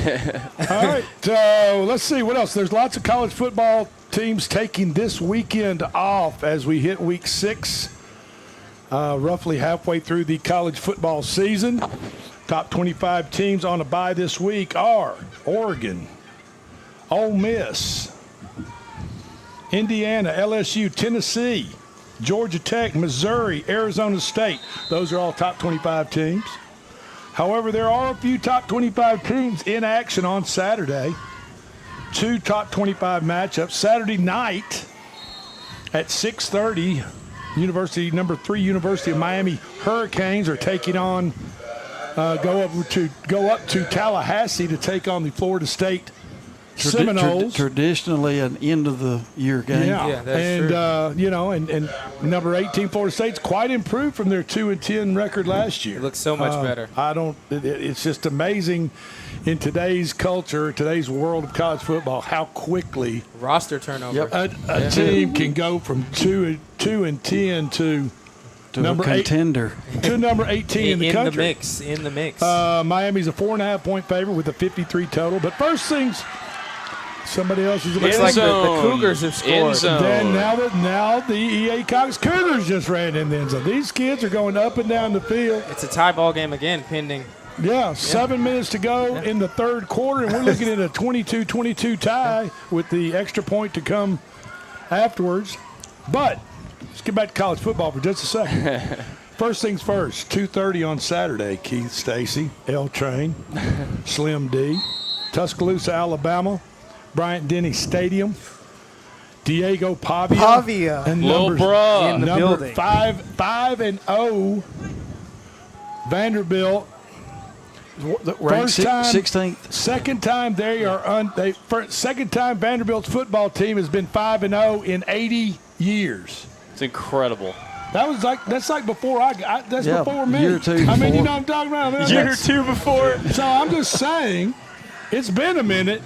right, so let's see what else. There's lots of college football teams taking this weekend off as we hit week 6, roughly halfway through the college football season. Top 25 teams on a bye this week are Oregon, Ole Miss, Indiana, LSU, Tennessee, Georgia Tech, Missouri, Arizona State. Those are all top 25 teams. However, there are a few top 25 teams in action on Saturday. 2 top 25 matchups. Saturday night at 6:30, number 3 University of Miami Hurricanes are taking on go up to Tallahassee to take on the Florida State Seminoles. Traditionally an end of the year game. Yeah, that's true. And number 18 Florida State's quite improved from their 2-10 record last year. It looks so much better. It's just amazing in today's culture, today's world of college football, how quickly roster turnover a team can go from 2-10 to number contender. To number 18 in the country. In the mix. Miami's a 4.5-point favorite with a 53 total. But first things, somebody else is about like the Cougars have scored. Then now the EA Cox Cougars just ran in the end zone. These kids are going up and down the field. It's a tie ball game again, pending. 7 minutes to go in the third quarter, and we're looking at a 22-22 tie with the extra point to come afterwards. But let's get back to college football for just a second. First things first, 2:30 on Saturday, Keith Stacy, L Train, Slim D, Tuscaloosa, Alabama, Bryant-Denny Stadium, Diego Pavia. And Lil Bruh. In the building. 5-0 Vanderbilt. First time, 16th. Second time second time Vanderbilt's football team has been 5-0 in 80 years. It's incredible. That's like before that's before me. Year or two I mean, before. I'm talking about Year or two before. So I'm just saying, it's been a minute.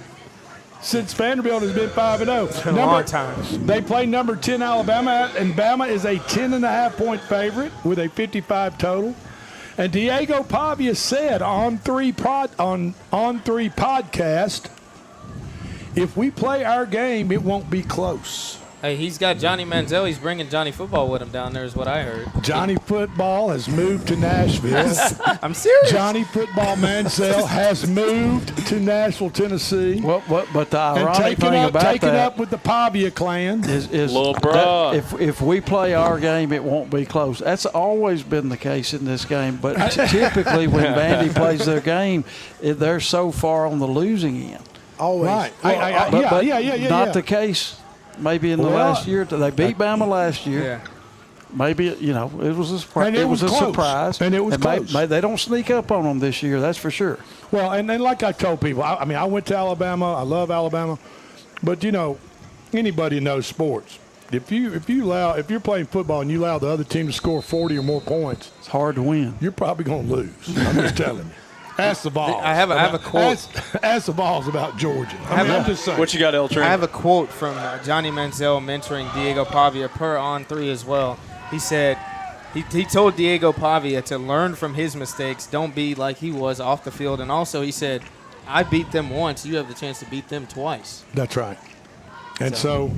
since Vanderbilt has been 5-0. A long time. They play number 10 Alabama, and Bama is a 10.5-point favorite with a 55 total. And Diego Pavia said on 3 podcast, if we play our game, it won't be close. Hey, he's got Johnny Manziel. He's bringing Johnny Football with him down there is what I heard. Johnny Football has moved to Nashville. I'm serious. Johnny Football Manziel has moved to Nashville, Tennessee. But the ironic thing about taken that up with the Pavia clan. is Lil' that bruh. if we play our game, it won't be close. That's always been the case in this game. But typically when Vandy plays their game, they're so far on the losing end. Always. Right. But Yeah. not the case. Maybe in the last year, they beat Bama last year. Yeah. Maybe it was a surprise. And it was close. Surprise, and it was close. They don't sneak up on them this year. That's for sure. Well, and like I told people, I went to Alabama. I love Alabama, but anybody knows sports. If you're playing football and you allow the other team to score 40 or more points, it's hard to win. You're probably going to lose. I'm just telling you. Ask the Vols. I have a quote. Ask the Vols about Georgia. I'm just saying. What you got, L. Train? I have a quote from Johnny Manziel mentoring Diego Pavia per On 3 as well. He said he told Diego Pavia to learn from his mistakes. Don't be like he was off the field. And also he said, I beat them once. You have the chance to beat them twice. That's right. And so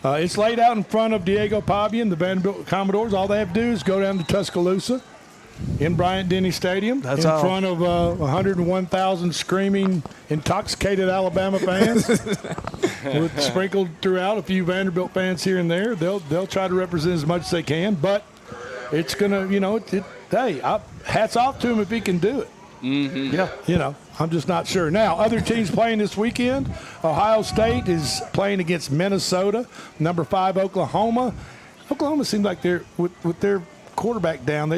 it's laid out in front of Diego Pavia and the Vanderbilt Commodores. All they have to do is go down to Tuscaloosa in Bryant-Denny Stadium front of 101,000 screaming, intoxicated Alabama fans with sprinkled throughout a few Vanderbilt fans here and there. They'll try to represent as much as they can, but it's going to, hats off to him if he can do it. Mm-hmm. Yeah. I'm just not sure. Now, other teams playing this weekend, Ohio State is playing against Minnesota, number 5 Oklahoma. Oklahoma seems like they're with their quarterback down.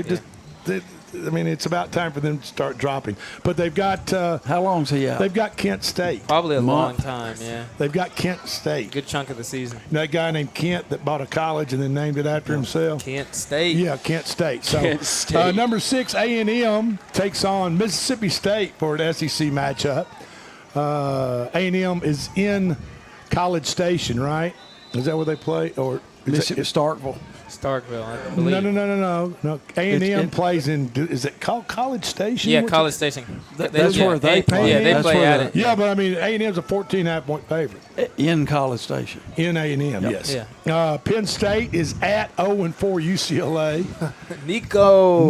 It's about time for them to start dropping. But they've got how long's he out? They've got Kent State. Probably a long time, yeah. They've got Kent State. Good chunk of the season. That guy named Kent that bought a college and then named it after himself. Kent State. Yeah, Kent State. So Kent State. number 6 A&M takes on Mississippi State for an SEC matchup. A&M is in College Station, right? Is that where they play, or Mississippi Starkville? Starkville, I believe. No. A&M plays in. Is it called College Station? Yeah, College Station. That's where they play. Yeah, they play at it. Yeah, but A&M's a 14.5-point favorite. In College Station. In A&M, yes. Yeah. Penn State is at 0-4 UCLA. Nico,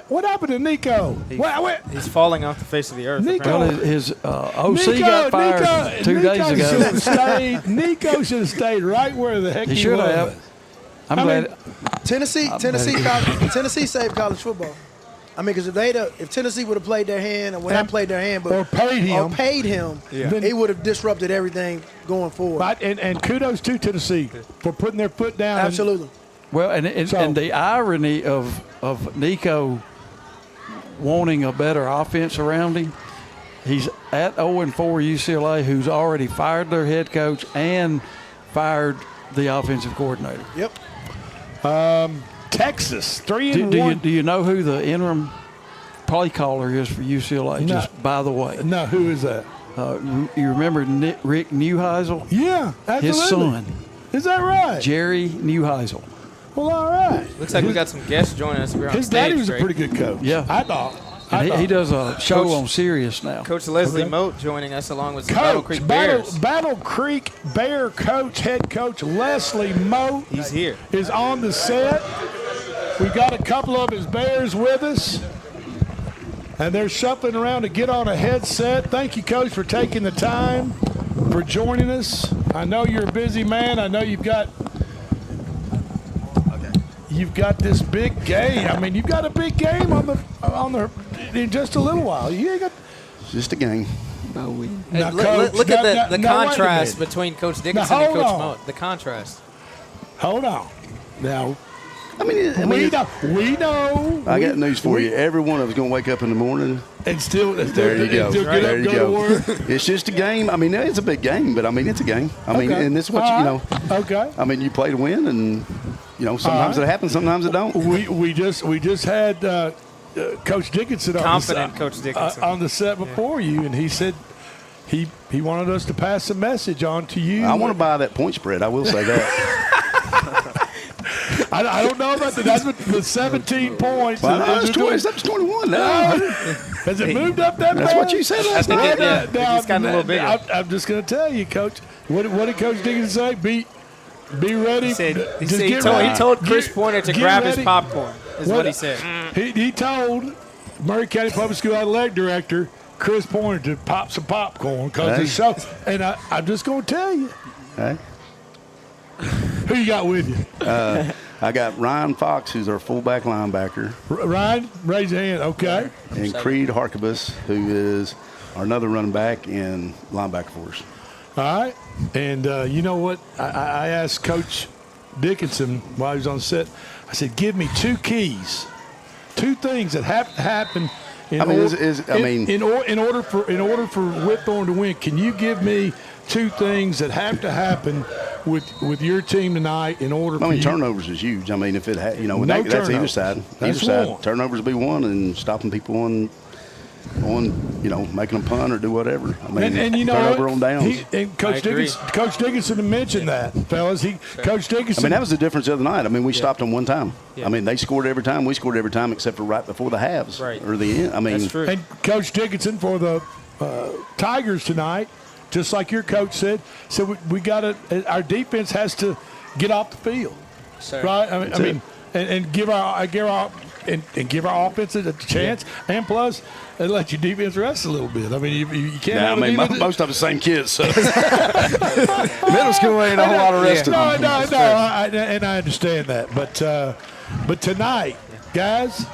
what happened to Nico? He's falling off the face of the earth. Well, his OC got fired 2 days ago. Nico should have stayed right where the heck he should was. have. I'm glad. Tennessee saved college football. Because if Tennessee would have played their hand, or not played their hand, but or paid him, then it would have disrupted everything going forward. And kudos to Tennessee for putting their foot down. Absolutely. Well, and the irony of Nico wanting a better offense around him, he's at 0-4 UCLA, who's already fired their head coach and fired the offensive coordinator. Yep. Texas 3-1. Do you know who the interim play caller is for UCLA? No. Just by the way. No, who is that? You remember Rick Neuheisel? Yeah, absolutely. His son. Is that right? Jerry Neuheisel. Well, all right. Looks like we got some guests joining us. His daddy was a pretty good coach. Yeah. I thought. He does a show on Sirius now. Coach Leslie Moat joining us along with the Battle Creek Bears. Battle Creek Bear coach, head coach Leslie Moat. He's here. Is on the set. We got a couple of his Bears with us. And they're shuffling around to get on a headset. Thank you, Coach, for taking the time, for joining us. I know you're a busy man. I know you've got this big game. You've got a big game on the in just a little while. You got just a game. Hey, look at the contrast between Coach Dickinson and Coach Moat. The contrast. Hold on. Now, we know. I got news for you. Every one of us going to wake up in the morning. And still there you go. There you go. It's just a game. It's a big game, but it's a game. And this is what Okay. You play to win, and sometimes it happens, sometimes it don't. We just had Coach Dickinson Coach Dickinson on the set before you, and he said he wanted us to pass a message on to you. I want to buy that point spread. I will say that. I don't know about that. That's the 17 points. Well, it's 21 now. Has it moved up that That's fast? what you said last night. It's gotten a little bigger. I'm just going to tell you, Coach. What did Coach Diggins say? Be ready. He told Chris Pointer to grab his popcorn, is what he said. He told Maury County Public School Athletic Director Chris Pointer to pop some popcorn because it's so. And I'm just going to tell you. Hey. Who you got with you? I got Ryan Fox, who's our fullback linebacker. Ryan, raise your hand. Okay. And Creed Harkabus, who is our another running back and linebacker for us. All right. And you know what? I asked Coach Dickinson while he was on set, I said, give me 2 keys, 2 things that have to happen in order for Whitthorne to win. Can you give me 2 things that have to happen with your team tonight in order for turnovers is huge. I mean, if it that's either side. Turnovers will be one, and stopping people on making them punt or do whatever. I mean, and you know turnover on downs. Coach Dickinson mentioned that, fellas. Coach Dickinson. I mean, that was the difference the other night. I mean, we stopped them one time. Yeah. I mean, they scored every time. We scored every time except for right before the halves or the end. I mean, that's true. And Coach Dickinson for the Tigers tonight, just like your coach said, we got to. Our defense has to get off the field, right? I mean, and give our offense a chance, and plus, and let your defense rest a little bit. I mean, you can't. Most of the same kids. So. Middle school ain't a whole lot of rest. No, and I understand that, but tonight, guys.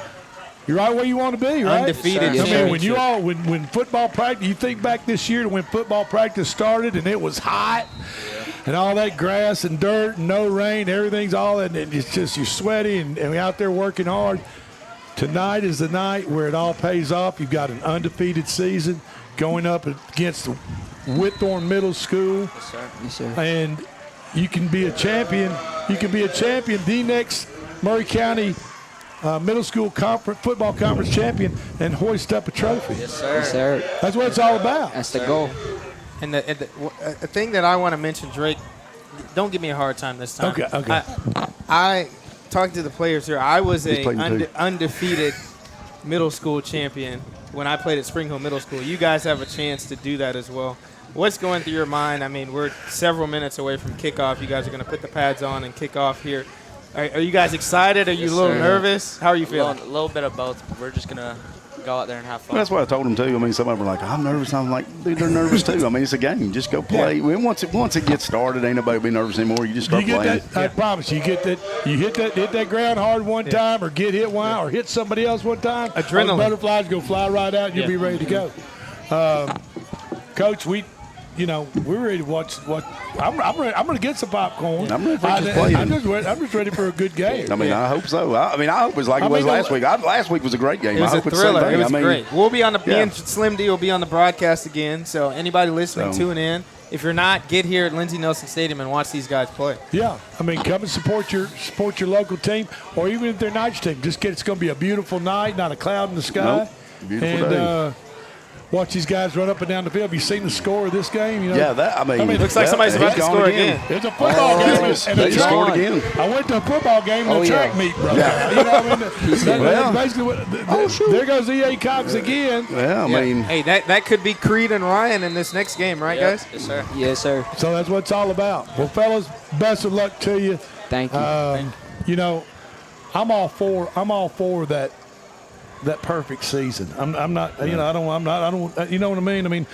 You're right where you want to be, right? Undefeated. I mean, when football practice, you think back this year to when football practice started and it was hot and all that grass and dirt and no rain, everything's all, and it's just you're sweaty and we're out there working hard. Tonight is the night where it all pays off. You've got an undefeated season going up against the Whitthorne Middle School. Yes, sir. And you can be a champion. You can be a champion, the next Maury County middle school football conference champion, and hoist up a trophy. Yes, sir. Yes, sir. That's what it's all about. That's the goal. And the thing that I want to mention, Drake, don't give me a hard time this time. Okay. I talking to the players here. I was a undefeated middle school champion when I played at Spring Hill Middle School. You guys have a chance to do that as well. What's going through your mind? I mean, we're several minutes away from kickoff. You guys are going to put the pads on and kick off here. Are you guys excited? Are you a little nervous? How are you feeling? A little bit of both. We're just going to go out there and have fun. Well, that's what I told them, too. I mean, some of them were like, I'm nervous. I'm like, dude, they're nervous, too. I mean, it's a game. Just go play. Yeah. Once it gets started, ain't nobody be nervous anymore. You just start playing. I promise you, hit that ground hard one time or get hit one or hit somebody else one time. Adrenaline. The butterflies go fly right out and you'll be ready to go. Coach, we're ready to watch. I'm ready. I'm going to get some popcorn. I'm ready for just playing. I'm just ready for a good game. I mean, I hope so. I hope it was like it was last week. Last week was a great game. It was I hope a thriller. It was great. We'll be on me and Slim D will be on the broadcast again. So anybody listening, tune in. If you're not, get here at Lindsey Nelson Stadium and watch these guys play. Yeah, I mean, come and support your local team, or even if they're night's team. It's going to be a beautiful night, not a cloud in the sky. Nope. Beautiful day. Watch these guys run up and down the field. Have you seen the score of this game? Yeah, it looks like somebody's about to score again. It's a football game. They scored again. I went to a football game and a track meet, bro. Yeah. You know what I mean? That's basically what. There goes E.A. Cox again. Yeah, I mean. Hey, that could be Creed and Ryan in this next game, right, guys? Yes, sir. Yes, sir. So that's what it's all about. Well, fellas, best of luck to you. Thank you. I'm all for that perfect season. I'm not. I don't. You know what I mean? I'm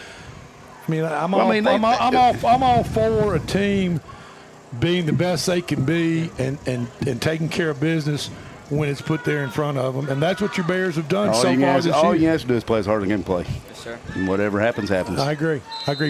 all for a team being the best they can be and taking care of business when it's put there in front of them. And that's what your Bears have done so far this year. All you have to do is play as hard as you can play. Yes, sir. And whatever happens, happens. I agree.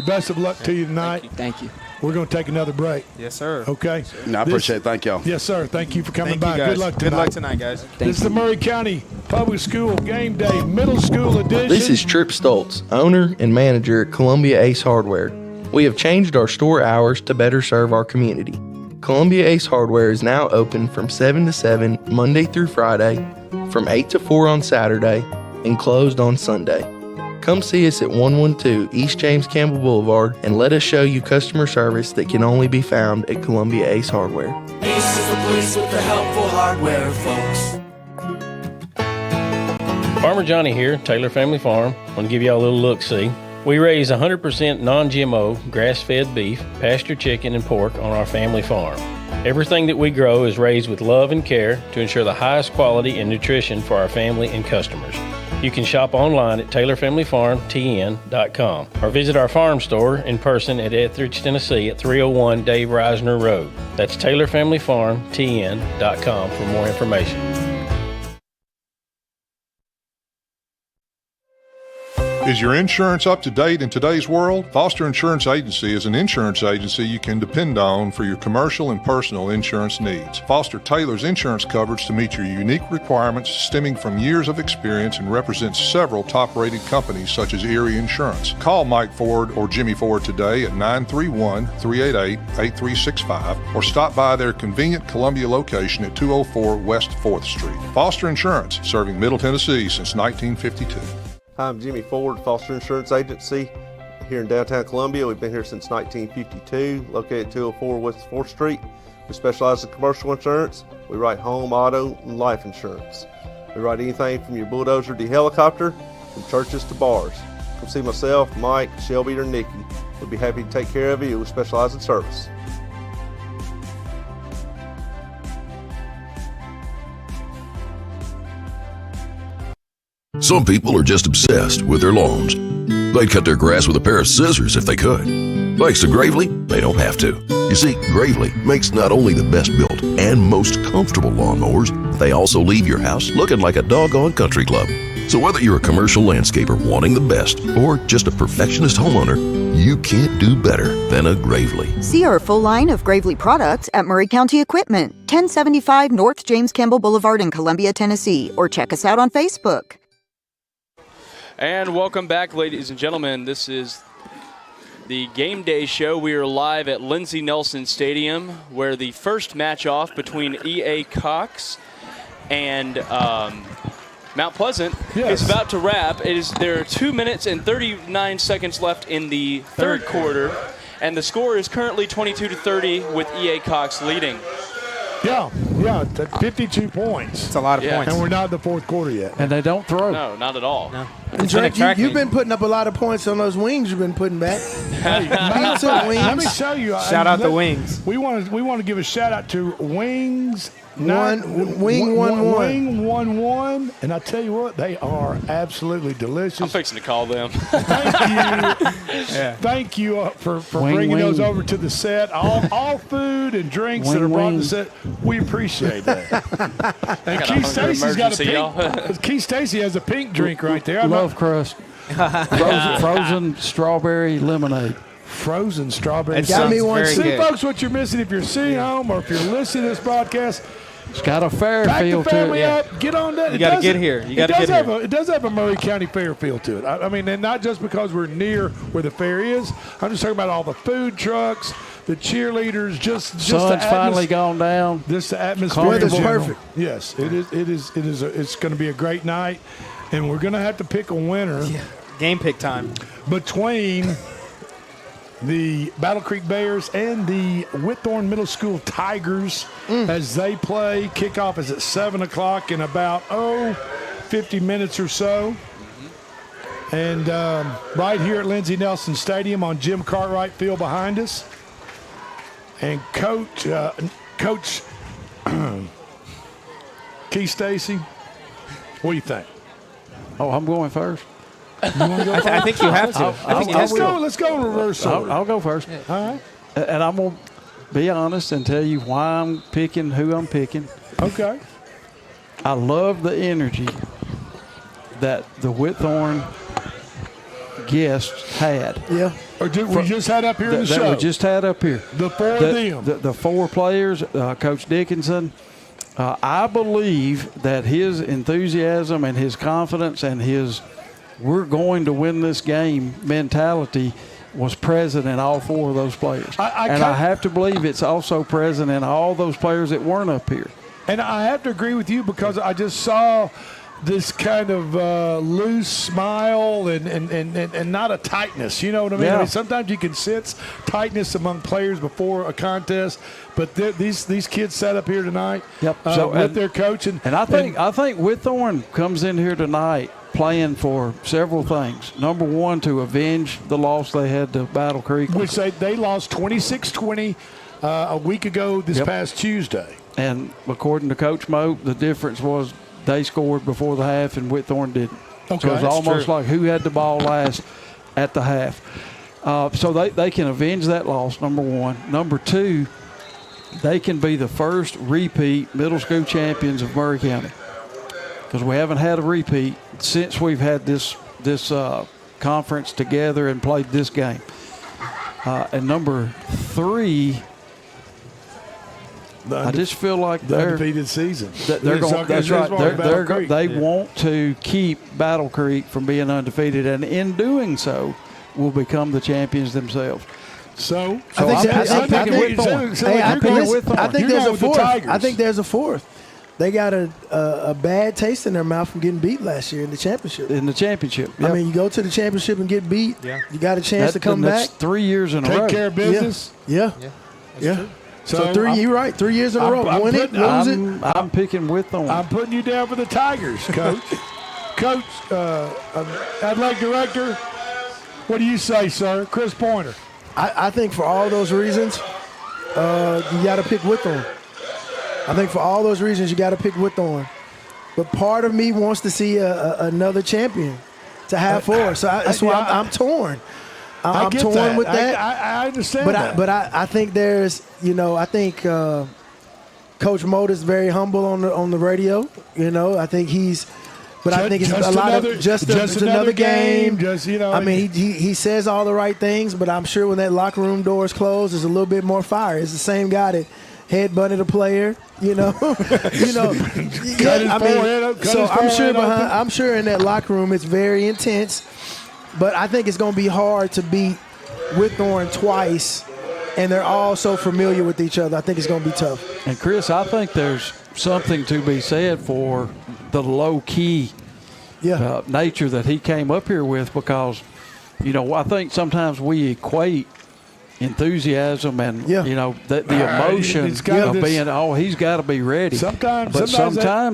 Best of luck to you tonight. Thank you. We're going to take another break. Yes, sir. Okay. I appreciate it. Thank y'all. Yes, sir. Thank you for coming by. Good luck tonight. Good luck tonight, guys. This is the Maury County Public School Game Day Middle School Edition. This is Tripp Stoltz, owner and manager at Columbia Ace Hardware. We have changed our store hours to better serve our community. Columbia Ace Hardware is now open from 7 to 7 Monday through Friday, from 8 to 4 on Saturday, and closed on Sunday. Come see us at 112 East James Campbell Boulevard and let us show you customer service that can only be found at Columbia Ace Hardware. Ace is the place with the helpful hardware, folks. Farmer Johnny here, Taylor Family Farm. I want to give you all a little look-see. We raise 100% non-GMO, grass-fed beef, pasture chicken, and pork on our family farm. Everything that we grow is raised with love and care to ensure the highest quality and nutrition for our family and customers. You can shop online at TaylorFamilyFarmTN.com or visit our farm store in person at Etheridge, Tennessee at 301 Dave Reisner Road. That's TaylorFamilyFarmTN.com for more information. Is your insurance up to date in today's world? Foster Insurance Agency is an insurance agency you can depend on for your commercial and personal insurance needs. Foster tailors insurance coverage to meet your unique requirements stemming from years of experience and represents several top-rated companies such as Erie Insurance. Call Mike Ford or Jimmy Ford today at 931-388-8365 or stop by their convenient Columbia location at 204 West 4th Street. Foster Insurance, serving Middle Tennessee since 1952. Hi, I'm Jimmy Ford, Foster Insurance Agency here in downtown Columbia. We've been here since 1952, located at 204 West 4th Street. We specialize in commercial insurance. We write home, auto, and life insurance. We write anything from your bulldozer to helicopter, from churches to bars. Come see myself, Mike, Shelby, or Nikki. We'll be happy to take care of you. We specialize in service. Some people are just obsessed with their lawns. They'd cut their grass with a pair of scissors if they could. Thanks to Gravely, they don't have to. You see, Gravely makes not only the best built and most comfortable lawnmowers, but they also leave your house looking like a doggone country club. So whether you're a commercial landscaper wanting the best or just a perfectionist homeowner, you can't do better than a Gravely. See our full line of Gravely products at Maury County Equipment, 1075 North James Campbell Boulevard in Columbia, Tennessee, or check us out on Facebook. And welcome back, ladies and gentlemen. This is the Game Day Show. We are live at Lindsey Nelson Stadium, where the first match off between E.A. Cox and Mount Pleasant is about to wrap. There are 2 minutes and 39 seconds left in the third quarter, and the score is currently 22-30 with E.A. Cox leading. Yeah, 52 points. It's a lot of points. And we're not in the fourth quarter yet. And they don't throw. No, not at all. No. And Drake, you've been putting up a lot of points on those wings you've been putting back. Pizza, wings. Let me show you. Shout out the Wings. We want to give a shout out to Wings. Wing 1-1. And I tell you what, they are absolutely delicious. I'm fixing to call them. Thank you for bringing those over to the set. All food and drinks that are brought to the set. We appreciate that. And Keith Stacy's got a pink. Keith Stacy has a pink drink right there. Love crust. Frozen strawberry lemonade. Frozen strawberry. Got me one. See, folks, what you're missing if you're sitting home or if you're listening to this broadcast. It's got a fair feel to it. Back the family up. Get on that. You got to get here. It does have a Maury County fair feel to it. I mean, and not just because we're near where the fair is. I'm just talking about all the food trucks, the cheerleaders, just sun's finally gone down. Just the atmosphere. Weather's perfect. Yes, it is. It's going to be a great night, and we're going to have to pick a winner. Yeah. Game pick time Between the Battle Creek Bears and the Whitthorne Middle School Tigers as they play. Kickoff is at 7 o'clock in about 50 minutes or so. And right here at Lindsey Nelson Stadium on Jim Cartwright Field behind us. And Coach Keith Stacy, what do you think? Oh, I'm going first. You want to go first? I think you have to. Let's go in reverse order. I'll go first. Yeah. All right. And I'm going to be honest and tell you why I'm picking who I'm picking. Okay. I love the energy that the Whitthorne guests had. Yeah. Or we just had up here in the show. We just had up here. The four of them. The four players, Coach Dickinson. I believe that his enthusiasm and his confidence and his we're going to win this game mentality was present in all four of those players. I have to believe it's also present in all those players that weren't up here. And I have to agree with you because I just saw this kind of loose smile and not a tightness. You know what I mean? Yeah. I mean, sometimes you can sense tightness among players before a contest, but these kids sat up here tonight with their coach. And I think Whitthorne comes in here tonight playing for several things. Number one, to avenge the loss they had to Battle Creek. Which they lost 26-20 a week ago this past Tuesday. And according to Coach Moe, the difference was they scored before the half and Whitthorne didn't. Okay, so it was that's almost true. like who had the ball last at the half. So they can avenge that loss, number one. Number two, they can be the first repeat middle school champions of Maury County, because we haven't had a repeat since we've had this conference together and played this game. And number three, I just feel like the undefeated season. They're going. That's right. They want to keep Battle Creek from being undefeated, and in doing so, will become the champions themselves. So I think there's a fourth. I think there's a fourth. They got a bad taste in their mouth from getting beat last year in the championship. Yep. I mean, you go to the championship and get beat. Yeah. You got a chance to come back. 3 years in a row. Take care of business. Yeah. True. So you're right. 3 years in a row. Win it, lose it. I'm picking Whitthorne. I'm putting you down for the Tigers, Coach. Coach, athletic director, what do you say, sir? Chris Pointer. I think for all those reasons, you got to pick Whitthorne. I think for all those reasons, you got to pick Whitthorne. But part of me wants to see another champion to have for. So that's why I'm torn. I'm torn with that. I understand that. But I think there's, I think Coach Moe is very humble on the radio. I think he's. But I think it's a lot of just another game. I mean, he says all the right things, but I'm sure when that locker room door is closed, there's a little bit more fire. It's the same guy that headbutted a player, I'm sure in that locker room it's very intense, but I think it's going to be hard to beat Whitthorne twice, and they're all so familiar with each other. I think it's going to be tough. And Chris, I think there's something to be said for the low-key nature that he came up here with, because, I think sometimes we equate enthusiasm and the emotion of being he's got to be ready. Sometimes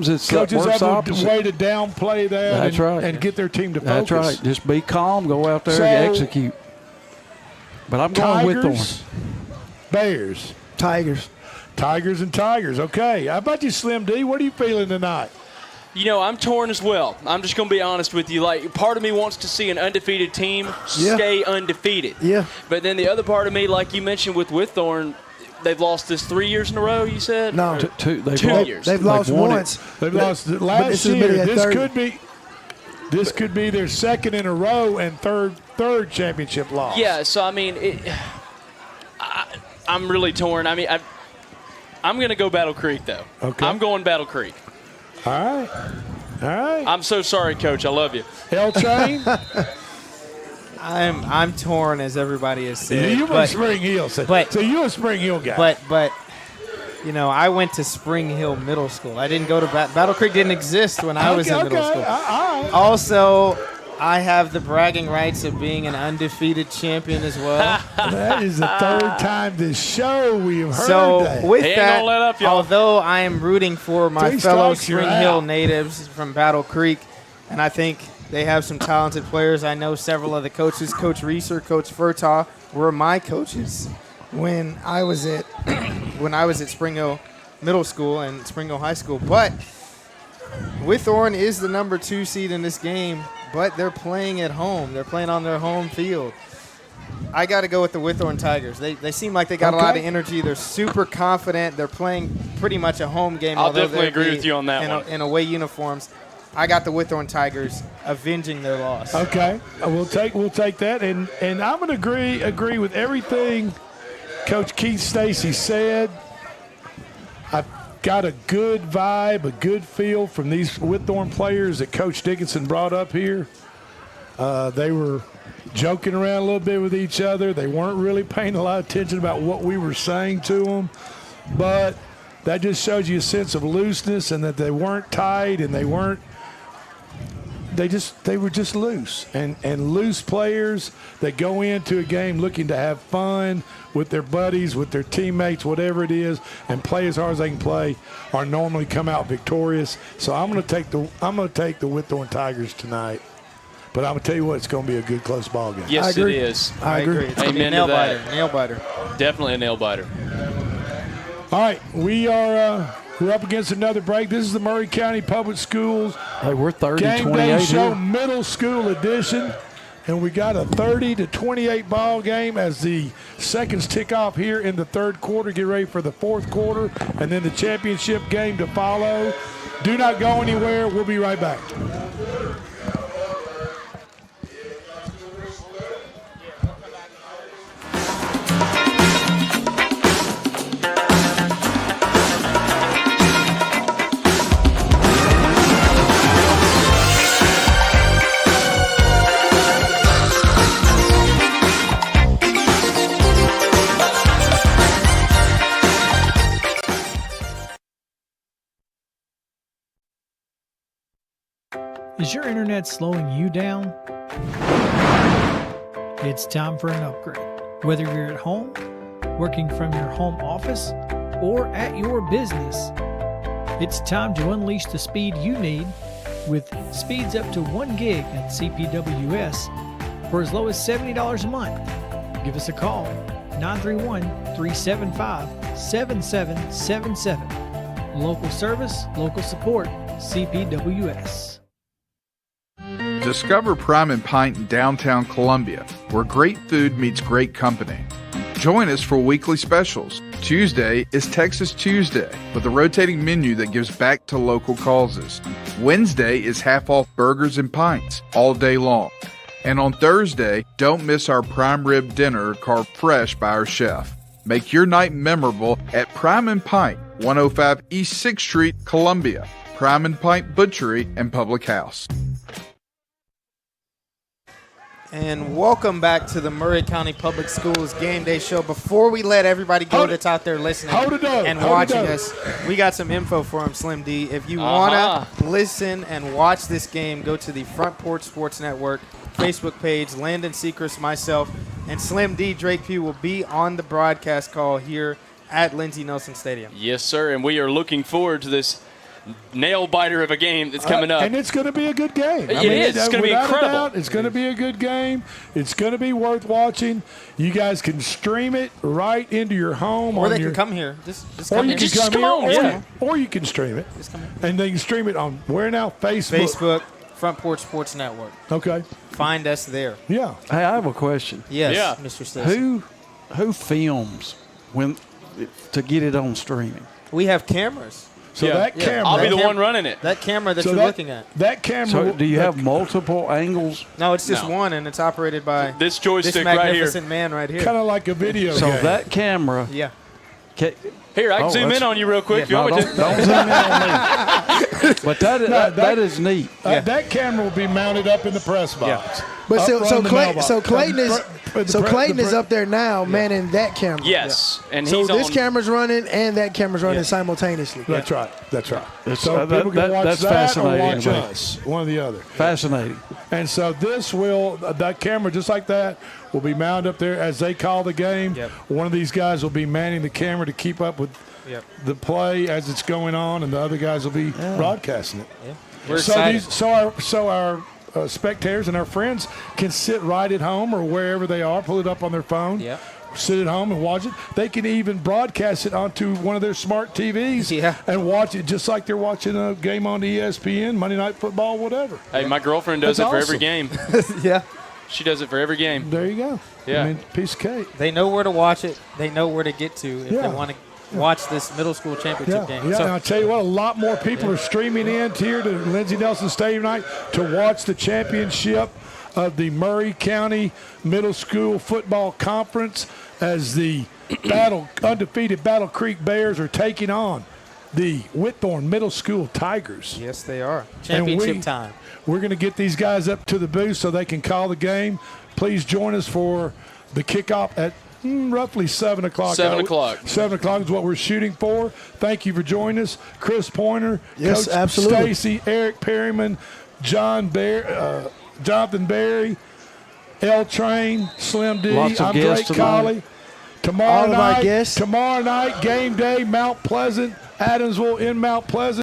it's coaches have a way to downplay that. That's right. And get their team to focus. That's right. Just be calm, go out there and execute. But I'm going with Whitthorne. Bears, Tigers and Tigers. Okay, how about you, Slim D? What are you feeling tonight? I'm torn as well. I'm just going to be honest with you. Like, part of me wants to see an undefeated team stay undefeated. Yeah. But then the other part of me, like you mentioned with Whitthorne, they've lost this 3 years in a row, you said? No. Two years. They've lost once. They've lost last year. This could be their second in a row and third championship loss. Yeah, so, I mean, I'm really torn. I mean, I'm going to go Battle Creek, though. Okay. I'm going Battle Creek. All right. I'm so sorry, Coach. I love you. L-Train? I'm torn, as everybody has said. You're a Spring Hill. So you're a Spring Hill guy. But I went to Spring Hill Middle School. I didn't go to Battle Creek. Didn't exist when I was in middle school. All right. Also, I have the bragging rights of being an undefeated champion as well. That is the third time this show we have heard that. So with that, although I am rooting for my fellow Spring Hill natives from Battle Creek, and I think they have some talented players. I know several of the coaches, Coach Reeser, Coach Furtaw, were my coaches when I was at Spring Hill Middle School and Spring Hill High School. But Whitthorne is the number 2 seed in this game, but they're playing at home. They're playing on their home field. I got to go with the Whitthorne Tigers. They seem like they got a lot of energy. They're super confident. They're playing pretty much a home game. I'll definitely agree with you on that one. In away uniforms. I got the Whitthorne Tigers avenging their loss. Okay, we'll take that, and I'm going to agree with everything Coach Keith Stacy said. I've got a good vibe, a good feel from these Whitthorne players that Coach Dickinson brought up here. They were joking around a little bit with each other. They weren't really paying a lot of attention about what we were saying to them, but that just shows you a sense of looseness and that they weren't tight and they weren't they were just loose, and loose players that go into a game looking to have fun with their buddies, with their teammates, whatever it is, and play as hard as they can play, are normally come out victorious. So I'm going to take the Whitthorne Tigers tonight. But I'm going to tell you what, it's going to be a good close ball game. Yes, it is. I agree. It's going to be a nail biter. Nail biter. Definitely a nail biter. All right, we're up against another break. This is the Maury County Public Schools. Hey, we're 30-28 Game Day Show here. Middle School Edition. And we got a 30-28 ball game as the seconds tick off here in the third quarter. Get ready for the fourth quarter, and then the championship game to follow. Do not go anywhere. We'll be right back. Is your internet slowing you down? It's time for an upgrade. Whether you're at home, working from your home office, or at your business, it's time to unleash the speed you need with speeds up to 1 gig at CPWS for as low as $70 a month. Give us a call, 931-375-7777. Local service, local support, CPWS. Discover Prime and Pint in downtown Columbia, where great food meets great company. Join us for weekly specials. Tuesday is Texas Tuesday, with a rotating menu that gives back to local causes. Wednesday is half-off burgers and pints all day long. And on Thursday, don't miss our prime rib dinner carved fresh by our chef. Make your night memorable at Prime and Pint, 105 East 6th Street, Columbia. Prime and Pint Butchery and Public House. And welcome back to the Maury County Public Schools Game Day Show. Before we let everybody go that's out there listening and watching us, we got some info for them, Slim D. If you want to listen and watch this game, go to the Front Porch Sports Network Facebook page. Landon Seacrest, myself, and Slim D. Drake Pugh will be on the broadcast call here at Lindsey Nelson Stadium. Yes, sir, and we are looking forward to this nail biter of a game that's coming up. And it's going to be a good game. It is. It's going to be incredible. It's going to be a good game. It's going to be worth watching. You guys can stream it right into your home. Or they can come here. Just come here. Or you can stream it. Just come here. And they can stream it on where now? Facebook. Front Porch Sports Network. Okay. Find us there. Yeah. Hey, I have a question. Yes, Mr. Stacey. Who films when to get it on streaming? We have cameras. So that camera. I'll be the one running it. That camera that you're looking at. That camera. So do you have multiple angles? No, it's just one, and it's operated by this joystick this magnificent man right here. Kind of like a video So game. that camera. Yeah. Here, I can zoom in on you real quick. Don't zoom in on me. But that is neat. That camera will be mounted up in the press box. But Clayton is up there now manning that camera. Yes, and so he's this on. camera's running and that camera's running simultaneously. That's right. So people can watch that's that or fascinating watch to me. us, one or the other. Fascinating. And so that camera, just like that, will be mounted up there as they call the game. Yep. One of these guys will be manning the camera to keep up with the play as it's going on, and the other guys will be broadcasting it. Yeah. We're excited. So our spectators and our friends can sit right at home or wherever they are, pull it up on their phone. Yeah. Sit at home and watch it. They can even broadcast it onto one of their smart TVs and watch it just like they're watching a game on ESPN, Monday Night Football, whatever. Hey, my girlfriend does it for every game. Yeah. She does it for every game. There you go. Yeah. I mean, piece of cake. They know where to watch it. They know where to get to if they want to watch this middle school championship game. Yeah, So, and I'll tell you what, a lot more people are streaming in here to Lindsey Nelson Stadium tonight to watch the championship of the Maury County Middle School Football Conference as the undefeated Battle Creek Bears are taking on the Whitthorne Middle School Tigers. yes, they are. Championship time. We're going to get these guys up to the booth so they can call the game. Please join us for the kickoff at roughly 7 o'clock. 7 o'clock. 7 o'clock is what we're shooting for. Thank you for joining us. Chris Pointer, Yes, Coach absolutely. Stacy, Eric Perryman, Jonathan Berry, L Train, Slim D. Lots of I'm guests Drake tonight. Colley. Tomorrow All of our guests. Tomorrow night, game day, Mount Pleasant, Adamsville in Mount Pleasant.